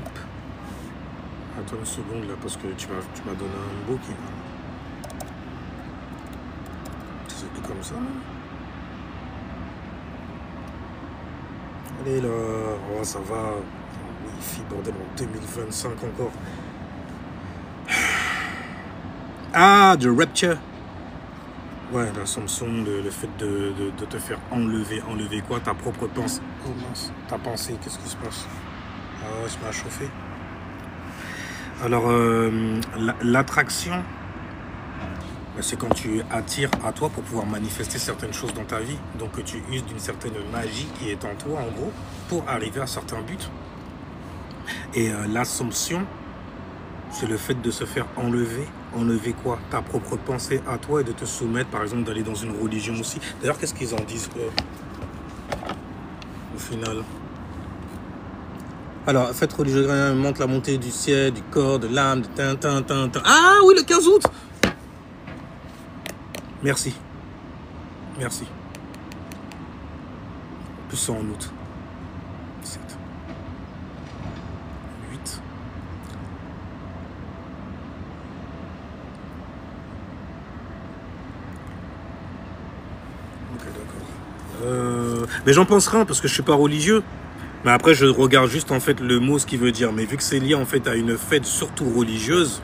Attends une seconde là, parce que tu m'as donné un beau qui... C'est plus comme ça, non? Allez là, oh, ça va. Wi-Fi, bordel, en 2025 encore. Ah, de Rapture. Ouais, la Samson, le fait de te faire enlever quoi? Ta propre pensée. Oh mince, ta pensée, qu'est-ce qui se passe? Ah ouais, ça m'a chauffé. Alors, l'attraction, c'est quand tu attires à toi pour pouvoir manifester certaines choses dans ta vie. Donc, que tu uses d'une certaine magie qui est en toi, en gros, pour arriver à certains buts. Et l'Assomption, c'est le fait de se faire enlever. Enlever quoi? Ta propre pensée à toi et de te soumettre, par exemple, d'aller dans une religion aussi. D'ailleurs, qu'est-ce qu'ils en disent au final? Alors, fête religieuse montre la montée du ciel, du corps, de l'âme, de tintin. Ah oui, le 15 août. Merci. Merci. Plus ça en août. 7. 8. Ok, d'accord. Mais j'en pense rien parce que je suis pas religieux. Mais après, je regarde juste en fait le mot, ce qu'il veut dire. Mais vu que c'est lié en fait à une fête surtout religieuse,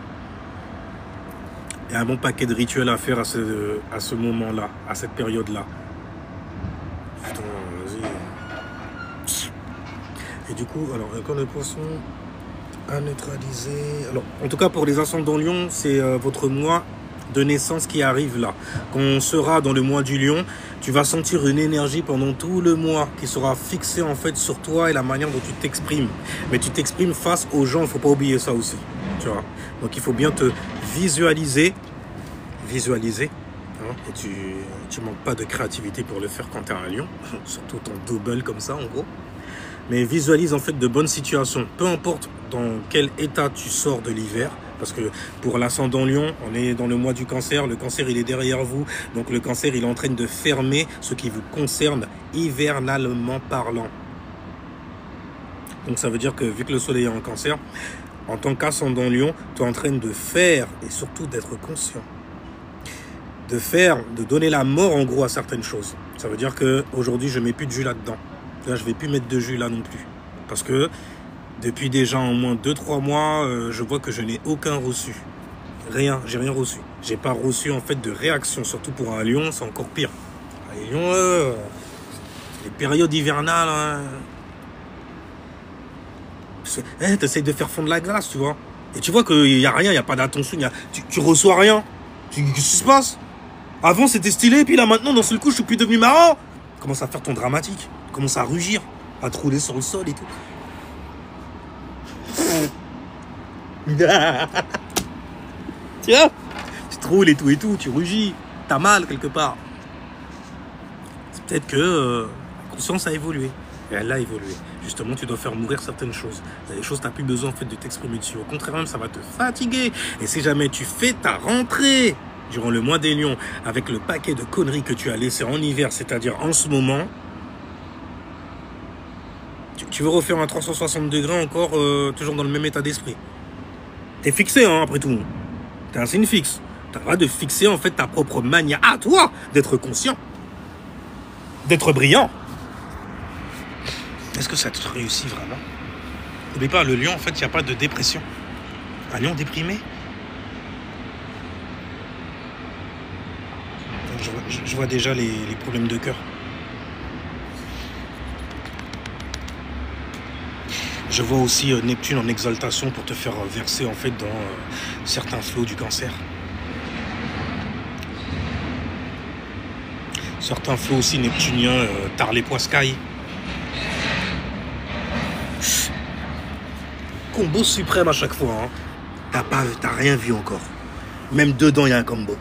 il y a un bon paquet de rituels à faire à ce moment-là, à cette période-là. Putain, vas-y. Et du coup, alors, quand le poisson à neutraliser... Alors, en tout cas, pour les ascendants Lion, c'est votre mois de naissance qui arrive là. Quand on sera dans le mois du Lion, tu vas sentir une énergie pendant tout le mois qui sera fixée en fait sur toi et la manière dont tu t'exprimes. Mais tu t'exprimes face aux gens, il ne faut pas oublier ça aussi. Tu vois. Donc il faut bien te visualiser. Hein, et tu manques pas de créativité pour le faire quand tu es un Lion. Surtout ton double comme ça en gros. Mais visualise en fait de bonnes situations. Peu importe dans quel état tu sors de l'hiver. Parce que pour l'ascendant Lion, on est dans le mois du Cancer. Le Cancer, il est derrière vous. Donc le Cancer, il est en train de fermer ce qui vous concerne hivernalement parlant. Donc ça veut dire que vu que le soleil est en cancer, en tant qu'ascendant lion, tu es en train de faire et surtout d'être conscient. De donner la mort en gros à certaines choses. Ça veut dire qu'aujourd'hui, je ne mets plus de jus là-dedans. Là, je ne vais plus mettre de jus là non plus. Parce que depuis déjà au moins 2-3 mois, je vois que je n'ai aucun reçu. Rien, j'ai rien reçu. J'ai pas reçu en fait de réaction. Surtout pour un lion, c'est encore pire. Les lions, les périodes hivernales, hein. Tu essaies de faire fondre la glace, tu vois. Et tu vois qu'il n'y a rien, il n'y a pas d'attention. Tu reçois rien. Qu'est-ce qui se passe? Avant, c'était stylé, puis là, maintenant, dans ce coup, je suis plus devenu marrant. Commence à faire ton dramatique. Commence à rugir, à te rouler sur le sol et tout. Tiens, tu te roules et tout, tu rugis. T'as mal quelque part. C'est peut-être que la conscience a évolué. Et elle a évolué. Justement, tu dois faire mourir certaines choses. Il y a des choses, tu n'as plus besoin en fait, de t'exprimer dessus. Au contraire, même, ça va te fatiguer. Et si jamais tu fais ta rentrée durant le mois des lions, avec le paquet de conneries que tu as laissé en hiver, c'est-à-dire en ce moment, tu veux refaire un 360 degrés encore, toujours dans le même état d'esprit. T'es fixé, hein, après tout. T'es un signe fixe. T'as le droit de fixer, en fait, ta propre manière à toi d'être conscient, d'être brillant. Est-ce que ça te réussit vraiment? N'oublie pas, le lion, en fait, il n'y a pas de dépression. Un lion déprimé? Je vois déjà les problèmes de cœur. Je vois aussi Neptune en exaltation pour te faire verser en fait dans certains flots du cancer. Certains flots aussi neptuniens, Tarlet-Poiscaille. Combo suprême à chaque fois. Hein. T'as rien vu encore. Même dedans, il y a un combo.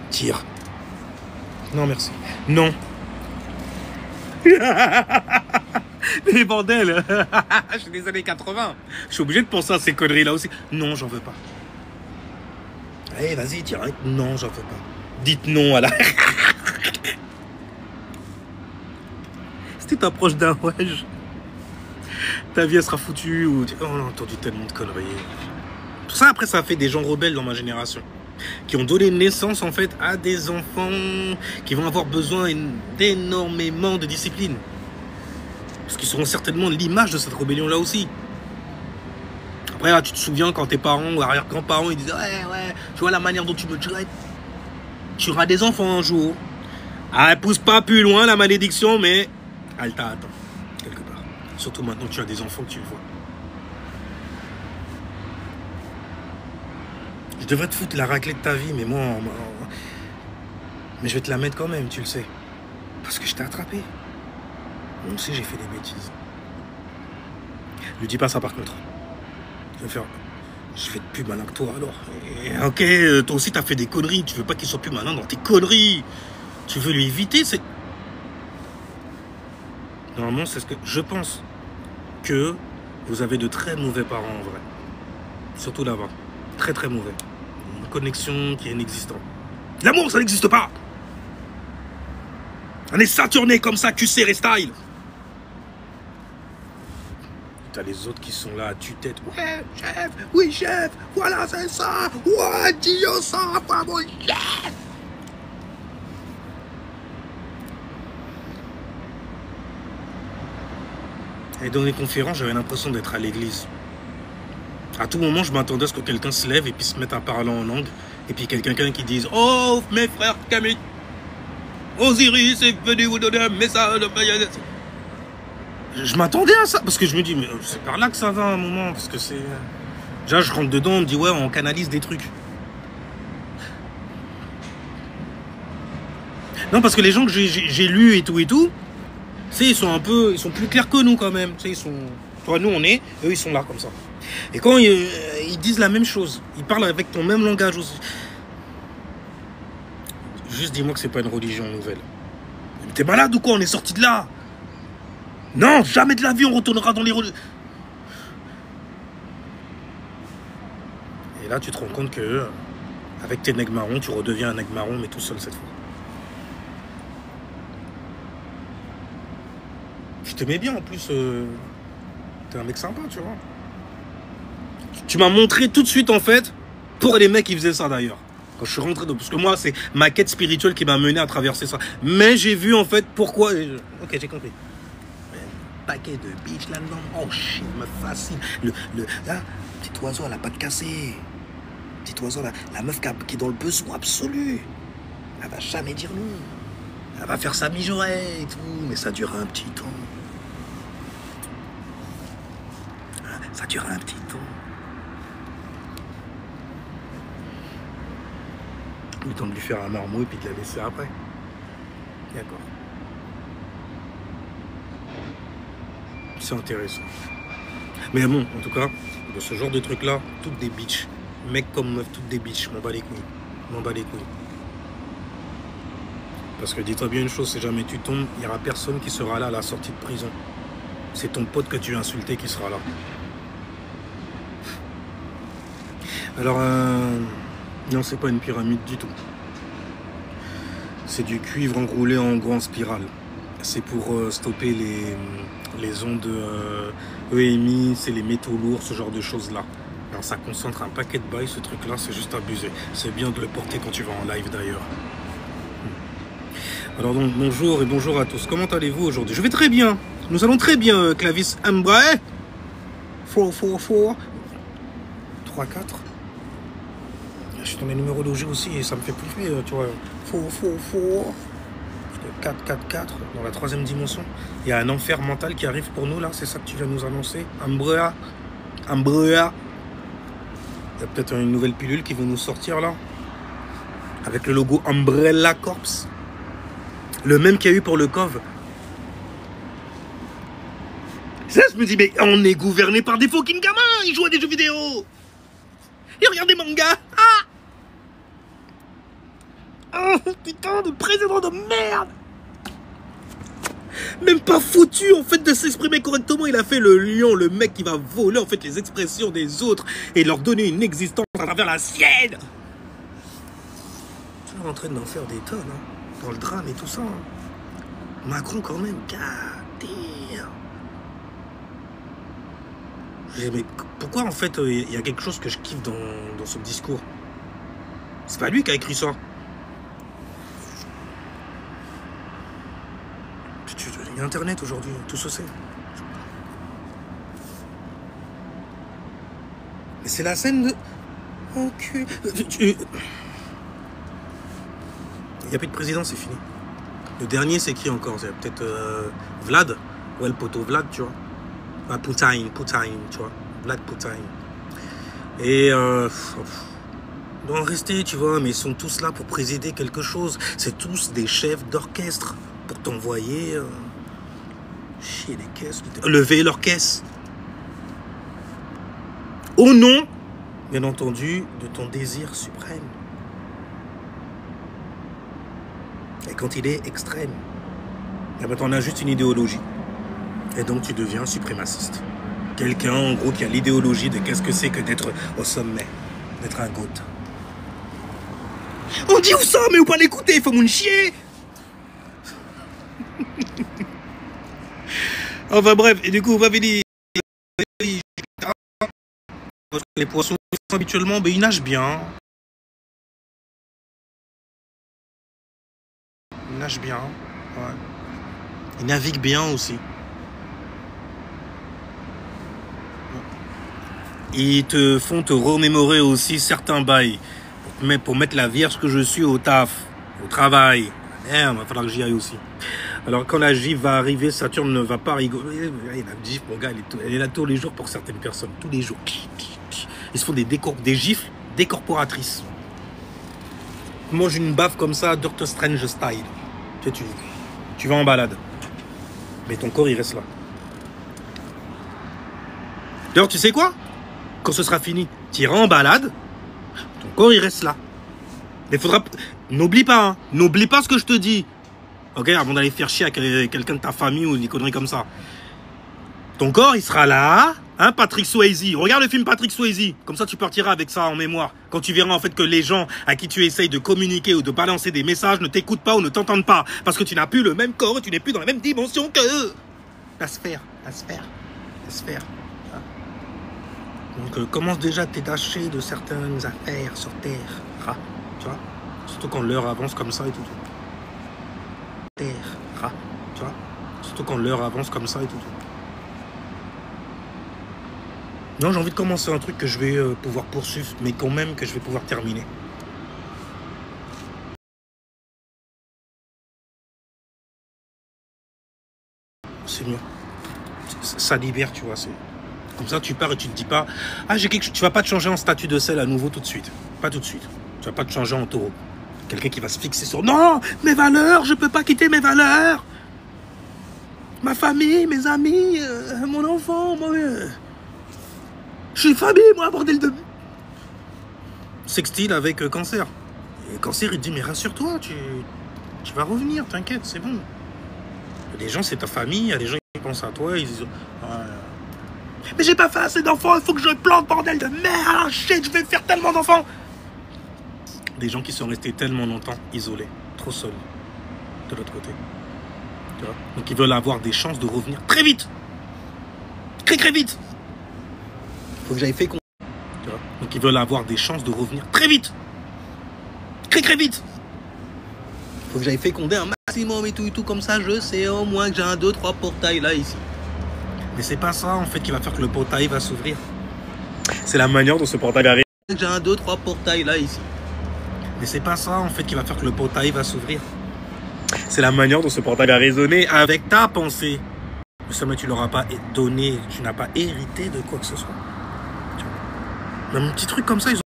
Tire. Non, merci. Non. Mais bordel. Je suis des années 80. Je suis obligé de penser à ces conneries-là aussi. Non, j'en veux pas. Allez, vas-y, tire. Non, j'en veux pas. Dites non à la... Si tu t'approches d'un wesh, ta vie elle sera foutue. Ou... Oh, on a entendu tellement de conneries. Tout ça, après, ça a fait des gens rebelles dans ma génération. Qui ont donné naissance, en fait, à des enfants qui vont avoir besoin d'énormément de discipline. Parce qu'ils seront certainement l'image de cette rébellion-là aussi. Après, là, tu te souviens quand tes parents ou arrière-grands-parents, ils disaient « Ouais, tu vois la manière dont tu me traites. Tu auras des enfants un jour. Ah, elle pousse pas plus loin, la malédiction, mais elle t'attend, quelque part. Surtout maintenant que tu as des enfants que tu le vois. Je devrais te foutre la raclée de ta vie, mais moi... Mais je vais te la mettre quand même, tu le sais. Parce que je t'ai attrapé. Moi aussi, j'ai fait des bêtises. Lui dis pas ça, par contre. Je vais être plus malin que toi, alors. Et, ok, toi aussi, t'as fait des conneries. Tu veux pas qu'il soit plus malin dans tes conneries. Tu veux lui éviter, c'est... Normalement, c'est ce que... Je pense que vous avez de très mauvais parents, en vrai. Surtout là-bas. Très, très mauvais. Une connexion qui est inexistante. L'amour, ça n'existe pas. On est saturné comme ça, QC style. T'as les autres qui sont là à tue-tête. Ouais, chef, oui, chef, voilà, c'est ça. Ouais, Dio, ça, pas mon chef. Et dans les conférences, j'avais l'impression d'être à l'église. À tout moment, je m'attendais à ce que quelqu'un se lève et puis se mette à parler en langue. Et puis quelqu'un qui dise « Oh, mes frères Camille, Osiris est venu vous donner un message. » Je m'attendais à ça, parce que je me dis, mais c'est par là que ça va à un moment, parce que c'est... Déjà, je rentre dedans, on me dit, ouais, on canalise des trucs. Non, parce que les gens que j'ai lus et tout, tu sais, ils sont un peu... Ils sont plus clairs que nous, quand même. Tu sais, ils sont... Toi, nous, on est, eux, ils sont là, comme ça. Et quand ils disent la même chose, ils parlent avec ton même langage aussi. Juste dis-moi que c'est pas une religion nouvelle. T'es malade ou quoi? On est sorti de là. Non, jamais de la vie on retournera dans les religions. Et là, tu te rends compte que avec tes nègres marrons, tu redeviens un nègre marron, mais tout seul cette fois. t'aimais bien en plus. T'es un mec sympa, tu vois. Tu m'as montré tout de suite en fait pour les mecs qui faisaient ça d'ailleurs. Quand je suis rentré dans... Parce que moi c'est ma quête spirituelle qui m'a mené à traverser ça. Mais j'ai vu en fait pourquoi. Ok, j'ai compris. Un paquet de bitch là-dedans. Oh shit, me fascine. Là, petit oiseau elle a pas de cassé. Petit oiseau là, la meuf qui est dans le besoin absolu. Elle va jamais dire non. Elle va faire sa mijaurée et tout. Mais ça durera un petit temps. Ça durera un petit temps. Le temps de lui faire un marmot et puis de la laisser après. D'accord. C'est intéressant. Mais bon, en tout cas, de ce genre de truc-là, toutes des bitches. Mecs comme meufs, toutes des bitches. M'en bats les couilles. M'en bats les couilles. Parce que dis-toi bien une chose, si jamais tu tombes, il n'y aura personne qui sera là à la sortie de prison. C'est ton pote que tu as insulté qui sera là. Alors, non, c'est pas une pyramide du tout. C'est du cuivre enroulé en gros en spirale. C'est pour stopper les ondes EMI, c'est les métaux lourds, ce genre de choses-là. Alors ça concentre un paquet de bails, ce truc-là, c'est juste abusé. C'est bien de le porter quand tu vas en live d'ailleurs. Alors donc, bonjour et bonjour à tous. Comment allez-vous aujourd'hui? Je vais très bien. Nous allons très bien, Clavis Ambrae. 444. 34. Je suis dans les numérologies aussi et ça me fait plus tu vois. 444. 444 dans la 3e dimension. Il y a un enfer mental qui arrive pour nous là, c'est ça que tu viens nous annoncer. Ambrae. Ambrae. Il y a peut-être une nouvelle pilule qui va nous sortir là. Avec le logo Umbrella Corps. Le même qu'il y a eu pour le COV. Ça, je me dis, mais on est gouverné par des fucking gamins. Ils jouent à des jeux vidéo. Ils regardent des mangas. Oh putain, de président de merde. Même pas foutu en fait de s'exprimer correctement. Il a fait le lion, le mec qui va voler en fait les expressions des autres et leur donner une existence à travers la sienne. Tu es en train d'en faire des tonnes hein, dans le drame et tout ça. Hein. Macron quand même, mais pourquoi en fait il y a quelque chose que je kiffe dans ce discours? C'est pas lui qui a écrit ça. Il y a Internet aujourd'hui, tout se sait. Mais c'est la scène de... Ok. Il n'y a plus de président, c'est fini. Le dernier, c'est qui encore? C'est peut-être Vlad. Ouais, le poteau Vlad, tu vois. Ah, Poutine, tu vois. Vlad Poutine. Et... doit en rester, tu vois, mais ils sont tous là pour présider quelque chose. C'est tous des chefs d'orchestre pour t'envoyer... chier les caisses. Lever leurs caisses. Au nom, bien entendu, de ton désir suprême. Et quand il est extrême, et ben, t'en as juste une idéologie. Et donc tu deviens suprémaciste. Quelqu'un, en gros, qui a l'idéologie de qu'est-ce que c'est que d'être au sommet. D'être un goat. On dit où ça, mais ou pas l'écouter, il faut m'en chier. Enfin bref, et du coup, va venir. Les poissons, habituellement, ben, ils nagent bien. Ils nagent bien. Ouais. Ils naviguent bien aussi. Ils te font te remémorer aussi certains bails. Pour mettre la vierge que je suis au taf, au travail. Il va falloir que j'y aille aussi. Alors quand la gifle va arriver, Saturne ne va pas rigoler. La gifle, mon gars, elle est là tous les jours pour certaines personnes. Tous les jours. Ils se font des gifles décorporatrices. Mange une baffe comme ça, Doctor Strange style. Tu vas en balade. Mais ton corps, il reste là. D'ailleurs, tu sais quoi? Quand ce sera fini, tu iras en balade. Ton corps, il reste là. Mais faudra... N'oublie pas, hein. N'oublie pas ce que je te dis. Ok, avant d'aller faire chier à quelqu'un de ta famille ou des conneries comme ça. Ton corps, il sera là. Hein, Patrick Swayze. Regarde le film Patrick Swayze. Comme ça, tu partiras avec ça en mémoire. Quand tu verras en fait que les gens à qui tu essayes de communiquer ou de balancer des messages ne t'écoutent pas ou ne t'entendent pas. Parce que tu n'as plus le même corps, tu n'es plus dans la même dimension qu'eux. La sphère. Donc commence déjà à te détacher de certaines affaires sur Terre. Tu vois? Surtout quand l'heure avance comme ça et tout. Terre. Tu vois? Surtout quand l'heure avance comme ça et tout. Non, j'ai envie de commencer un truc que je vais pouvoir poursuivre, mais quand même que je vais pouvoir terminer. C'est mieux. Ça libère, tu vois. Comme ça, tu pars et tu te dis pas, ah, j'ai quelque chose. Tu vas pas te changer en statut de sel à nouveau tout de suite. Pas tout de suite. Tu vas pas te changer en taureau. Quelqu'un qui va se fixer sur, non, mes valeurs, je peux pas quitter mes valeurs. Ma famille, mes amis, mon enfant, moi. Je suis famille, moi, bordel de... Sextile avec Cancer. Et Cancer, il dit, mais rassure-toi, tu vas revenir, t'inquiète, c'est bon. Il y a des gens, c'est ta famille, il y a des gens qui pensent à toi, ils disent, mais j'ai pas fait assez d'enfants, il faut que je plante, bordel de merde, shit, je vais faire tellement d'enfants. Des gens qui sont restés tellement longtemps isolés, trop seuls, de l'autre côté. Tu vois? Donc ils veulent avoir des chances de revenir très vite. Très vite. Faut que j'aille féconder. Tu vois? Donc ils veulent avoir des chances de revenir très vite. Très vite. Faut que j'aille féconder un maximum et tout comme ça, je sais au moins que j'ai 1, 2, 3 portails là, ici. Mais c'est pas ça en fait qui va faire que le portail va s'ouvrir. C'est la manière dont ce portail va résonner. J'ai 1, 2, 3 portails là, ici. Mais c'est pas ça en fait qui va faire que le portail va s'ouvrir. C'est la manière dont ce portail va résonner avec ta pensée. Mais tu leur as pas donné, tu n'as pas hérité de quoi que ce soit. Même un petit truc comme ça, ils ont...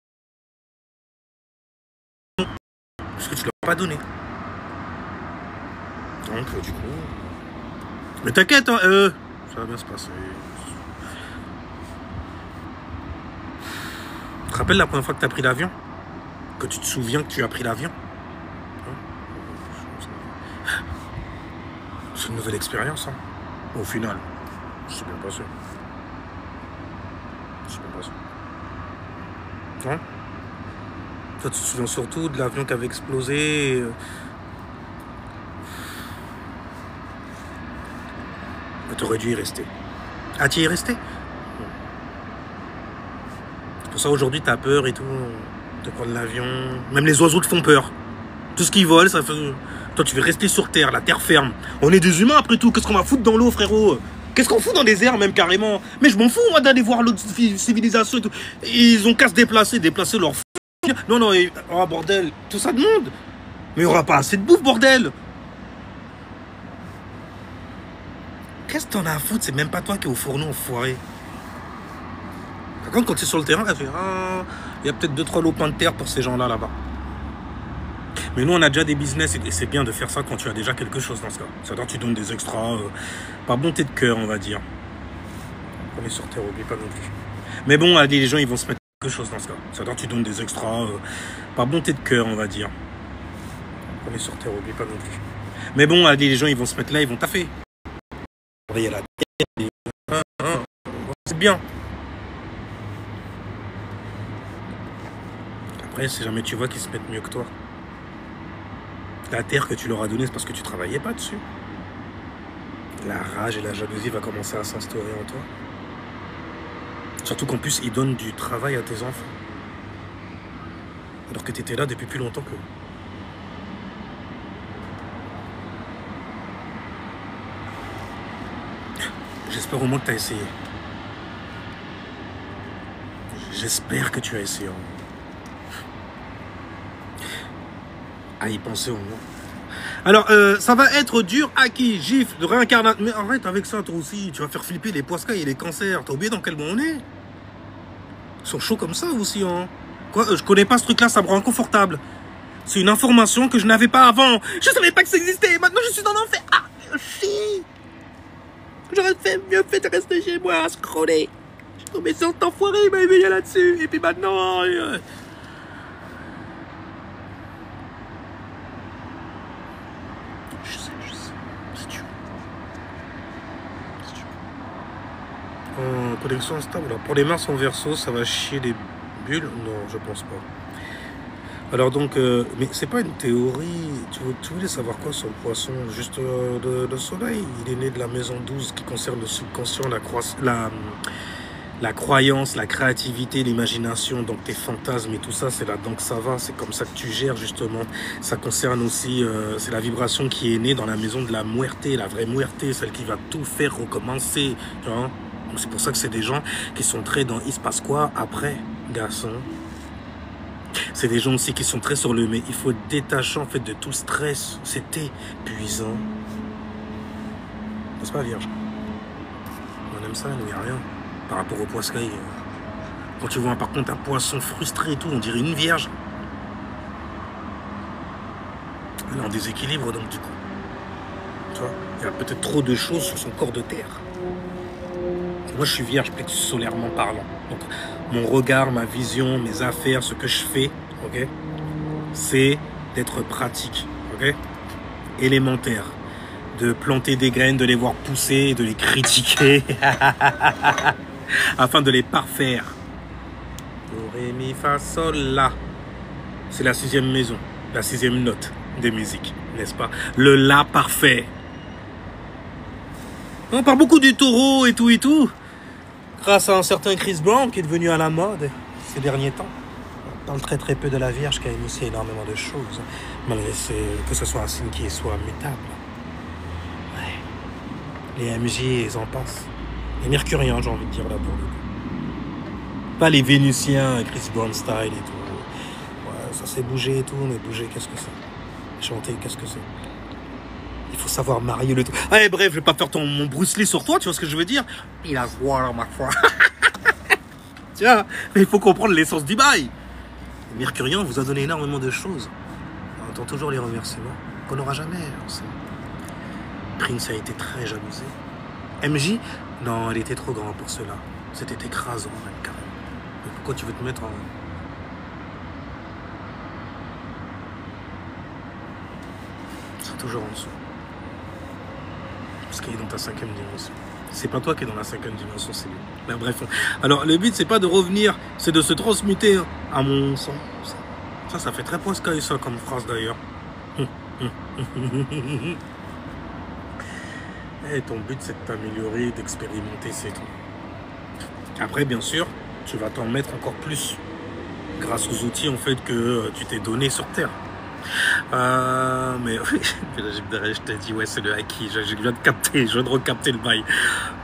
Parce que tu leur as pas donné. Donc, du coup... Mais t'inquiète, hein, ça va bien se passer. Tu te rappelles la première fois que tu as pris l'avion? Que tu te souviens que tu as pris l'avion? C'est une nouvelle expérience, hein. Au final, c'est bien passé. Hein? Toi, tu te souviens surtout de l'avion qui avait explosé. Tu aurais dû y rester. Ah, tu y es resté? Pour ça, aujourd'hui, tu as peur et tout. De prendre l'avion. Même les oiseaux te font peur. Tout ce qui vole, ça fait... Toi, tu veux rester sur Terre, la Terre ferme. On est des humains, après tout. Qu'est-ce qu'on va foutre dans l'eau, frérot? Qu'est-ce qu'on fout dans les airs, même, carrément? Mais je m'en fous, moi, d'aller voir l'autre civilisation et tout. Ils ont qu'à se déplacer leur... Non, oh, bordel, tout ça de monde. Mais il n'y aura pas assez de bouffe, bordel. Qu'est-ce que t'en as à foutre? C'est même pas toi qui es au fourneau, enfoiré. Par contre, quand tu es sur le terrain, il y a peut-être 2-3 lopins de terre pour ces gens-là, là-bas. Mais nous, on a déjà des business et c'est bien de faire ça quand tu as déjà quelque chose dans ce cas. C'est-à-dire tu donnes des extras, par bonté de cœur, on va dire. On est sur Terre, oublie pas non plus. Mais bon, les gens, ils vont se mettre quelque chose dans ce cas. C'est-à-dire tu donnes des extras, par bonté de cœur, on va dire. On est sur Terre, oublie pas non plus. Mais bon, les gens, ils vont se mettre là, ils vont taffer. Il y a la terre, c'est bien. Après, si jamais tu vois qu'ils se mettent mieux que toi, la terre que tu leur as donnée, c'est parce que tu travaillais pas dessus. La rage et la jalousie va commencer à s'instaurer en toi. Surtout qu'en plus, ils donnent du travail à tes enfants. Alors que tu étais là depuis plus longtemps que... J'espère au moins que tu as essayé. J'espère que tu as essayé. À y penser au moins. Alors, ça va être dur à qui? Gifle, de réincarnation. Mais arrête avec ça, toi aussi. Tu vas faire flipper les poiscailles et les cancers. T'as oublié dans quel monde on est? Ils sont chauds comme ça aussi, hein. Quoi, je connais pas ce truc-là, ça me rend inconfortable. C'est une information que je n'avais pas avant. Je savais pas que ça existait. Maintenant, je suis dans l'enfer. Ah, chi. J'aurais mieux fait de rester chez moi à scroller. Je suis tombé sur cet enfoiré, il m'a éveillé là-dessus. Et puis maintenant... Je sais. Si tu veux. Connexion instable. Alors, pour les Mars en verso, ça va chier les bulles? Non, je pense pas. Alors donc, mais c'est pas une théorie. Tu voulais savoir quoi sur le poisson? Juste le soleil. Il est né de la maison 12 qui concerne le subconscient, la croyance, la créativité, l'imagination, donc tes fantasmes et tout ça, c'est là-dedans que ça va. C'est comme ça que tu gères justement. Ça concerne aussi, c'est la vibration qui est née dans la maison de la muerte, la vraie muerte, celle qui va tout faire recommencer. Tu vois? C'est pour ça que c'est des gens qui sont très dans il se passe quoi après, garçon. C'est des gens aussi qui sont très sur le mais. Il faut être détachant en fait de tout le stress. C'est épuisant. N'est-ce pas, Vierge? On aime ça, il n'y a rien. Par rapport au poiscaille. Quand tu vois par contre un poisson frustré et tout, on dirait une vierge. Elle est en déséquilibre donc du coup. Tu vois, il y a peut-être trop de choses sur son corps de terre. Moi je suis vierge, plexus solairement parlant. Donc mon regard, ma vision, mes affaires, ce que je fais, ok, c'est d'être pratique, ok, élémentaire. De planter des graines, de les voir pousser, de les critiquer. Afin de les parfaire. Do, ré, mi, fa, sol, la. C'est la 6e maison, la 6e note des musiques, n'est-ce pas? Le la parfait. On parle beaucoup du taureau et tout. Grâce à un certain Chris Brown qui est devenu à la mode ces derniers temps. On parle très peu de la Vierge qui a initié énormément de choses. Malgré que ce soit un signe qui soit mutable. Ouais. Les MJ, ils en passent. Les Mercuriens, j'ai envie de dire là pour le coup. Pas les Vénusiens, Chris Brown style et tout. Ouais, ça s'est bougé et tout, mais bouger, qu'est-ce que c'est? Chanter, qu'est-ce que c'est? Il faut savoir marier le tout. Allez, bref, je vais pas faire mon Bruce Lee sur toi, tu vois ce que je veux dire? Il a voir ma foi. Tiens, mais il faut comprendre l'essence du bail. Le Mercurien vous a donné énormément de choses. On entend toujours les remerciements qu'on n'aura jamais. Prince a été très jalousé. MJ, non, elle était trop grande pour cela. C'était écrasant, même, carrément. Mais pourquoi tu veux te mettre en... C'est toujours en dessous. Parce qu'il est dans ta 5e dimension. C'est pas toi qui es dans la 5e dimension, c'est lui. Mais bref. Alors, le but, c'est pas de revenir, c'est de se transmuter à mon sens. Ça fait très poiscaille, ça, comme phrase, d'ailleurs. Et ton but, c'est de t'améliorer, d'expérimenter, c'est tout. Après, bien sûr, tu vas t'en mettre encore plus. Grâce aux outils, en fait, que tu t'es donné sur Terre. Mais je t'ai dit, ouais, c'est le acquis. Je viens de capter, je viens de recapter le bail.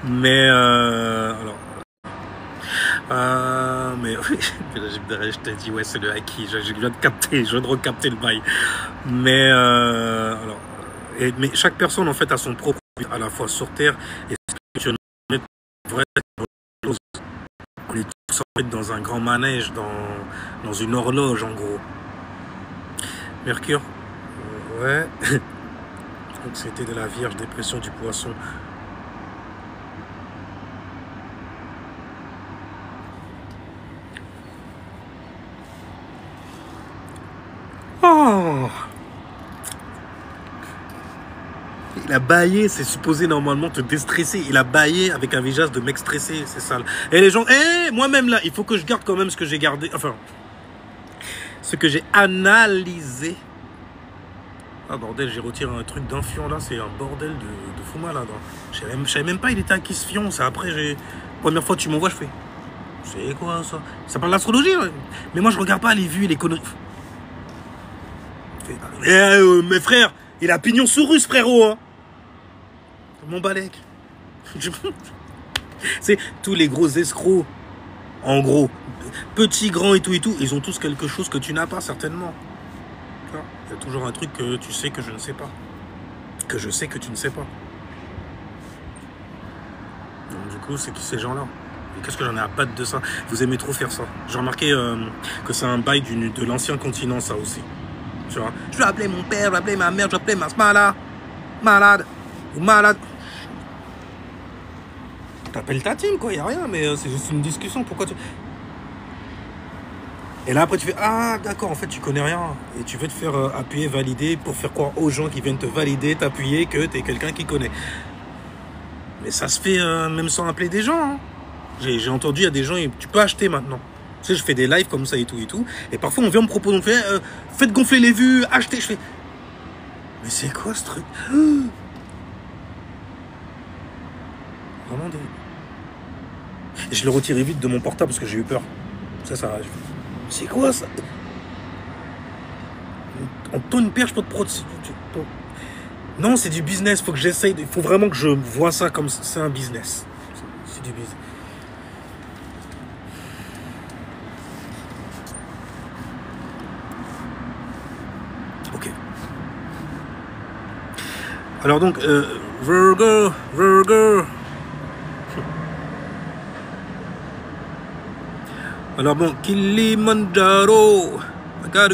Mais alors. Mais je t'ai dit, ouais, c'est le acquis. Je viens de capter, je viens de recapter le bail. Mais alors. Mais chaque personne, en fait, a son propre but, à la fois sur Terre et spirituellement. Vrai, on est tous en fait dans un grand manège, dans une horloge, en gros. Mercure, ouais. Donc c'était de la Vierge, dépression du Poisson. Oh, il a baillé, c'est supposé normalement te déstresser. Il a baillé avec un visage de mec stressé, c'est sale. Et les gens, moi-même là, il faut que je garde quand même ce que j'ai gardé. Enfin, ce que j'ai analysé. Ah bordel, j'ai retiré un truc d'un fion là, c'est un bordel de fou malade. Je savais même pas il était à qui ce fion, c'est après première fois que tu m'envoies, je fais. C'est quoi ça? Ça parle d'astrologie, ouais. Mais moi je regarde pas les vues et les conneries. Mes frères, il a pignon sur rue ce frérot, hein. Mon balèque. C'est tous les gros escrocs, en gros, petits, grands et tout, ils ont tous quelque chose que tu n'as pas certainement. Il y a toujours un truc que tu sais que je ne sais pas. Que je sais que tu ne sais pas. Donc du coup, c'est qui ces gens-là? Et qu'est-ce que j'en ai à battre de ça? Vous aimez trop faire ça. J'ai remarqué que c'est un bail de l'ancien continent, ça aussi. Tu vois, je vais appeler mon père, je vais appeler ma mère, je vais appeler ma malade. Ou malade. T'appelles ta team, quoi, il n'y a rien, mais c'est juste une discussion. Pourquoi tu... Et là, après, tu fais, ah, d'accord, en fait, tu connais rien. Et tu veux te faire appuyer, valider, pour faire croire aux gens qui viennent te valider, t'appuyer, que tu es quelqu'un qui connaît. Mais ça se fait même sans appeler des gens. Hein. J'ai entendu, il y a des gens, tu peux acheter maintenant. Tu sais, je fais des lives comme ça et tout. Et parfois, on vient me proposer, on fait, faites gonfler les vues, achetez. Je fais, mais c'est quoi ce truc? Vraiment des... Et je le retirais vite de mon portable parce que j'ai eu peur. Ça. C'est quoi ça? On te donne une perche pour te protéger. Non, c'est du business. Faut que j'essaye. Il faut vraiment que je vois ça comme c'est un business. C'est du business. Ok. Alors donc, Virgo. Alors bon, Kilimanjaro. I gotta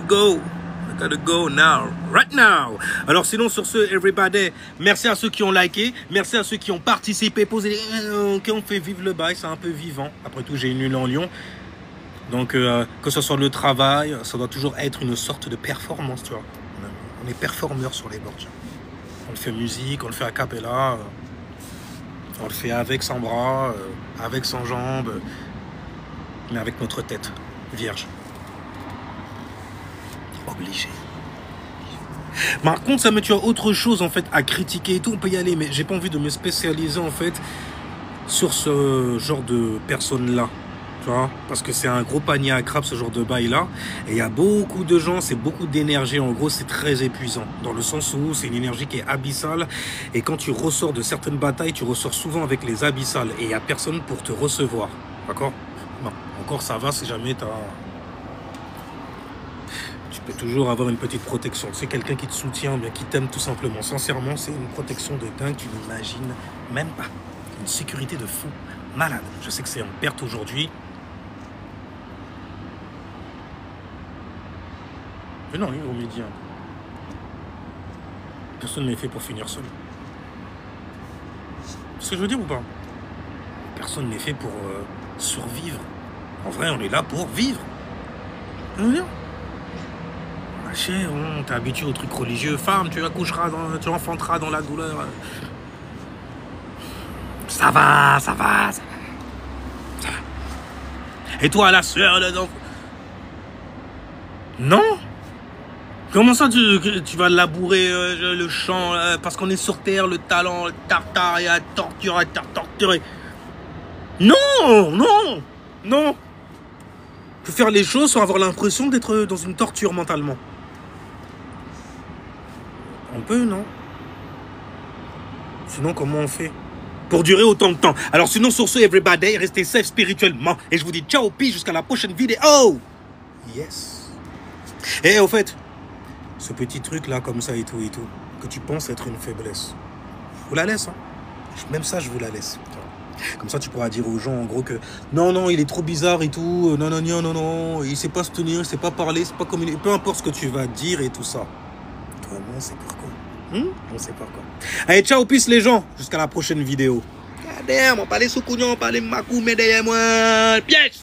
go now, right now. Alors sinon sur ce, everybody, merci à ceux qui ont liké, merci à ceux qui ont participé, posé qui ont fait vivre le bail, c'est un peu vivant. Après tout, j'ai une lune en Lion. Donc que ce soit le travail, ça doit toujours être une sorte de performance, tu vois. On est performeurs sur les bords. On le fait musique, on le fait a cappella, on le fait avec sans bras, avec sans jambes, mais avec notre tête vierge. Obligé. Par contre, ça me tue autre chose en fait à critiquer et tout. On peut y aller, mais j'ai pas envie de me spécialiser en fait sur ce genre de personnes là, tu vois, parce que c'est un gros panier à crabe ce genre de bail là. Et il y a beaucoup de gens, c'est beaucoup d'énergie. En gros, c'est très épuisant dans le sens où c'est une énergie qui est abyssale. Et quand tu ressors de certaines batailles, tu ressors souvent avec les abyssales et il y a personne pour te recevoir, d'accord? Non, encore ça va si jamais t'as... Tu peux toujours avoir une petite protection. C'est quelqu'un qui te soutient, bien qui t'aime tout simplement. Sincèrement, c'est une protection de dingue, tu n'imagines même pas. Une sécurité de fou, malade. Je sais que c'est en perte aujourd'hui. Mais non, il vaut mieux dire. Personne n'est fait pour finir seul. C'est ce que je veux dire ou pas? Personne n'est fait pour survivre. En vrai, on est là pour vivre. Je veux dire. T'es habitué aux trucs religieux. Femme, tu accoucheras, tu enfanteras dans la douleur. Ça va. Et toi, la sueur, dedans. Non. Comment ça, tu vas labourer le champ parce qu'on est sur terre, le talent, le tartare, et à torturer. Non. Tu peux faire les choses sans avoir l'impression d'être dans une torture mentalement. On peut, non? Sinon, comment on fait? Pour durer autant de temps. Alors sinon, sur ce, everybody, restez safe spirituellement. Et je vous dis ciao, peace, jusqu'à la prochaine vidéo. Oh! Yes. Et au fait, ce petit truc là, comme ça et tout, que tu penses être une faiblesse, je vous la laisse, hein. Même ça, je vous la laisse. Comme ça, tu pourras dire aux gens, en gros, que non, il est trop bizarre et tout. Non, il sait pas se tenir, il sait pas parler, c'est pas communiquer. Peu importe ce que tu vas dire et tout ça. Toi, on sait pas quoi. On sait pas quoi. Allez, ciao, peace les gens. Jusqu'à la prochaine vidéo. Damn, on parlait sous couillon, on parlait makou, mais derrière moi. Piège!